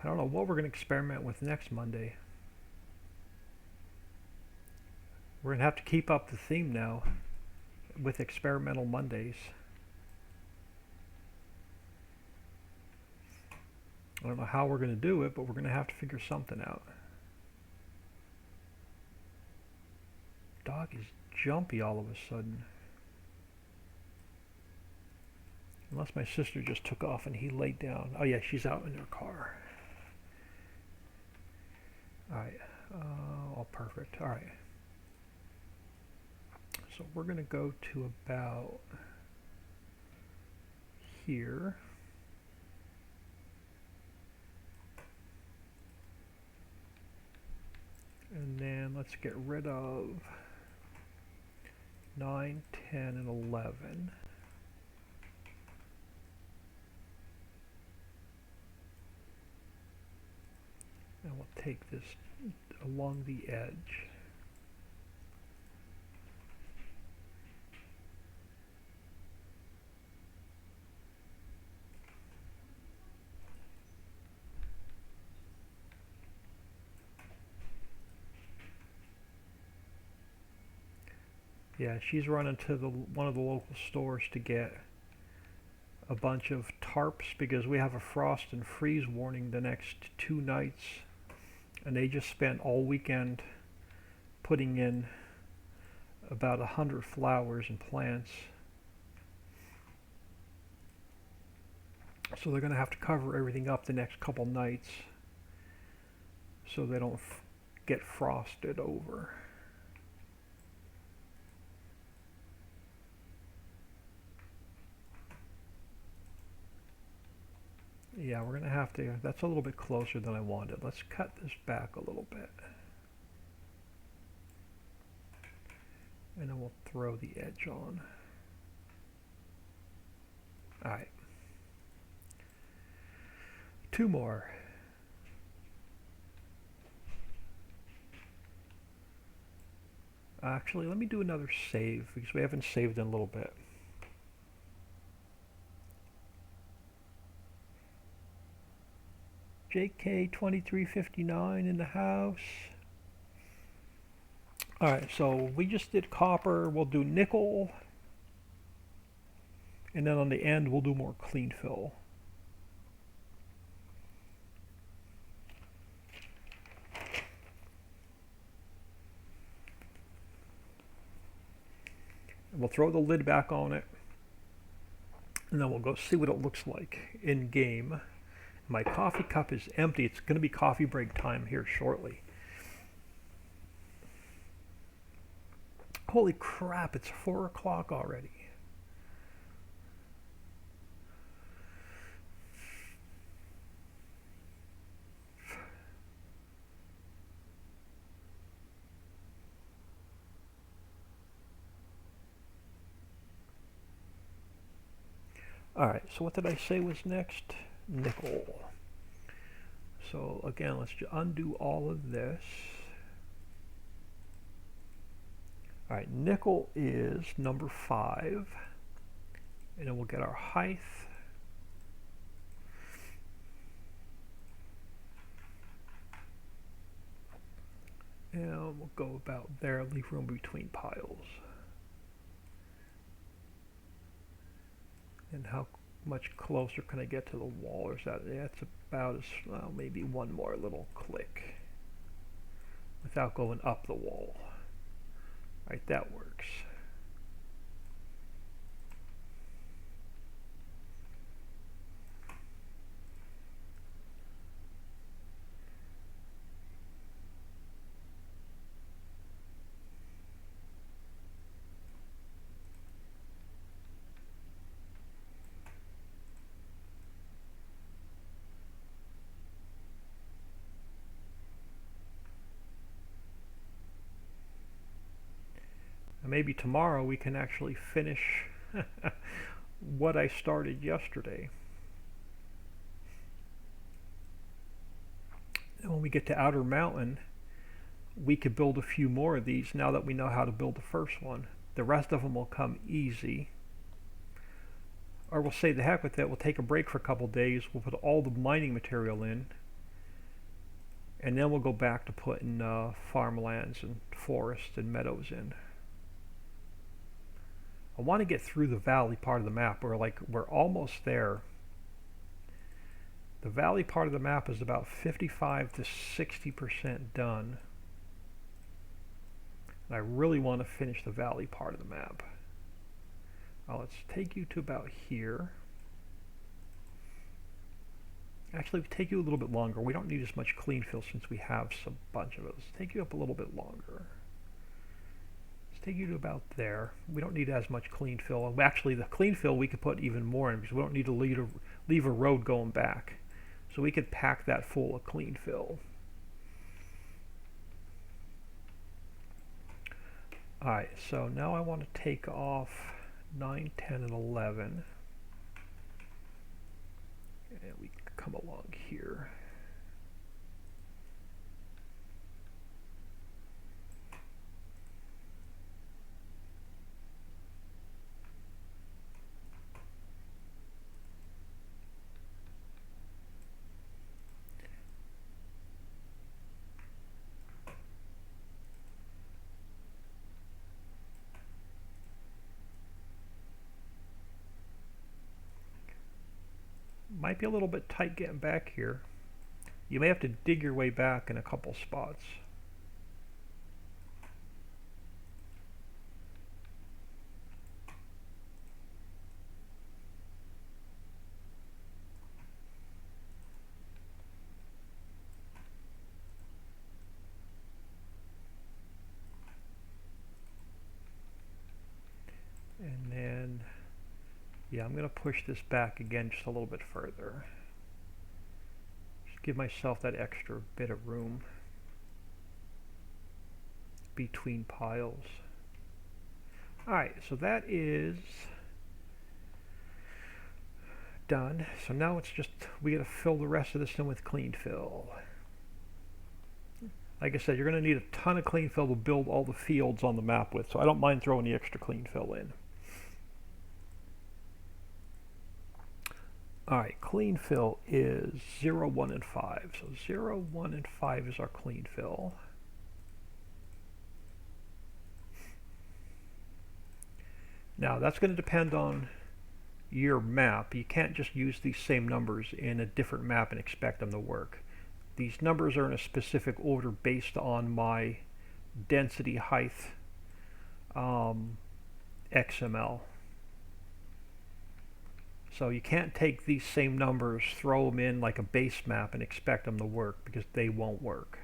I don't know what we're going to experiment with next Monday. We're going to have to keep up the theme now with experimental Mondays. I don't know how we're going to do it, but we're going to have to figure something out. Dog is jumpy all of a sudden. Unless my sister just took off and he laid down. Oh yeah, she's out in her car. Alright, all perfect. Alright. So we're going to go to about here. And then let's get rid of 9, 10, and 11. And we'll take this along the edge. Yeah, she's running to one of the local stores to get a bunch of tarps because we have a frost and freeze warning the next 2 nights. And they just spent all weekend putting in about 100 flowers and plants. So they're going to have to cover everything up the next couple nights. so they don't get frosted over. Yeah, we're gonna have to, that's a little bit closer than I wanted. Let's cut this back a little bit. And then we'll throw the edge on. Alright. 2 more. Actually, let me do another save because we haven't saved in a little bit. JK2359 in the house. Alright, so we just did copper, we'll do nickel, and then on the end we'll do more clean fill. And we'll throw the lid back on it, and then we'll go see what it looks like in game. My coffee cup is empty. It's going to be coffee break time here shortly. Holy crap, it's 4 o'clock already. Alright, so what did I say was next? Nickel. So again, let's undo all of this. Alright, nickel is number 5. And then we'll get our height. And we'll go about there, leave room between piles. And how much closer can I get to the wall? Or is that, that's about as, well, maybe one more little click without going up the wall. Right, that works. Maybe tomorrow we can actually finish what I started yesterday. And when we get to Outer Mountain, we could build a few more of these now that we know how to build the first one. The rest of them will come easy. Or we'll say the heck with it, we'll take a break for a couple days, we'll put all the mining material in, and then we'll go back to putting farmlands and forests and meadows in. I want to get through the valley part of the map. We're almost there. The valley part of the map is about 55 to 60% done. And I really want to finish the valley part of the map. Now let's take you to about here. Actually, it'll take you a little bit longer. We don't need as much clean fill since we have a bunch of it. Let's take you up a little bit longer. Take you to about there. We don't need as much clean fill. Actually, the clean fill we could put even more in because we don't need to leave a road going back. So we could pack that full of clean fill. Alright, so now I want to take off 9, 10, and 11. And we come along here. Might be a little bit tight getting back here. You may have to dig your way back in a couple spots. Yeah, I'm going to push this back again just a little bit further. Just give myself that extra bit of room between piles. Alright, so that is done. So now it's just, we gotta fill the rest of this in with clean fill. Like I said, you're gonna need a ton of clean fill to build all the fields on the map with, so I don't mind throwing the extra clean fill in. Alright, clean fill is 0, 1, and 5. So 0, 1, and 5 is our clean fill. Now that's going to depend on your map. You can't just use these same numbers in a different map and expect them to work. These numbers are in a specific order based on my density height XML. So you can't take these same numbers, throw them in like a base map and expect them to work, because they won't work.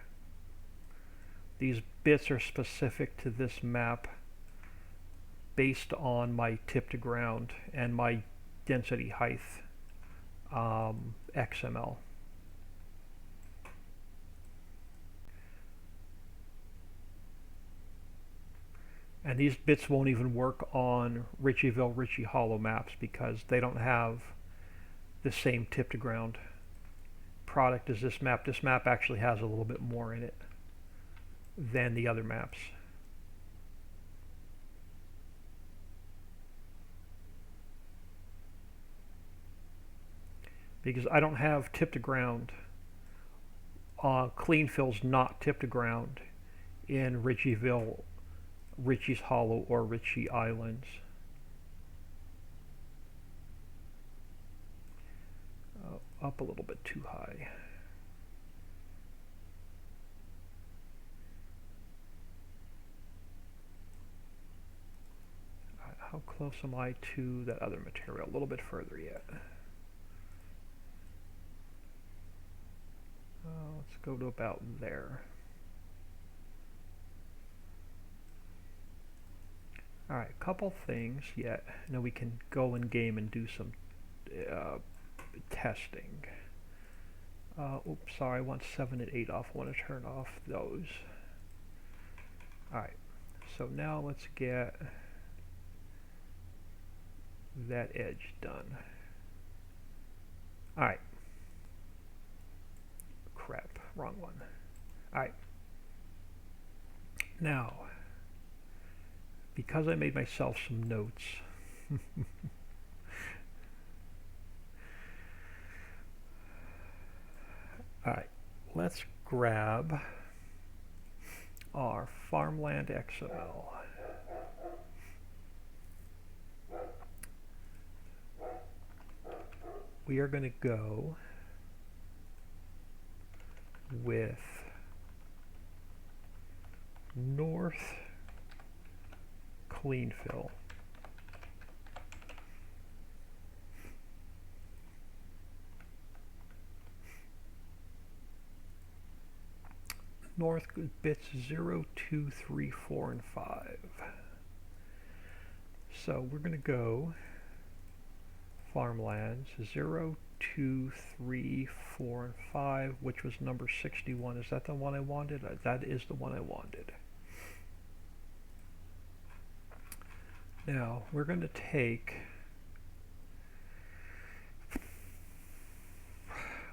These bits are specific to this map based on my tip to ground and my density height XML. And these bits won't even work on Ritchieville, Ritchie Hollow maps because they don't have the same tip to ground product as this map. This map actually has a little bit more in it than the other maps. Because I don't have tip to ground. Clean fill's not tip to ground in Ritchieville, Ritchie's Hollow, or Ritchie Islands. Up a little bit too high. How close am I to that other material? A little bit further yet. Let's go to about there. Alright, a couple things yet. Now we can go in game and do some testing. Oops, sorry, I want 7 and 8 off. I want to turn off those. Alright, so now let's get that edge done. Alright. Crap, wrong one. Alright. Now, because I made myself some notes, alright, let's grab our farmland XML. We are going to go with north clean fill. North bits 0, 2, 3, 4, and 5. So we're going to go farmlands 0, 2, 3, 4, and 5, which was number 61. Is that the one I wanted? That is the one I wanted. Now we're going to take,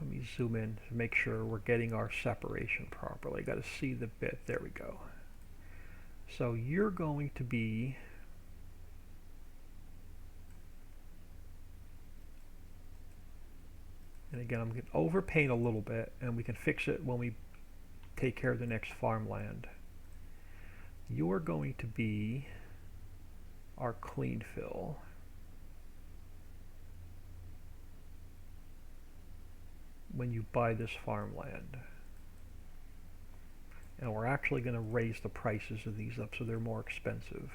let me zoom in to make sure we're getting our separation properly. Got to see the bit. There we go. So you're going to be and again, I'm going to overpaint a little bit, and we can fix it when we take care of the next farmland. You're going to be our clean fill. When you buy this farmland. And we're actually going to raise the prices of these up so they're more expensive.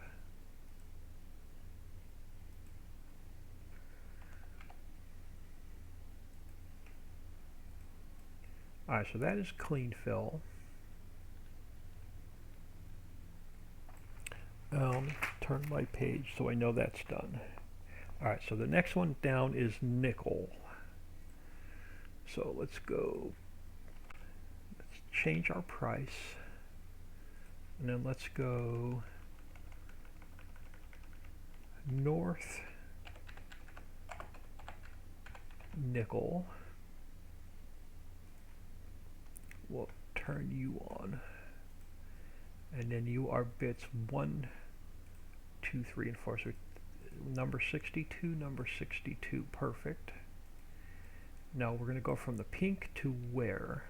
Alright, so that is clean fill. Let me turn my page so I know that's done. Alright, so the next one down is nickel. So let's change our price. And then let's go north nickel. We'll turn you on. And then you are bits 1, 2, 3, and 4. So number 62, number 62, perfect. Now we're going to go from the pink to where?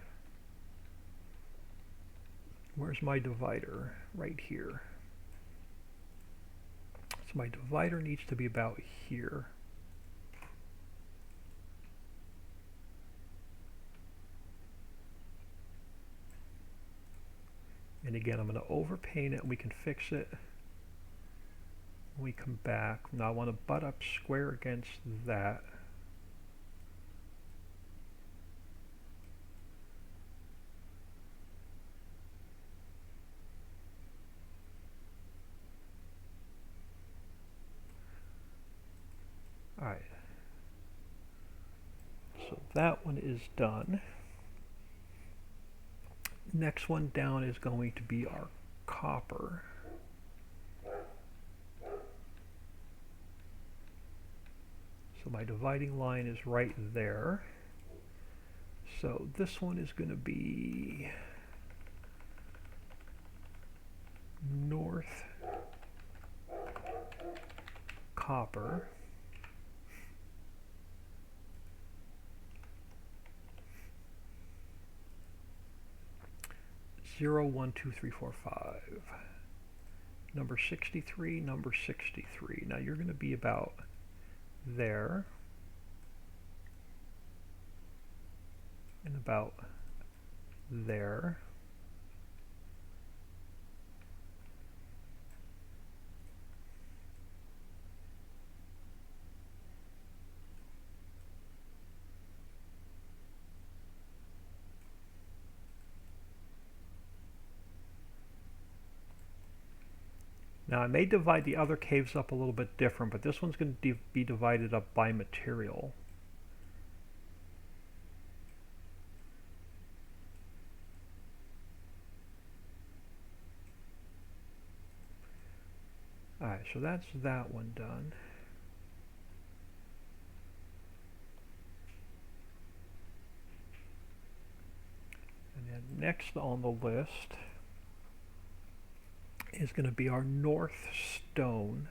Where's my divider? Right here. So my divider needs to be about here. And again, I'm going to overpaint it and we can fix it when we come back. Now I want to butt up square against that. Alright. So that one is done. Next one down is going to be our copper. So my dividing line is right there. So this one is going to be north copper. 0, 1, 2, 3, 4, 5. Number 63, number 63. Now you're going to be about there. And about there. Now I may divide the other caves up a little bit different, but this one's going to be divided up by material. Alright, so that's that one done. And then next on the list is going to be our north stone.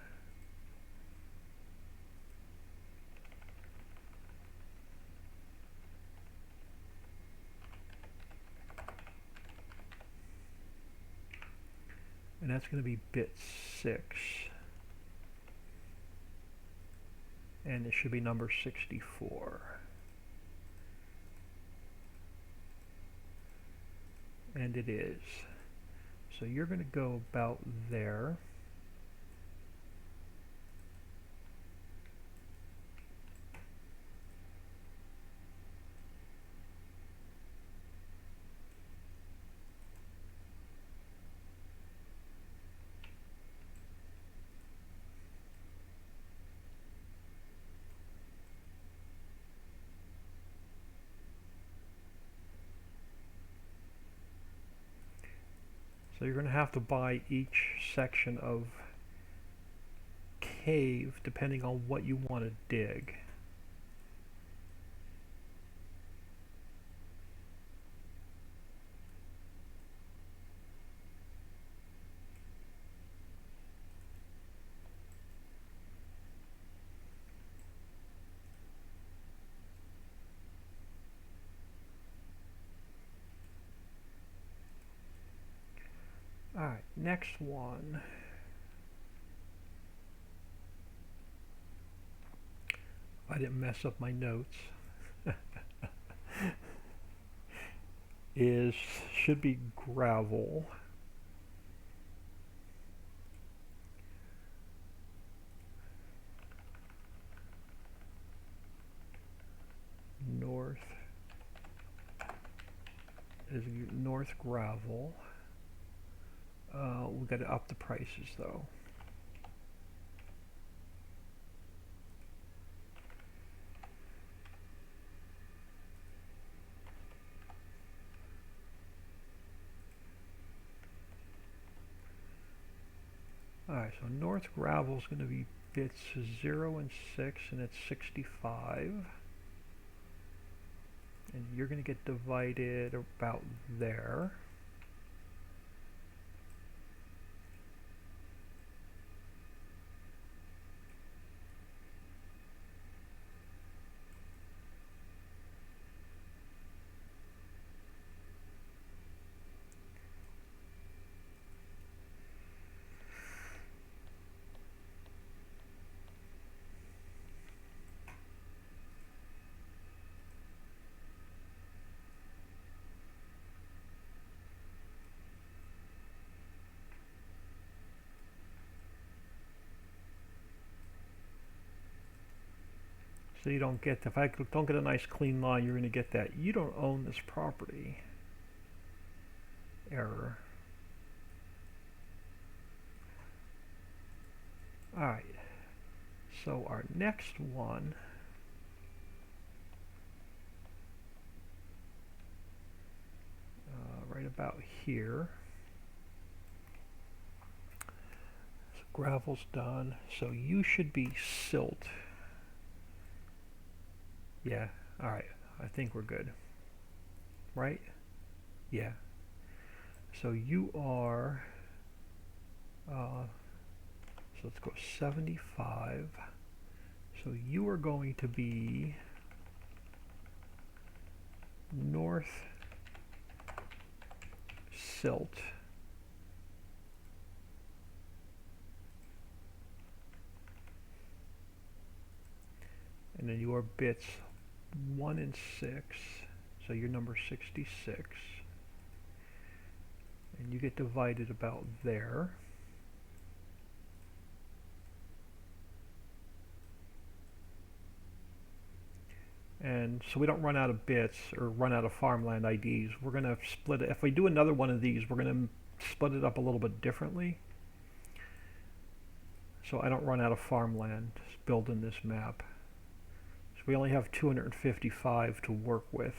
And that's going to be bit 6. And it should be number 64. And it is. So you're going to go about there. So you're going to have to buy each section of cave depending on what you want to dig. Alright, next one. I didn't mess up my notes. Should be gravel. North is north gravel. We got to up the prices though. Alright, so North Gravel is going to be bits 0 and 6, and it's 65. And you're going to get divided about there. So you don't get, if I don't get a nice clean line, you're going to get that you don't own this property error. Alright, so our next one right about here. So gravel's done, so you should be silt. Yeah, alright, I think we're good. Right? Yeah. So you are, so let's go 75. So you are going to be north silt. And then your bits 1 and 6, so you're number 66. And you get divided about there. And so we don't run out of bits or run out of farmland IDs. We're going to split it. If we do another one of these, we're going to split it up a little bit differently. So I don't run out of farmland building this map. So we only have 255 to work with.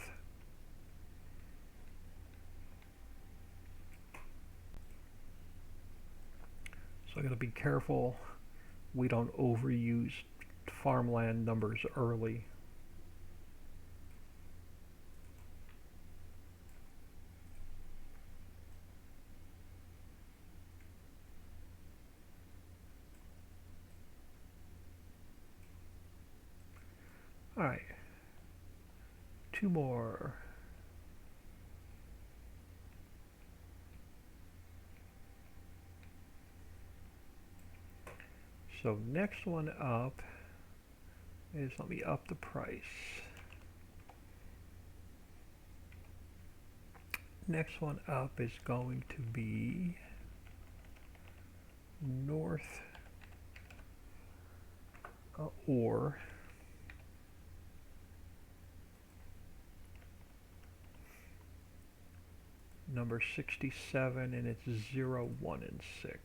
So I got to be careful we don't overuse farmland numbers early. Alright, 2 more. So next one up is, let me up the price. Next one up is going to be north ore. Number 67, and it's 0, 1, and 6.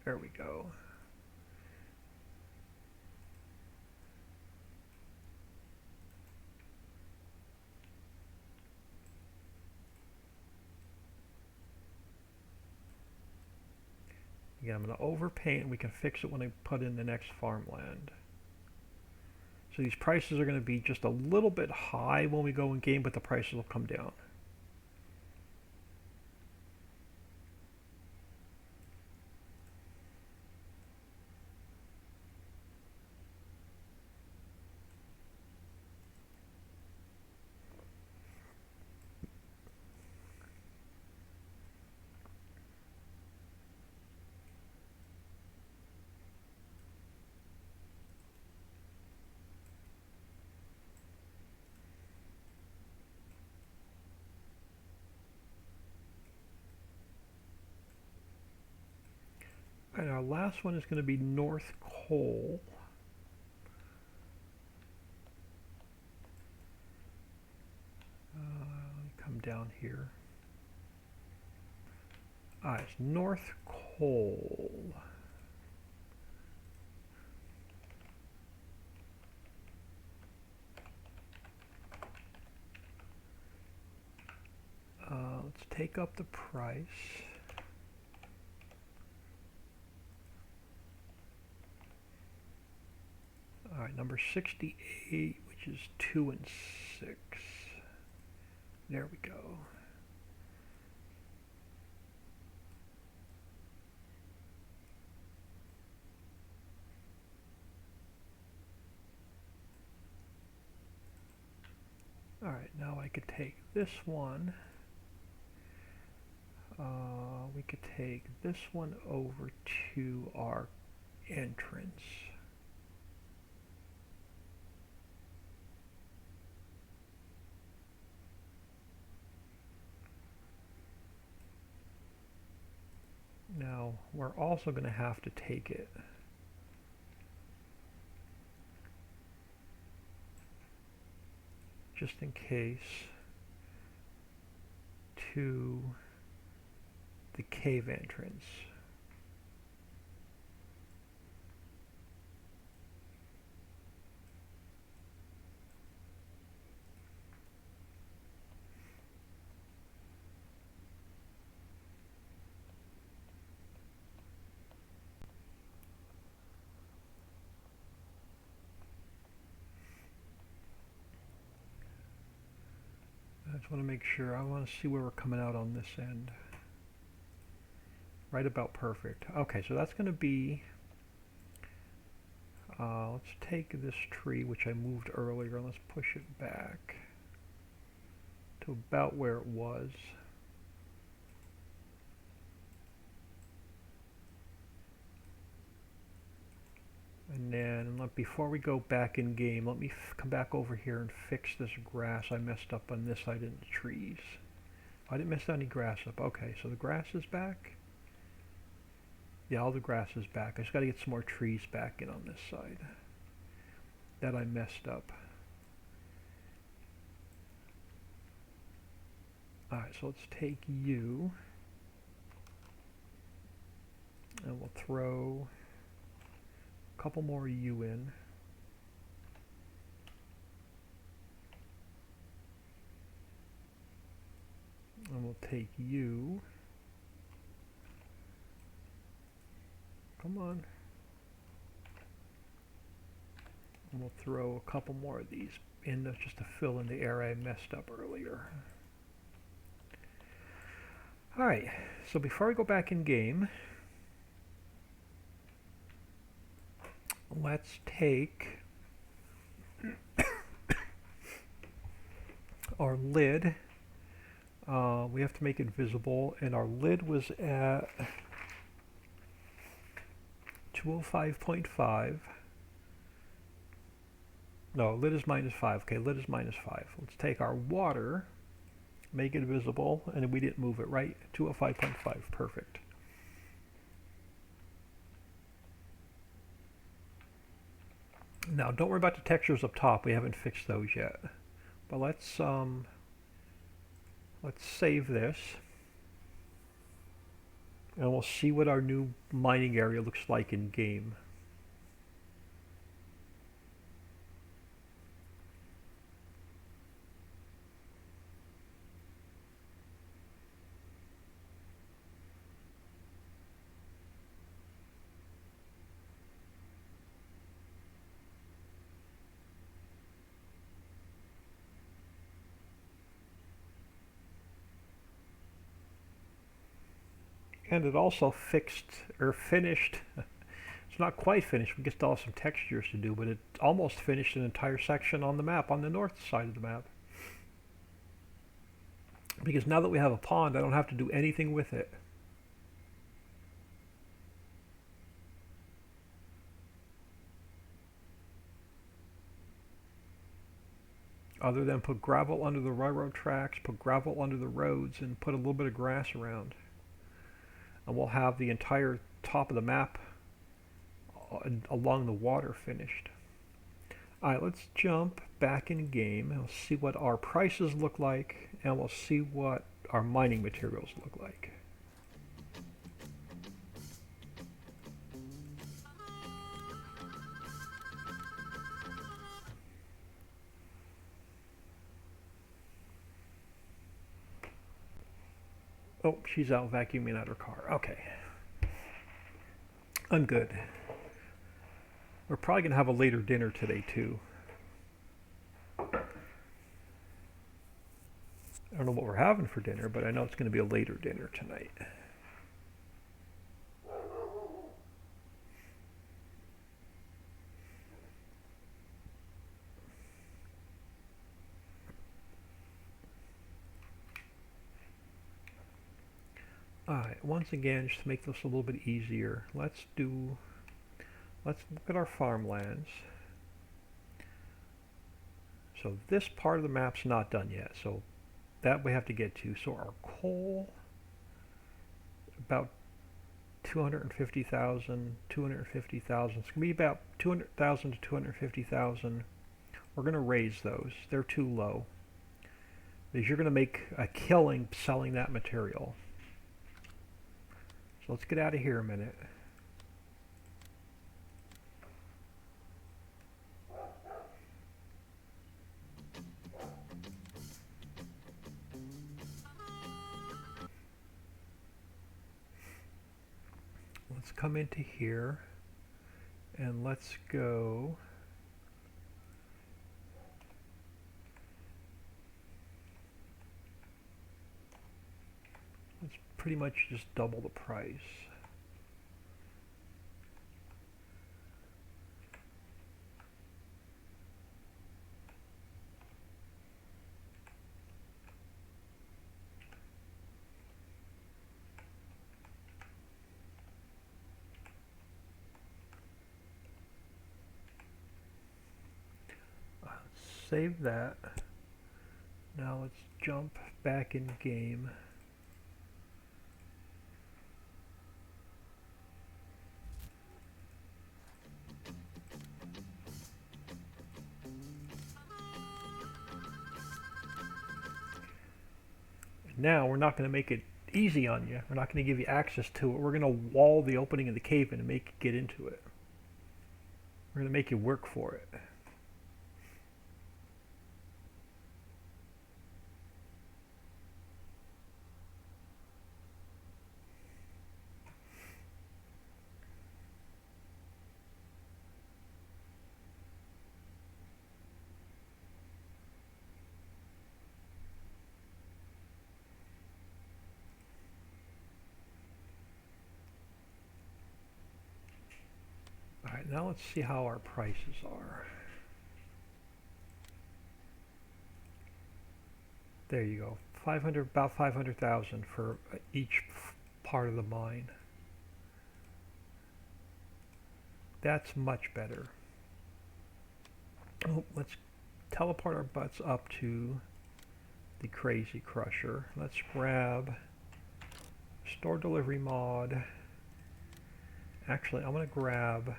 There we go. Again, I'm going to overpaint, and we can fix it when I put in the next farmland. So these prices are going to be just a little bit high when we go in game, but the prices will come down. And our last one is going to be North Coal. Let me come down here. It's North Coal. Let's take up the price. Alright, number 68, which is 2 and 6. There we go. Alright, now I could take this one. We could take this one over to our entrance. Now, we're also going to have to take it just in case to the cave entrance. I just want to make sure. I want to see where we're coming out on this end. Right about perfect. Okay, so that's going to be, let's take this tree, which I moved earlier, and let's push it back to about where it was. And then, before we go back in game, let me come back over here and fix this grass. I messed up on this side of the trees. I didn't mess any grass up. Okay, so the grass is back. Yeah, all the grass is back. I just got to get some more trees back in on this side that I messed up. Alright, so let's take you, and we'll throw a couple more you in. And we'll take you. Come on. And we'll throw a couple more of these in just to fill in the area I messed up earlier. Alright, so before I go back in game, let's take our lid. We have to make it visible, and our lid was at 205.5. No, lid is -5. Okay, lid is -5. Let's take our water, make it visible, and we didn't move it, right? 205.5, perfect. Now, don't worry about the textures up top. We haven't fixed those yet. But let's save this, and we'll see what our new mining area looks like in game. And it also fixed, or finished, it's not quite finished, we still have some textures to do, but it almost finished an entire section on the map, on the north side of the map. Because now that we have a pond, I don't have to do anything with it. Other than put gravel under the railroad tracks, put gravel under the roads, and put a little bit of grass around. And we'll have the entire top of the map along the water finished. Alright, let's jump back in game and we'll see what our prices look like, and we'll see what our mining materials look like. Oh, she's out vacuuming out her car. Okay. I'm good. We're probably going to have a later dinner today, too. I don't know what we're having for dinner, but I know it's going to be a later dinner tonight. Alright, once again, just to make this a little bit easier, let's look at our farmlands. So this part of the map's not done yet, so that we have to get to. So our coal, about 250,000, 250,000. It's going to be about 200,000 to 250,000. We're going to raise those. They're too low, because you're going to make a killing selling that material. So let's get out of here a minute. Let's come into here and let's go. Let's pretty much just double the price. Save that. Now let's jump back in game. Now we're not going to make it easy on you. We're not going to give you access to it. We're going to wall the opening of the cave in and make you get into it. We're going to make you work for it. Alright, now let's see how our prices are. There you go. 500, about 500,000 for each part of the mine. That's much better. Oh, let's teleport our butts up to the Crazy Crusher. Let's grab Store Delivery Mod. Actually, I'm going to grab...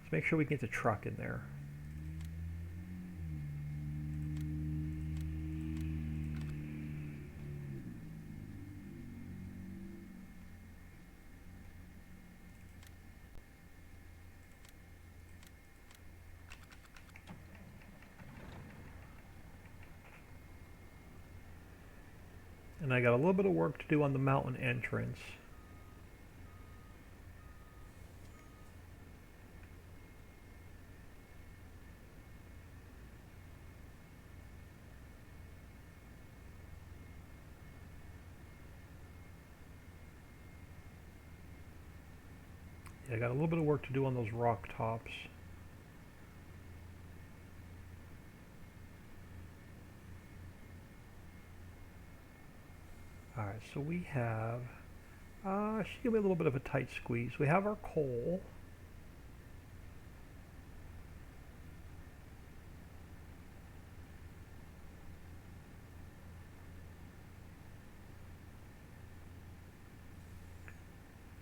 Let's make sure we get the truck in there. And I got a little bit of work to do on the mountain entrance. Yeah, I got a little bit of work to do on those rock tops. Alright, so we have, should give me a little bit of a tight squeeze. We have our coal.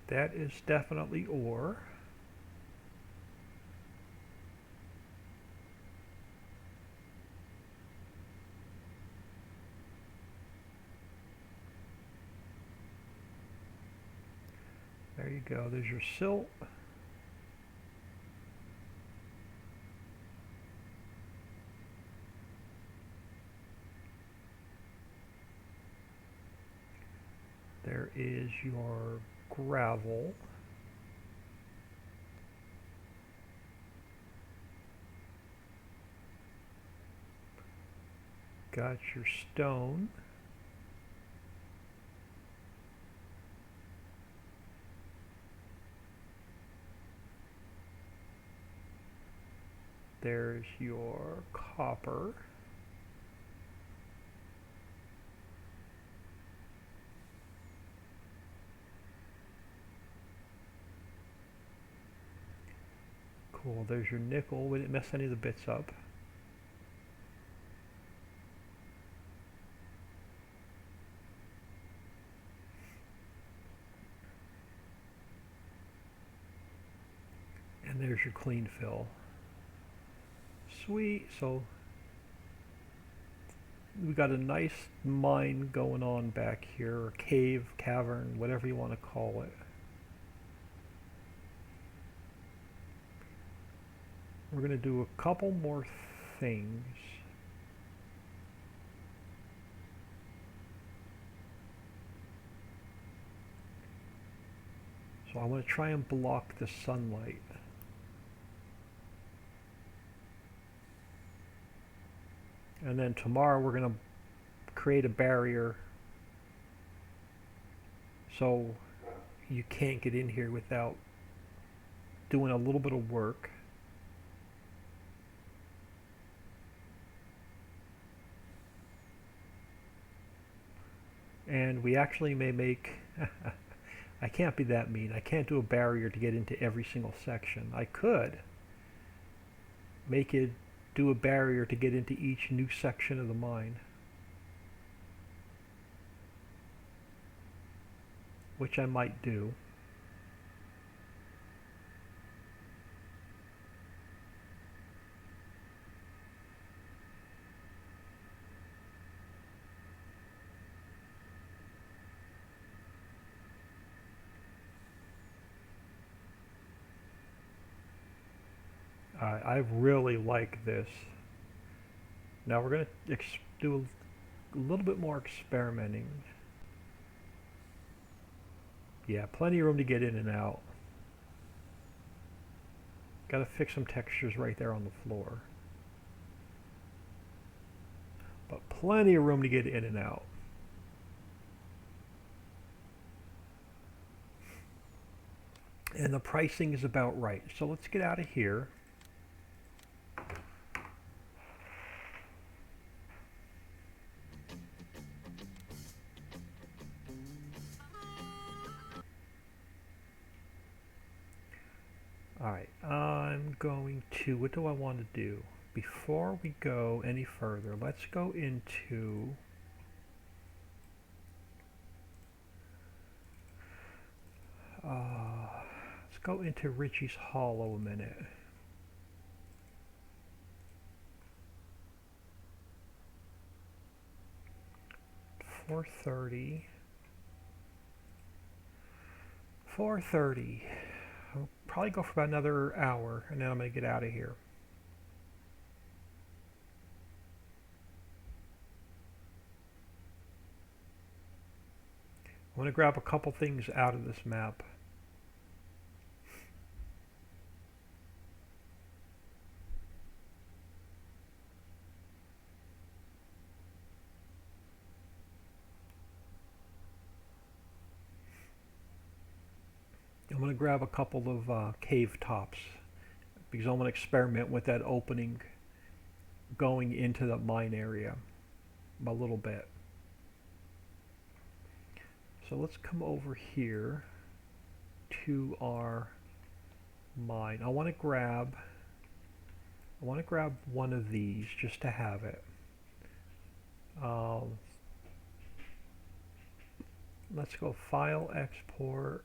That is definitely ore. There you go, there's your silt. There is your gravel. Got your stone. There's your copper. Cool, there's your nickel. We didn't mess any of the bits up. And there's your clean fill. Sweet, so we got a nice mine going on back here, or cave, cavern, whatever you want to call it. We're going to do a couple more things. So I'm going to try and block the sunlight. And then tomorrow we're going to create a barrier so you can't get in here without doing a little bit of work. And we actually may make I can't be that mean. I can't do a barrier to get into every single section. I could make it do a barrier to get into each new section of the mine, which I might do. I really like this. Now we're going to do a little bit more experimenting. Yeah, plenty of room to get in and out. Got to fix some textures right there on the floor. But plenty of room to get in and out. And the pricing is about right. So let's get out of here. Alright, I'm going to, what do I want to do? Before we go any further, let's go into let's go into Richie's Hollow a minute. $430. $430. I'll probably go for about another hour, and then I'm going to get out of here. I want to grab a couple things out of this map. I'm going to grab a couple of cave tops because I want to experiment with that opening going into the mine area a little bit. So let's come over here to our mine. I want to grab one of these just to have it. Let's go File, Export.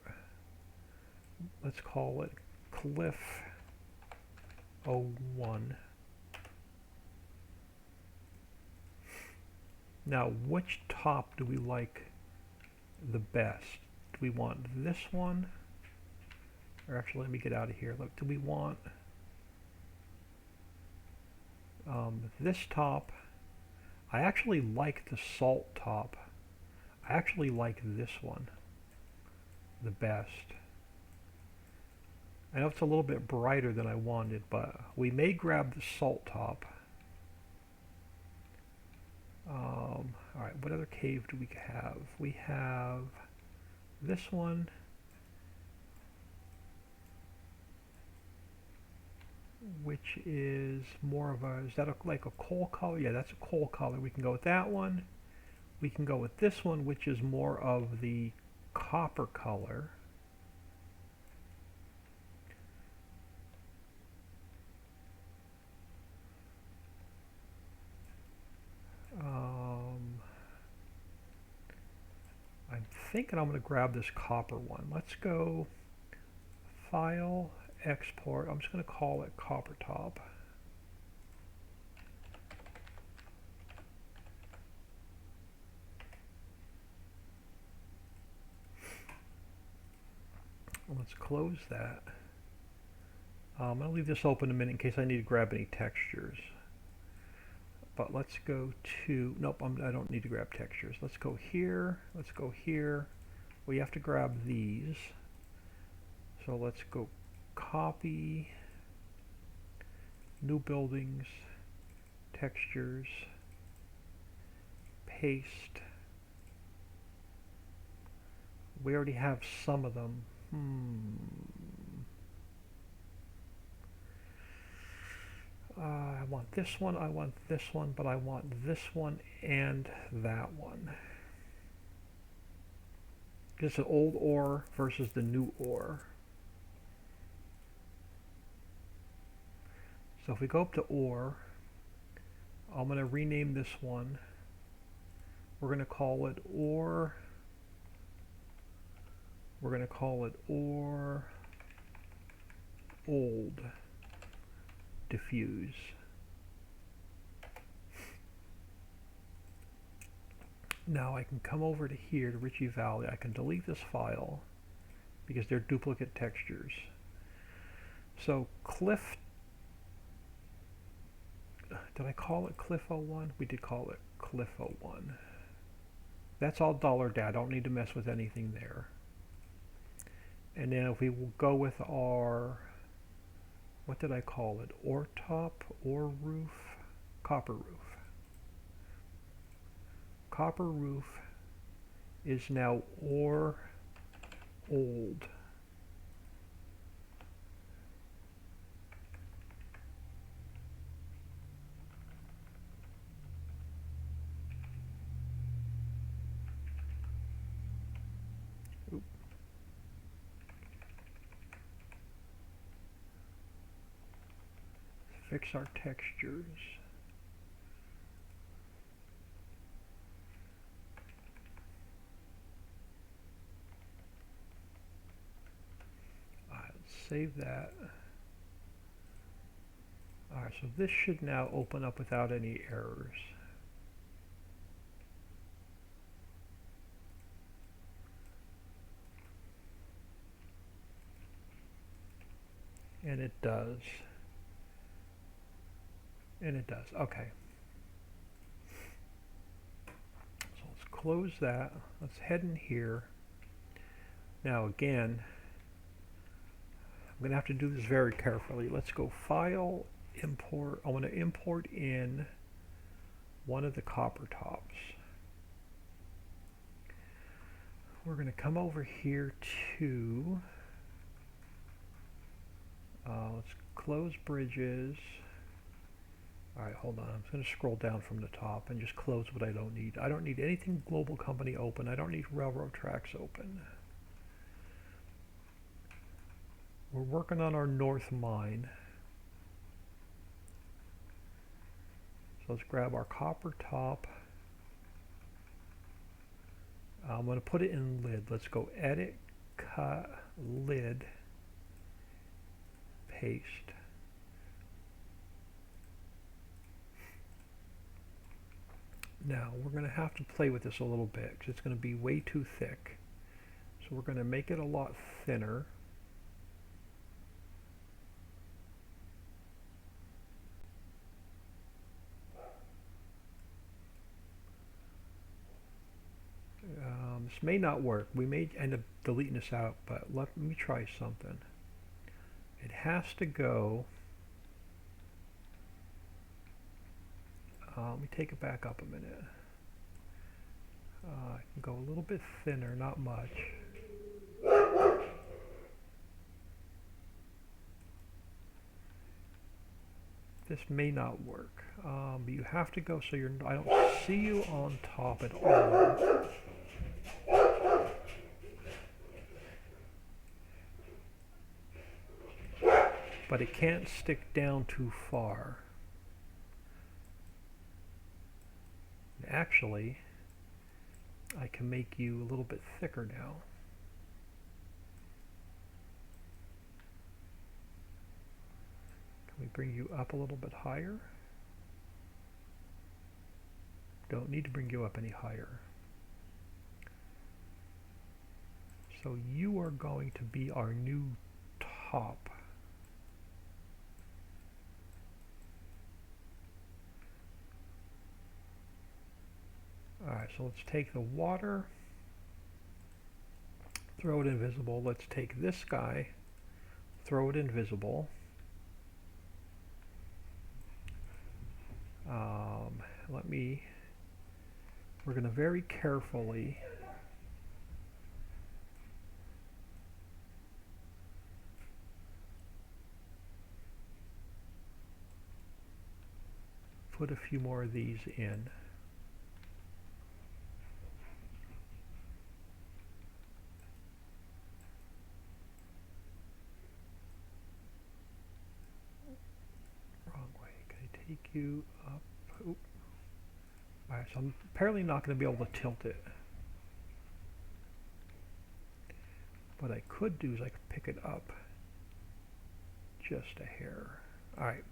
Let's call it Cliff 01. Now, which top do we like the best? Do we want this one? Or actually, let me get out of here. Look, do we want this top? I actually like the salt top. I actually like this one the best. I know it's a little bit brighter than I wanted, but we may grab the salt top. All right, what other cave do we have? We have this one, which is more of a, is that like a coal color? Yeah, that's a coal color. We can go with that one. We can go with this one, which is more of the copper color. I'm thinking I'm going to grab this copper one. Let's go File, Export. I'm just going to call it Copper Top. Let's close that. I'm going to leave this open a minute in case I need to grab any textures. But let's go to, nope, I don't need to grab textures. Let's go here, let's go here. We have to grab these. So let's go copy, new buildings, textures, paste. We already have some of them. I want this one, I want this one, but I want this one and that one. This is old ore versus the new ore. So if we go up to ore, I'm going to rename this one. We're going to call it ore. We're going to call it ore old diffuse. Now I can come over to here to Ritchie Valley. I can delete this file because they're duplicate textures. So Cliff, did I call it Cliff 01? We did call it Cliff 01. That's all $data. I don't need to mess with anything there. And then if we will go with our, what did I call it? Ore top, ore roof, copper roof. Copper roof is now ore old. Oop. Fix our textures. Save that. Alright, so this should now open up without any errors. And it does. And it does. Okay. So let's close that. Let's head in here. Now again, I'm going to have to do this very carefully. Let's go File, Import. I want to import in one of the copper tops. We're going to come over here to, let's close bridges. Alright, hold on. I'm just going to scroll down from the top and just close what I don't need. I don't need anything Global Company open. I don't need railroad tracks open. We're working on our north mine. So let's grab our copper top. I'm going to put it in lid. Let's go edit, cut, lid, paste. Now we're going to have to play with this a little bit because it's going to be way too thick. So we're going to make it a lot thinner. This may not work. We may end up deleting this out, but let me try something. It has to go. Let me take it back up a minute. Go a little bit thinner, not much. This may not work. But you have to go so I don't see you on top at all. But it can't stick down too far. Actually, I can make you a little bit thicker now. Can we bring you up a little bit higher? Don't need to bring you up any higher. So you are going to be our new top. Alright, so let's take the water, throw it invisible. Let's take this guy, throw it invisible. We're going to very carefully put a few more of these in. Wrong way. Can I take you up? Oop. Alright, so I'm apparently not going to be able to tilt it. What I could do is I could pick it up just a hair. Alright.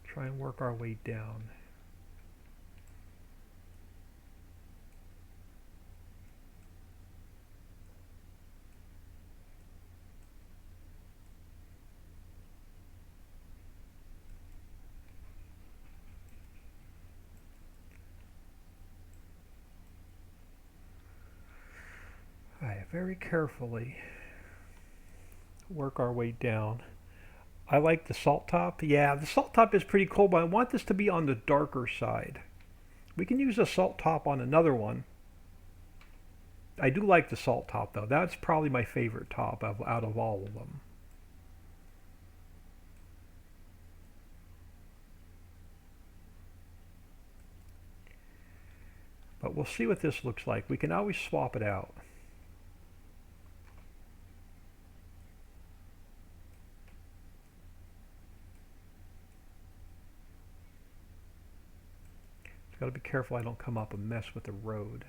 Try and work our way down. Alright, very carefully work our way down. I like the salt top. Yeah, the salt top is pretty cool, but I want this to be on the darker side. We can use a salt top on another one. I do like the salt top though. That's probably my favorite top out of all of them. But we'll see what this looks like. We can always swap it out. Got to be careful I don't come up and mess with the road.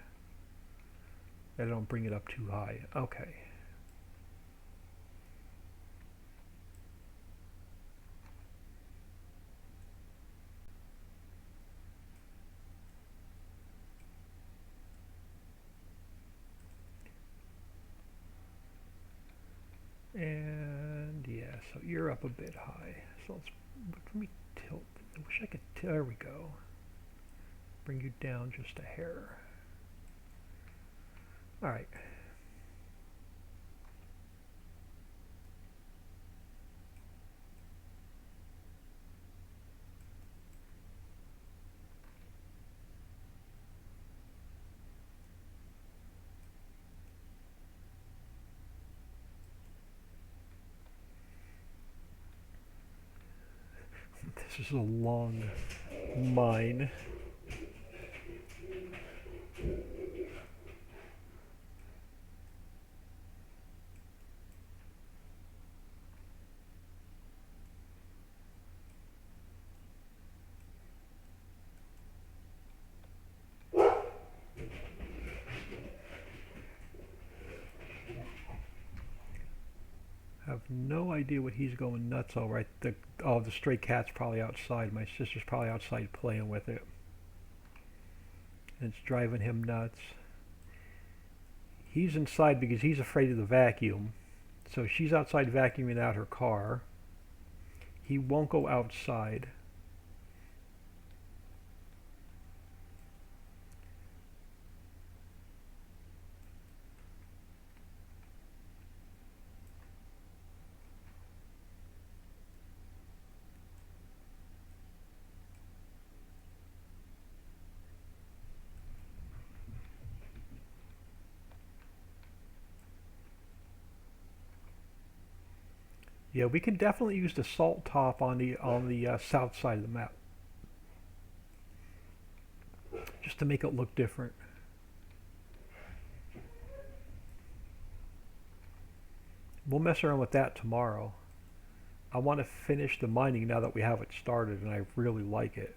That I don't bring it up too high. Okay. And yeah, so you're up a bit high. So let me tilt. I wish I could. There we go. Bring you down just a hair. All right. This is a long mine. I have no idea what he's going nuts over. The stray cat's probably outside. My sister's probably outside playing with it. And it's driving him nuts. He's inside because he's afraid of the vacuum. So she's outside vacuuming out her car. He won't go outside. Yeah, we can definitely use the salt top on the south side of the map, just to make it look different. We'll mess around with that tomorrow. I want to finish the mining now that we have it started, and I really like it.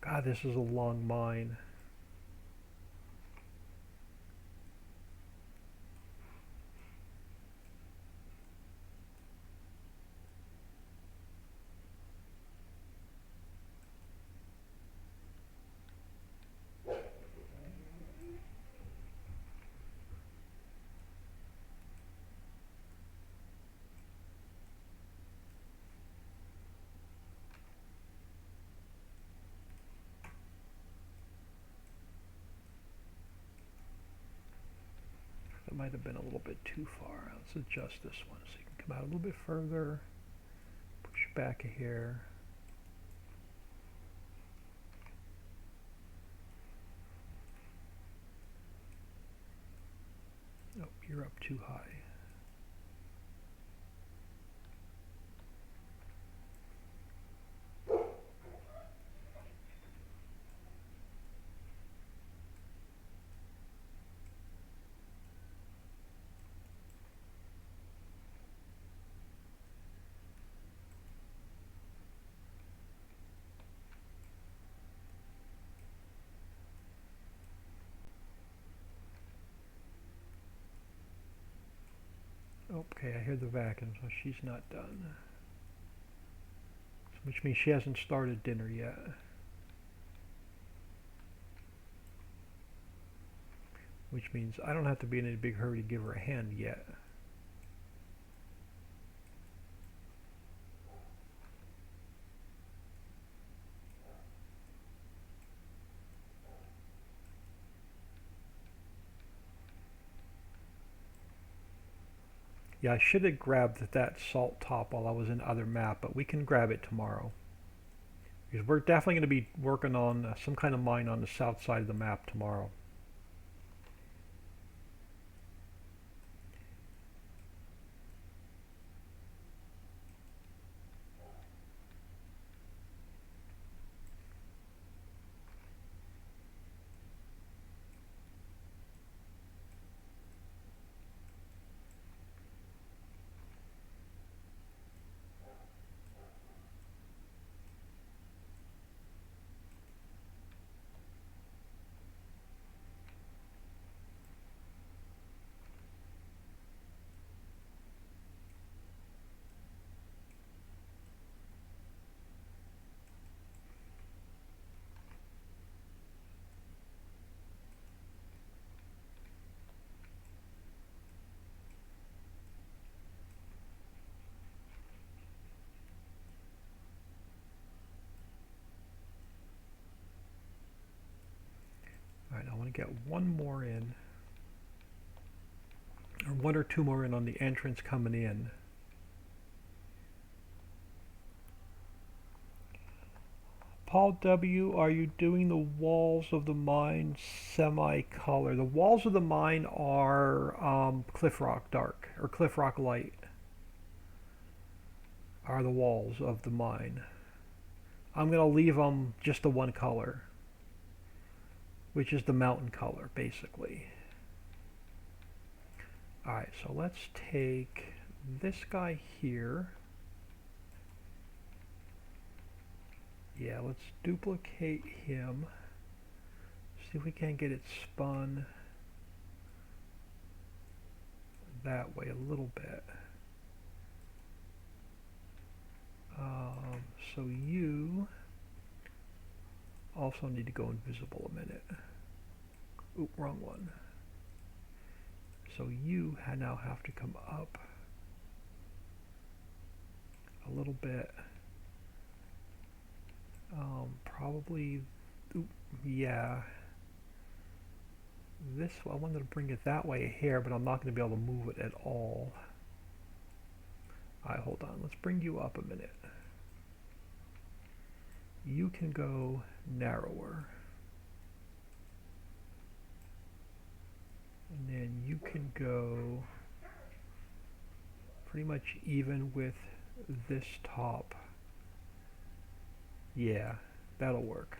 God, this is a long mine. That might have been a little bit too far. Let's adjust this one so you can come out a little bit further. Push back a hair. Oh, you're up too high. Okay, I hear the vacuum, so she's not done. Which means she hasn't started dinner yet. Which means I don't have to be in a big hurry to give her a hand yet. Yeah, I should have grabbed that salt top while I was in other map, but we can grab it tomorrow. Because we're definitely going to be working on some kind of mine on the south side of the map tomorrow. Alright, I want to get one more in. Or one or two more in on the entrance coming in. Paul W., are you doing the walls of the mine semi-color? The walls of the mine are Cliff Rock Dark, or Cliff Rock Light, are the walls of the mine. I'm going to leave them just the one color, which is the mountain color, basically. Alright, so let's take this guy here. Yeah, let's duplicate him. See if we can get it spun that way a little bit. So you also need to go invisible a minute. Oop, wrong one. So you now have to come up a little bit. Probably, oop, yeah. This, I wanted to bring it that way here, but I'm not going to be able to move it at all. Alright, hold on. Let's bring you up a minute. you can go narrower. And then you can go pretty much even with this top. Yeah, that'll work.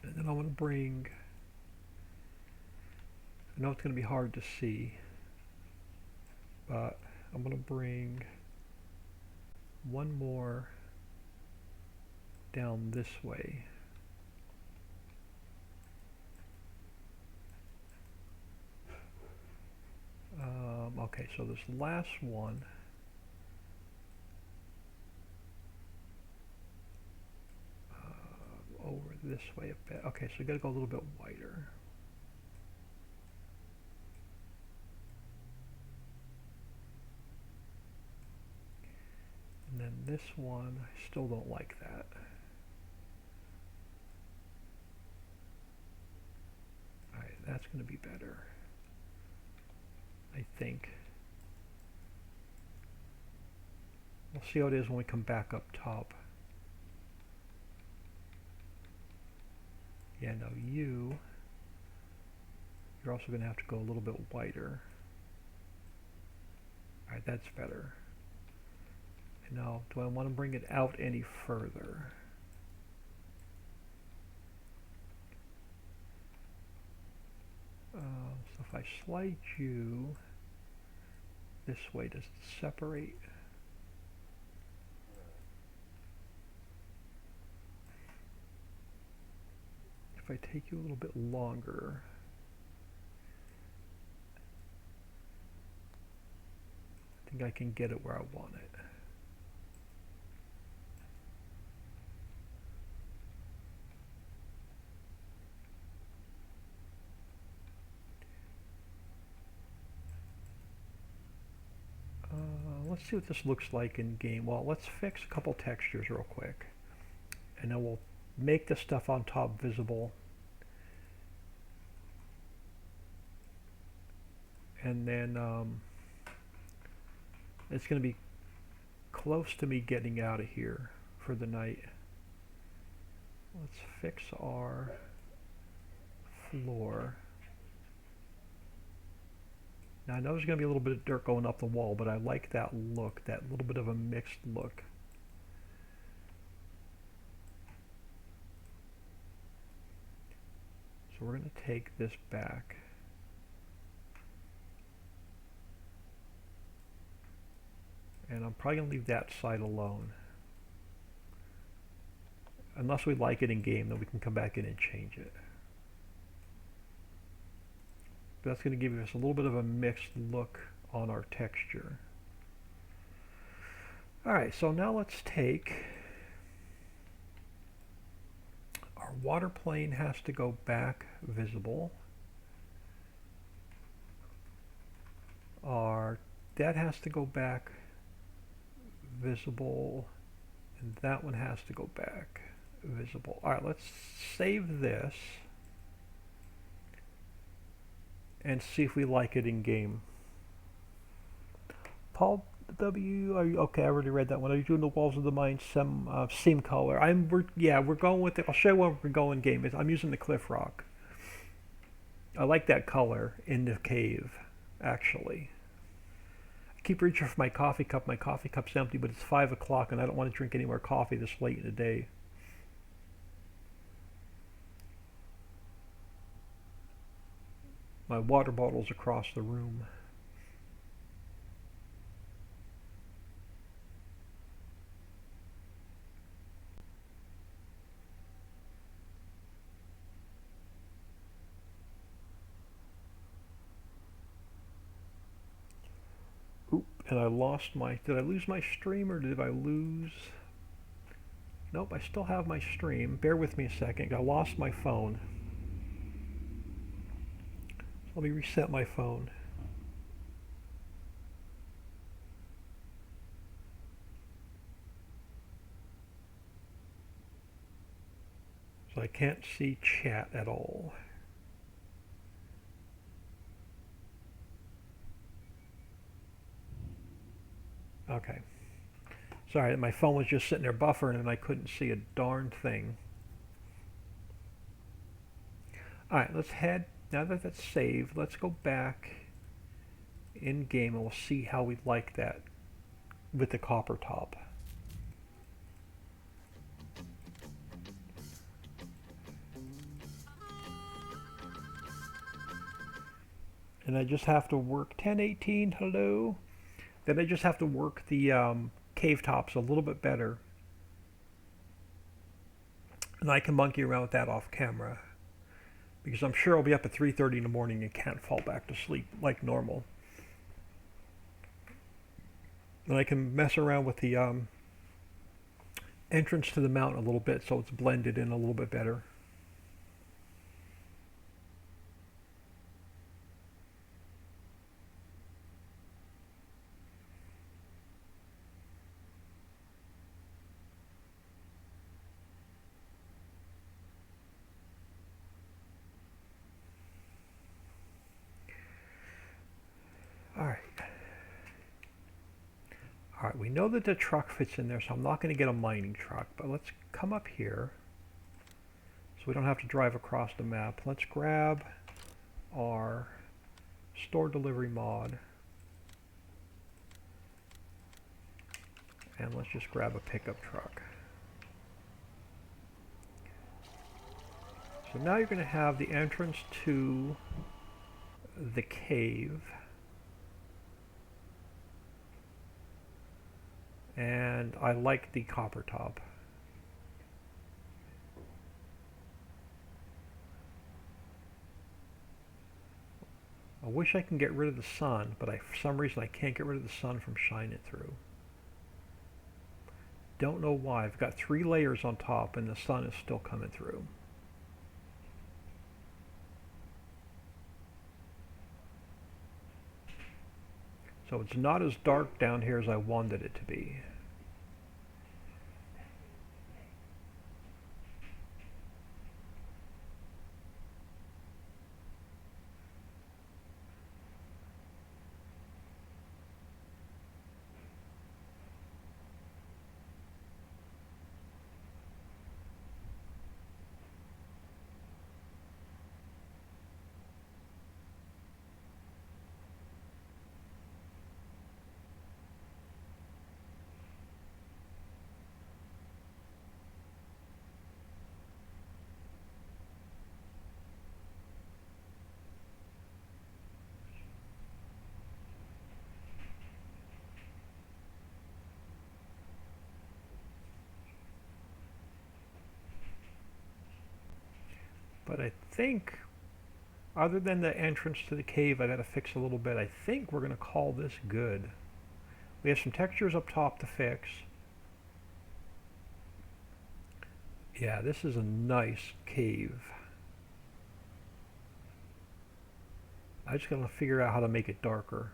And then I want to bring, I know it's going to be hard to see, but I'm going to bring one more down this way. Okay, so this last one, over this way a bit. Okay, so you got to go a little bit wider. And then this one, I still don't like that. Alright, that's going to be better, I think. We'll see how it is when we come back up top. Yeah, no, you're also going to have to go a little bit wider. Alright, that's better. And now, do I want to bring it out any further? So if I slide you this way, does it separate? If I take you a little bit longer, I think I can get it where I want it. Let's see what this looks like in game. Well, let's fix a couple textures real quick, and then we'll make the stuff on top visible. And then it's going to be close to me getting out of here for the night. Let's fix our floor. Now I know there's going to be a little bit of dirt going up the wall, but I like that look, that little bit of a mixed look. So we're going to take this back. And I'm probably going to leave that side alone. Unless we like it in game, then we can come back in and change it. But that's going to give us a little bit of a mixed look on our texture. Alright, so now let's take our water plane has to go back visible. That has to go back visible, and that one has to go back visible. Alright, let's save this and see if we like it in game. Paul W, are you okay? I already read that one. Are you doing the Walls of the Mind seam color? We're going with it. I'll show you where we're going in game. I'm using the Cliff Rock. I like that color in the cave, actually. I keep reaching for my coffee cup. My coffee cup's empty, but it's 5 o'clock and I don't want to drink any more coffee this late in the day. My water bottle's across the room. Oop, and I lost my, did I lose my stream or did I lose? Nope, I still have my stream. Bear with me a second. I lost my phone. Let me reset my phone. So I can't see chat at all. Okay. Sorry, my phone was just sitting there buffering and I couldn't see a darn thing. Alright, let's head, now that that's saved, let's go back in game and we'll see how we like that with the copper top. And I just have to work 1018, hello. Then I just have to work the cave tops a little bit better. And I can monkey around with that off camera. Because I'm sure I'll be up at 3:30 in the morning and can't fall back to sleep like normal. And I can mess around with the entrance to the mountain a little bit so it's blended in a little bit better. Alright. Alright, we know that the truck fits in there, so I'm not going to get a mining truck, but let's come up here so we don't have to drive across the map. Let's grab our store delivery mod and let's just grab a pickup truck. So now you're going to have the entrance to the cave. And I like the copper top. I wish I can get rid of the sun, but for some reason I can't get rid of the sun from shining through. Don't know why. I've got 3 layers on top and the sun is still coming through. So it's not as dark down here as I wanted it to be. But I think, other than the entrance to the cave I gotta fix a little bit, I think we're gonna call this good. We have some textures up top to fix. Yeah, this is a nice cave. I just gotta figure out how to make it darker.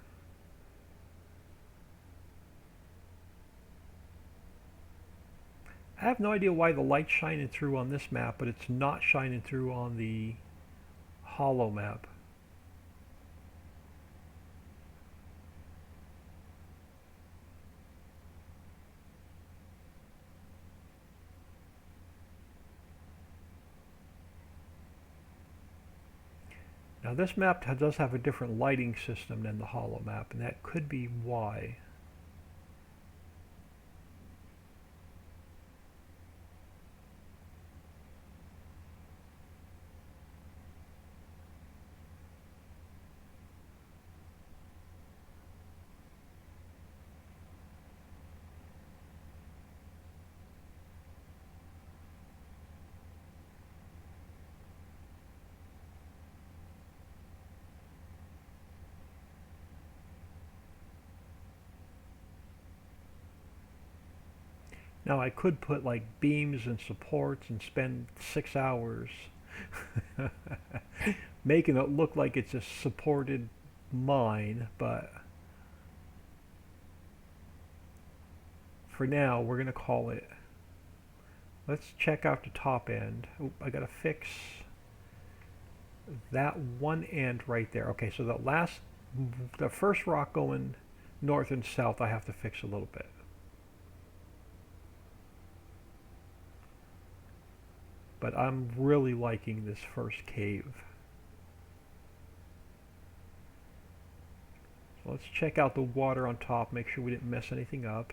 I have no idea why the light's shining through on this map, but it's not shining through on the hollow map. Now this map does have a different lighting system than the hollow map, and that could be why. Now I could put like beams and supports and spend 6 hours making it look like it's a supported mine, but for now we're going to call it. Let's check out the top end. Oh, I got to fix that one end right there. Okay, so the first rock going North and south I have to fix a little bit. But I'm really liking this first cave. So let's check out the water on top, make sure we didn't mess anything up.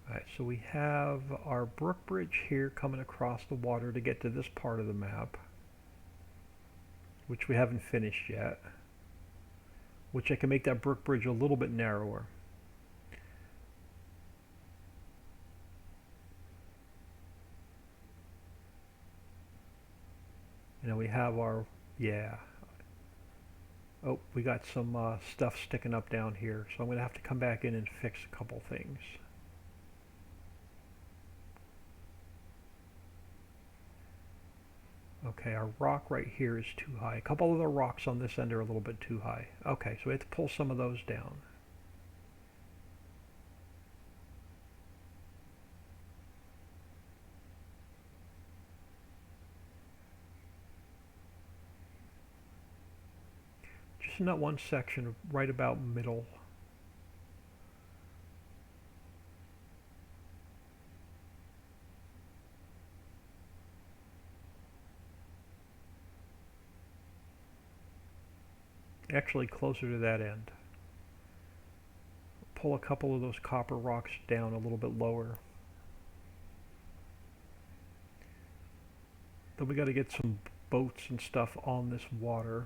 Alright, so we have our brook bridge here coming across the water to get to this part of the map, which we haven't finished yet, which I can make that brook bridge a little bit narrower. And then we have our, yeah. Oh, we got some stuff sticking up down here, so I'm going to have to come back in and fix a couple things. Okay, our rock right here is too high. A couple of the rocks on this end are a little bit too high. Okay, so we have to pull some of those down. Just in that one section, right about middle. Actually closer to that end. Pull a couple of those copper rocks down a little bit lower. Then we got to get some boats and stuff on this water.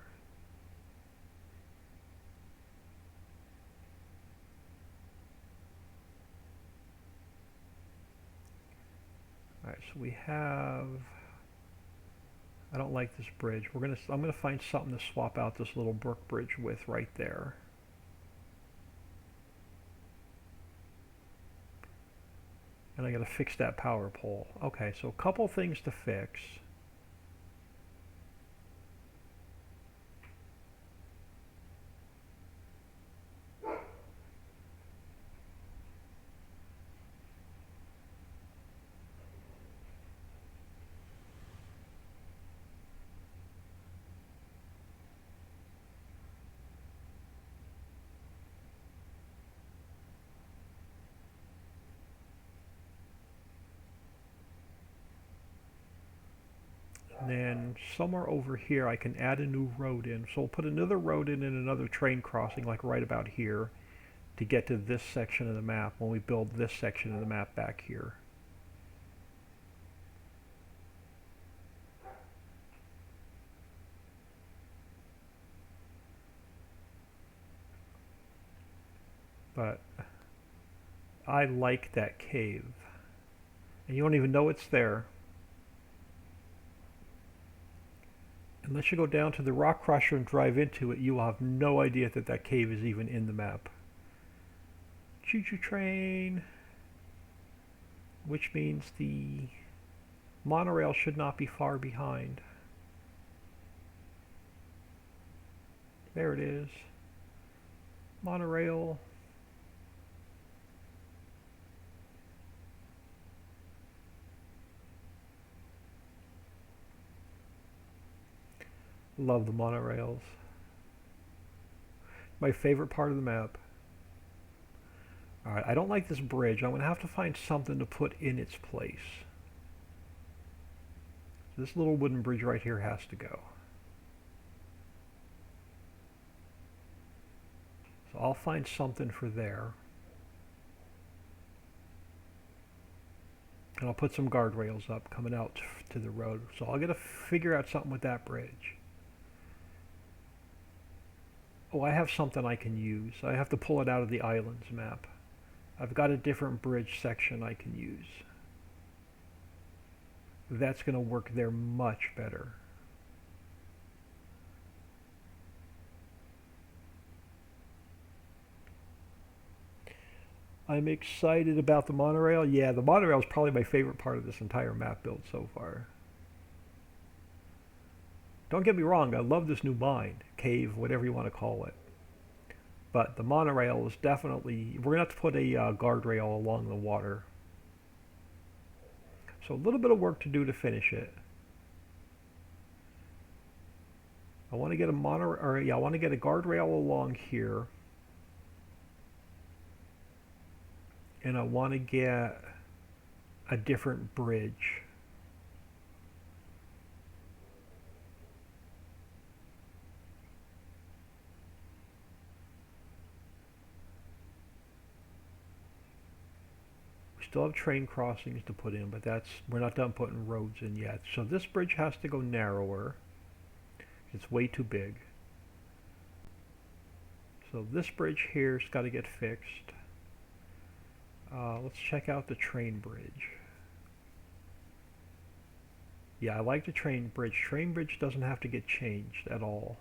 Alright, so we have, I don't like this bridge. I'm gonna find something to swap out this little brook bridge with right there. And I gotta fix that power pole. Okay, so a couple things to fix. And then somewhere over here I can add a new road in. So we'll put another road in and another train crossing, like right about here, to get to this section of the map when we build this section of the map back here. But I like that cave. And you don't even know it's there. Unless you go down to the rock crusher and drive into it, you will have no idea that that cave is even in the map. Choo-choo train. Which means the monorail should not be far behind. There it is. Monorail. Love the monorails. My favorite part of the map. Alright, I don't like this bridge. I'm going to have to find something to put in its place. This little wooden bridge right here has to go. So I'll find something for there. And I'll put some guardrails up coming out to the road. So I'll get to figure out something with that bridge. Oh, I have something I can use. I have to pull it out of the islands map. I've got a different bridge section I can use. That's going to work there much better. I'm excited about the monorail. Yeah, the monorail is probably my favorite part of this entire map build so far. Don't get me wrong, I love this new mine, cave, whatever you want to call it. But the monorail is definitely, we're going to have to put a guardrail along the water. So a little bit of work to do to finish it. I want to get a I want to get a guardrail along here, and I want to get a different bridge. We still have train crossings to put in, but we're not done putting roads in yet. So this bridge has to go narrower. It's way too big. So this bridge here's got to get fixed. Let's check out the train bridge. Yeah, I like the train bridge. Train bridge doesn't have to get changed at all.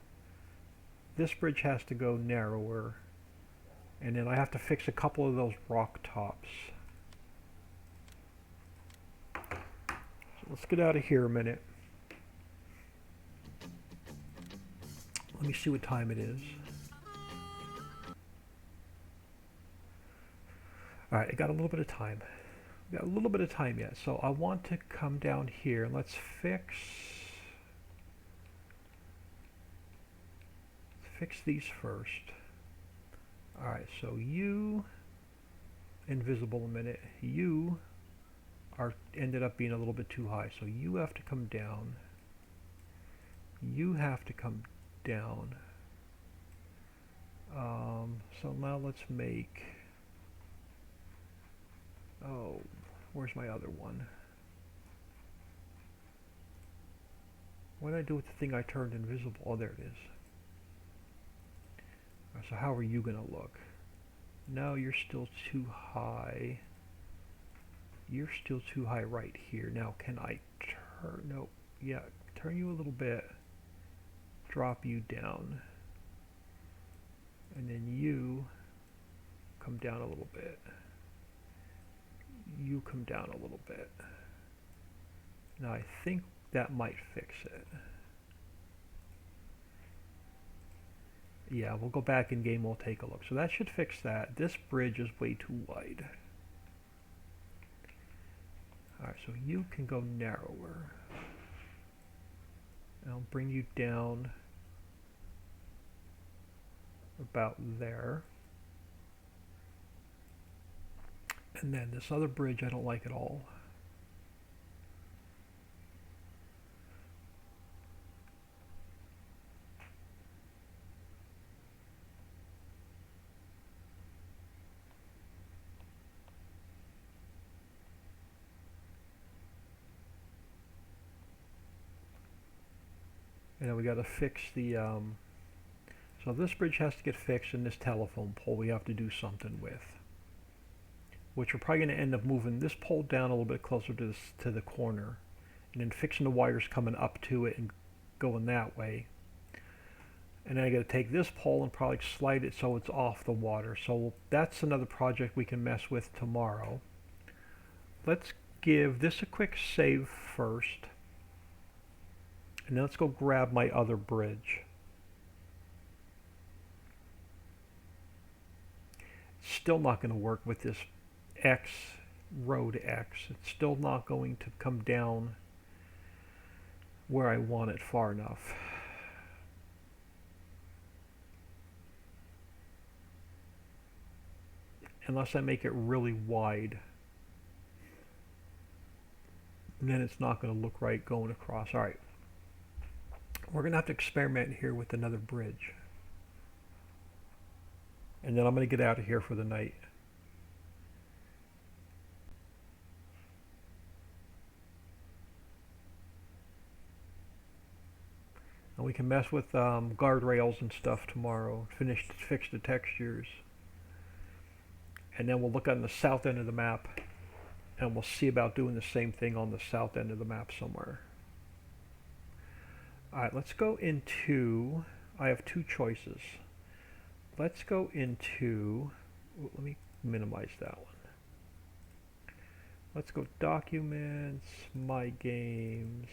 This bridge has to go narrower. And then I have to fix a couple of those rock tops. So let's get out of here a minute. Let me see what time it is. Alright, I got a little bit of time. Got a little bit of time yet. So I want to come down here and let's fix these first. Alright, so you invisible a minute. You ended up being a little bit too high. So you have to come down. You have to come down. So now let's make, oh, where's my other one? What did I do with the thing I turned invisible? Oh, there it is. So how are you going to look? No, you're still too high. You're still too high right here. Now, can I turn? No, yeah, turn you a little bit. Drop you down. And then you come down a little bit. You come down a little bit. Now I think that might fix it. Yeah, we'll go back in game, we'll take a look. So that should fix that. This bridge is way too wide. Alright, so you can go narrower. And I'll bring you down about there. And then this other bridge I don't like at all. And then we got to fix the so this bridge has to get fixed, and this telephone pole we have to do something with, which we're probably going to end up moving this pole down a little bit closer to the corner, and then fixing the wires coming up to it and going that way. And then I got to take this pole and probably slide it so it's off the water. So that's another project we can mess with tomorrow. Let's give this a quick save first, and then let's go grab my other bridge. It's still not going to work with this X, road X. It's still not going to come down where I want it far enough. Unless I make it really wide. And then it's not going to look right going across. Alright. We're going to have to experiment here with another bridge. And then I'm going to get out of here for the night. And we can mess with guardrails and stuff tomorrow. Fix the textures. And then we'll look on the south end of the map, and we'll see about doing the same thing on the south end of the map somewhere. Alright, let's go into, I have two choices. Let's go into, let me minimize that one. Let's go documents, my games.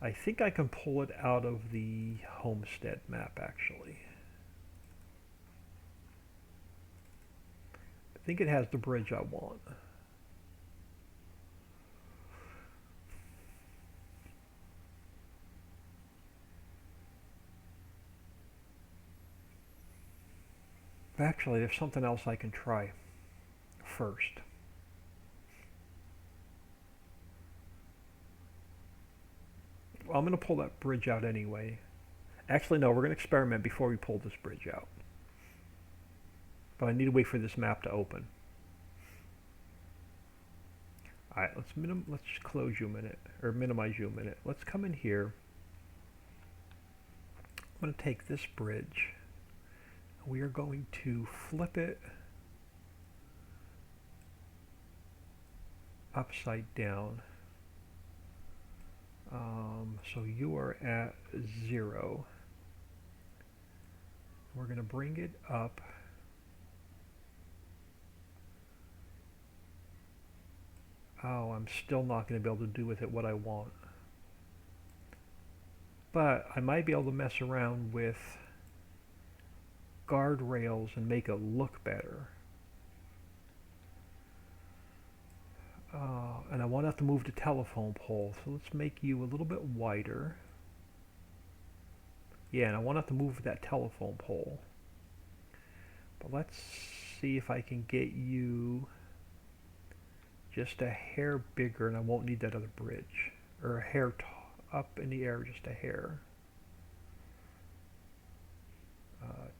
I think I can pull it out of the homestead map actually. I think it has the bridge I want. Actually, there's something else I can try first. Well, I'm going to pull that bridge out anyway. Actually, no, we're going to experiment before we pull this bridge out. But I need to wait for this map to open. Alright, let's close you a minute, or minimize you a minute. Let's come in here. I'm going to take this bridge. We are going to flip it upside down. So you are at 0. We're going to bring it up. Oh, I'm still not going to be able to do with it what I want. But I might be able to mess around with guardrails and make it look better. And I want to have to move the telephone pole, so let's make you a little bit wider. Yeah, and I want to have to move that telephone pole. But let's see if I can get you just a hair bigger, and I won't need that other bridge. Or a hair up in the air, just a hair.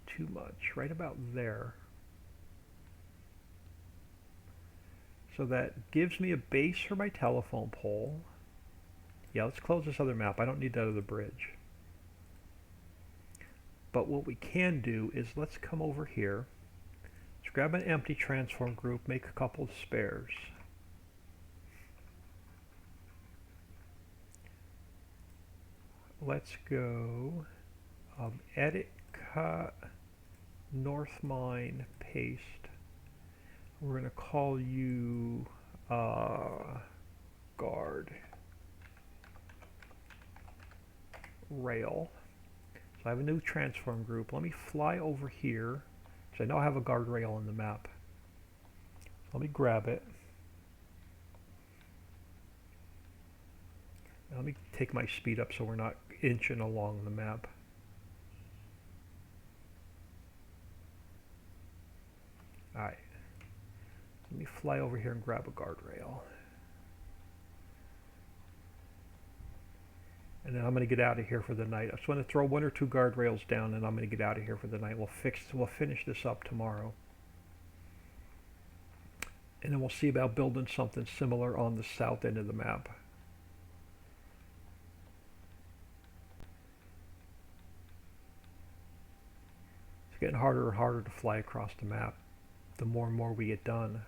Too much, right about there. So that gives me a base for my telephone pole. Yeah, let's close this other map. I don't need that other bridge. But what we can do is let's come over here. Let's grab an empty transform group, make a couple of spares. Let's go edit, cut, north mine, paste. We're going to call you guard rail. So I have a new transform group. Let me fly over here, because I know I have a guardrail in the map. Let me grab it. Now let me take my speed up so we're not inching along the map. Alright. Let me fly over here and grab a guardrail. And then I'm going to get out of here for the night. I just want to throw 1 or 2 guardrails down, and I'm going to get out of here for the night. We'll finish this up tomorrow. And then we'll see about building something similar on the south end of the map. It's getting harder and harder to fly across the map the more and more we get done.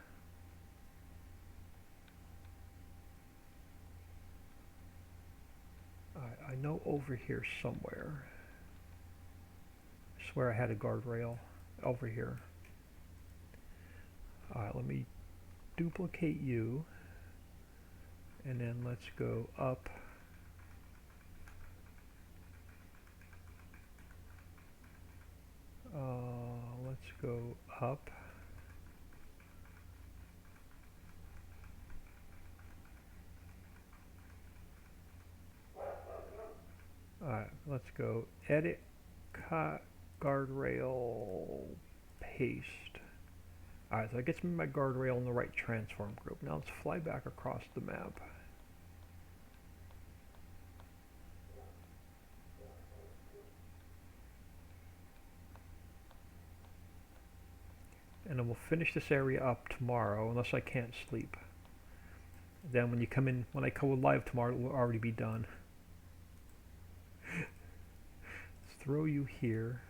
I know over here somewhere. I swear I had a guardrail over here. Alright, let me duplicate you. And then let's go up. Let's go up. Alright, let's go edit, cut, guardrail, paste. Alright, so that gets me my guardrail in the right transform group. Now let's fly back across the map. And then we'll finish this area up tomorrow, unless I can't sleep. Then when you come in, when I go live tomorrow, it will already be done. Let's throw you here.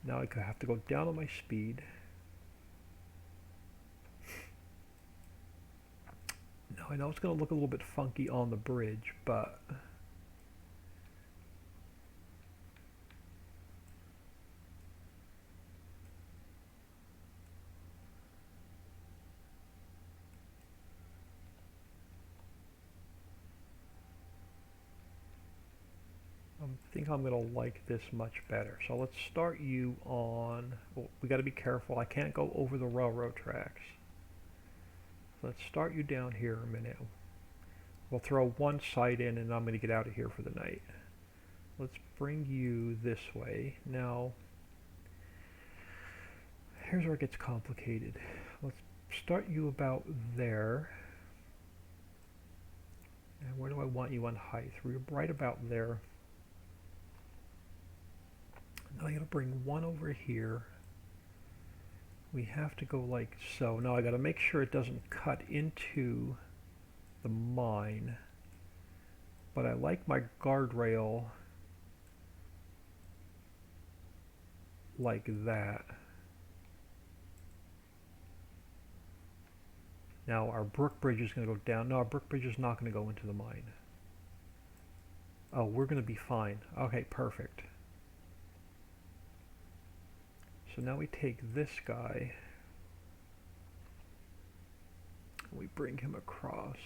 Now I have to go down on my speed. Now I know it's going to look a little bit funky on the bridge, but I think I'm going to like this much better. So let's start you on, well, we got to be careful. I can't go over the railroad tracks. So let's start you down here a minute. We'll throw one side in and I'm going to get out of here for the night. Let's bring you this way. Now, here's where it gets complicated. Let's start you about there. And where do I want you on height? We're right about there. Now I gotta bring one over here. We have to go like so. Now I gotta make sure it doesn't cut into the mine. But I like my guardrail like that. Now our brook bridge is going to go down. No, our brook bridge is not going to go into the mine. Oh, we're going to be fine. Okay, perfect. So now we take this guy, and we bring him across.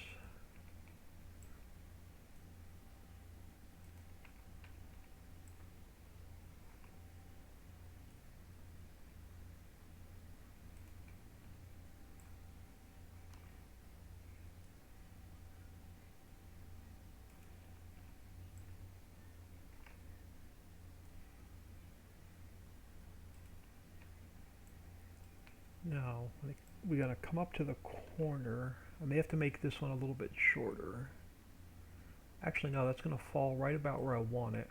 Now, we gotta come up to the corner. I may have to make this one a little bit shorter. Actually, no, that's gonna fall right about where I want it.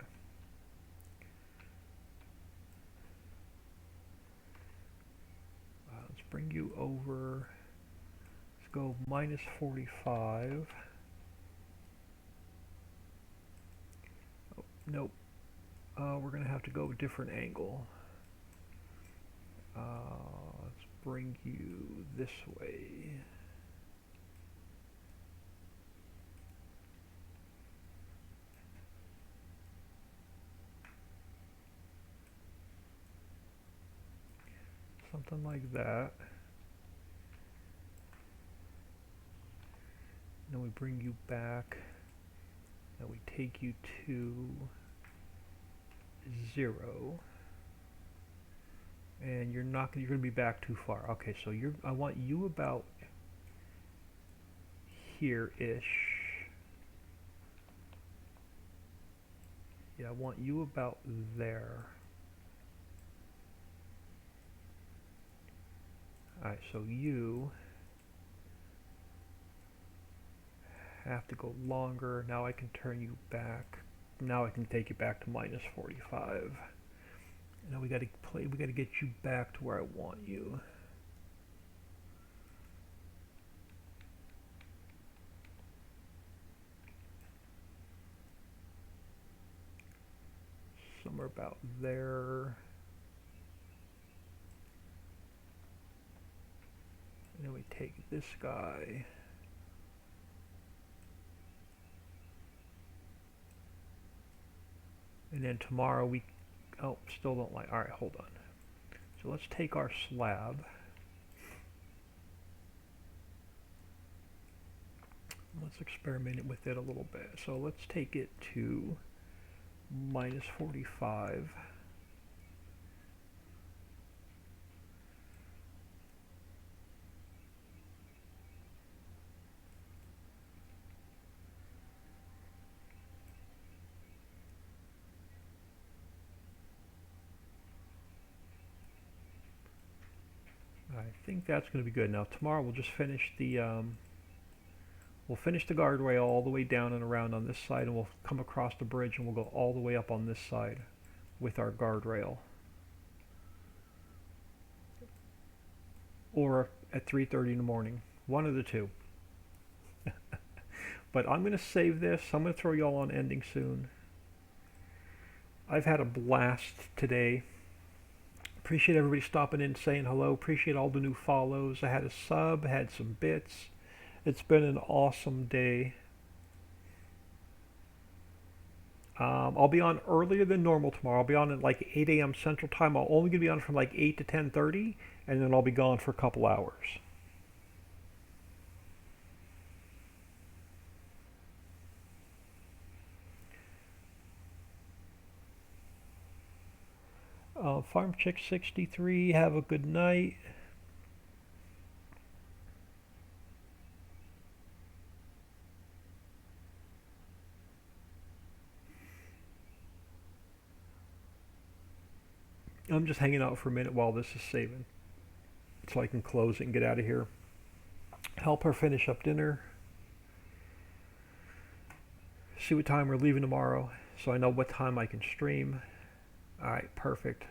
Let's bring you over. Let's go minus 45. Oh, nope. We're gonna have to go a different angle. Let's bring you this way. Something like that. Then we bring you back. And we take you to 0. And you're going to be back too far. Okay, so I want you about here-ish. Yeah, I want you about there. Alright, so you have to go longer. Now I can turn you back. Now I can take you back to minus 45. Now we got to get you back to where I want you. Somewhere about there. And then we take this guy. And then tomorrow we, oh, still don't like, all right, hold on. So let's take our slab. Let's experiment with it a little bit. So let's take it to minus 45. I think that's going to be good. Now tomorrow we'll just finish the guardrail all the way down and around on this side, and we'll come across the bridge and we'll go all the way up on this side with our guardrail. Or at 3:30 in the morning, one of the two. But I'm going to save this. I'm going to throw y'all on ending soon. I've had a blast today. Appreciate everybody stopping in, saying hello. Appreciate all the new follows. I had a sub, had some bits. It's been an awesome day. I'll be on earlier than normal tomorrow. I'll be on at like 8 a.m. Central Time. I'll only going to be on from like 8 to 10:30, and then I'll be gone for a couple hours. Farm Chick 63, have a good night. I'm just hanging out for a minute while this is saving. so I can close it and get out of here. Help her finish up dinner. See what time we're leaving tomorrow, so I know what time I can stream. All right, perfect.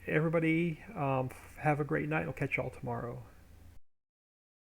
Everybody, have a great night. I'll catch y'all tomorrow.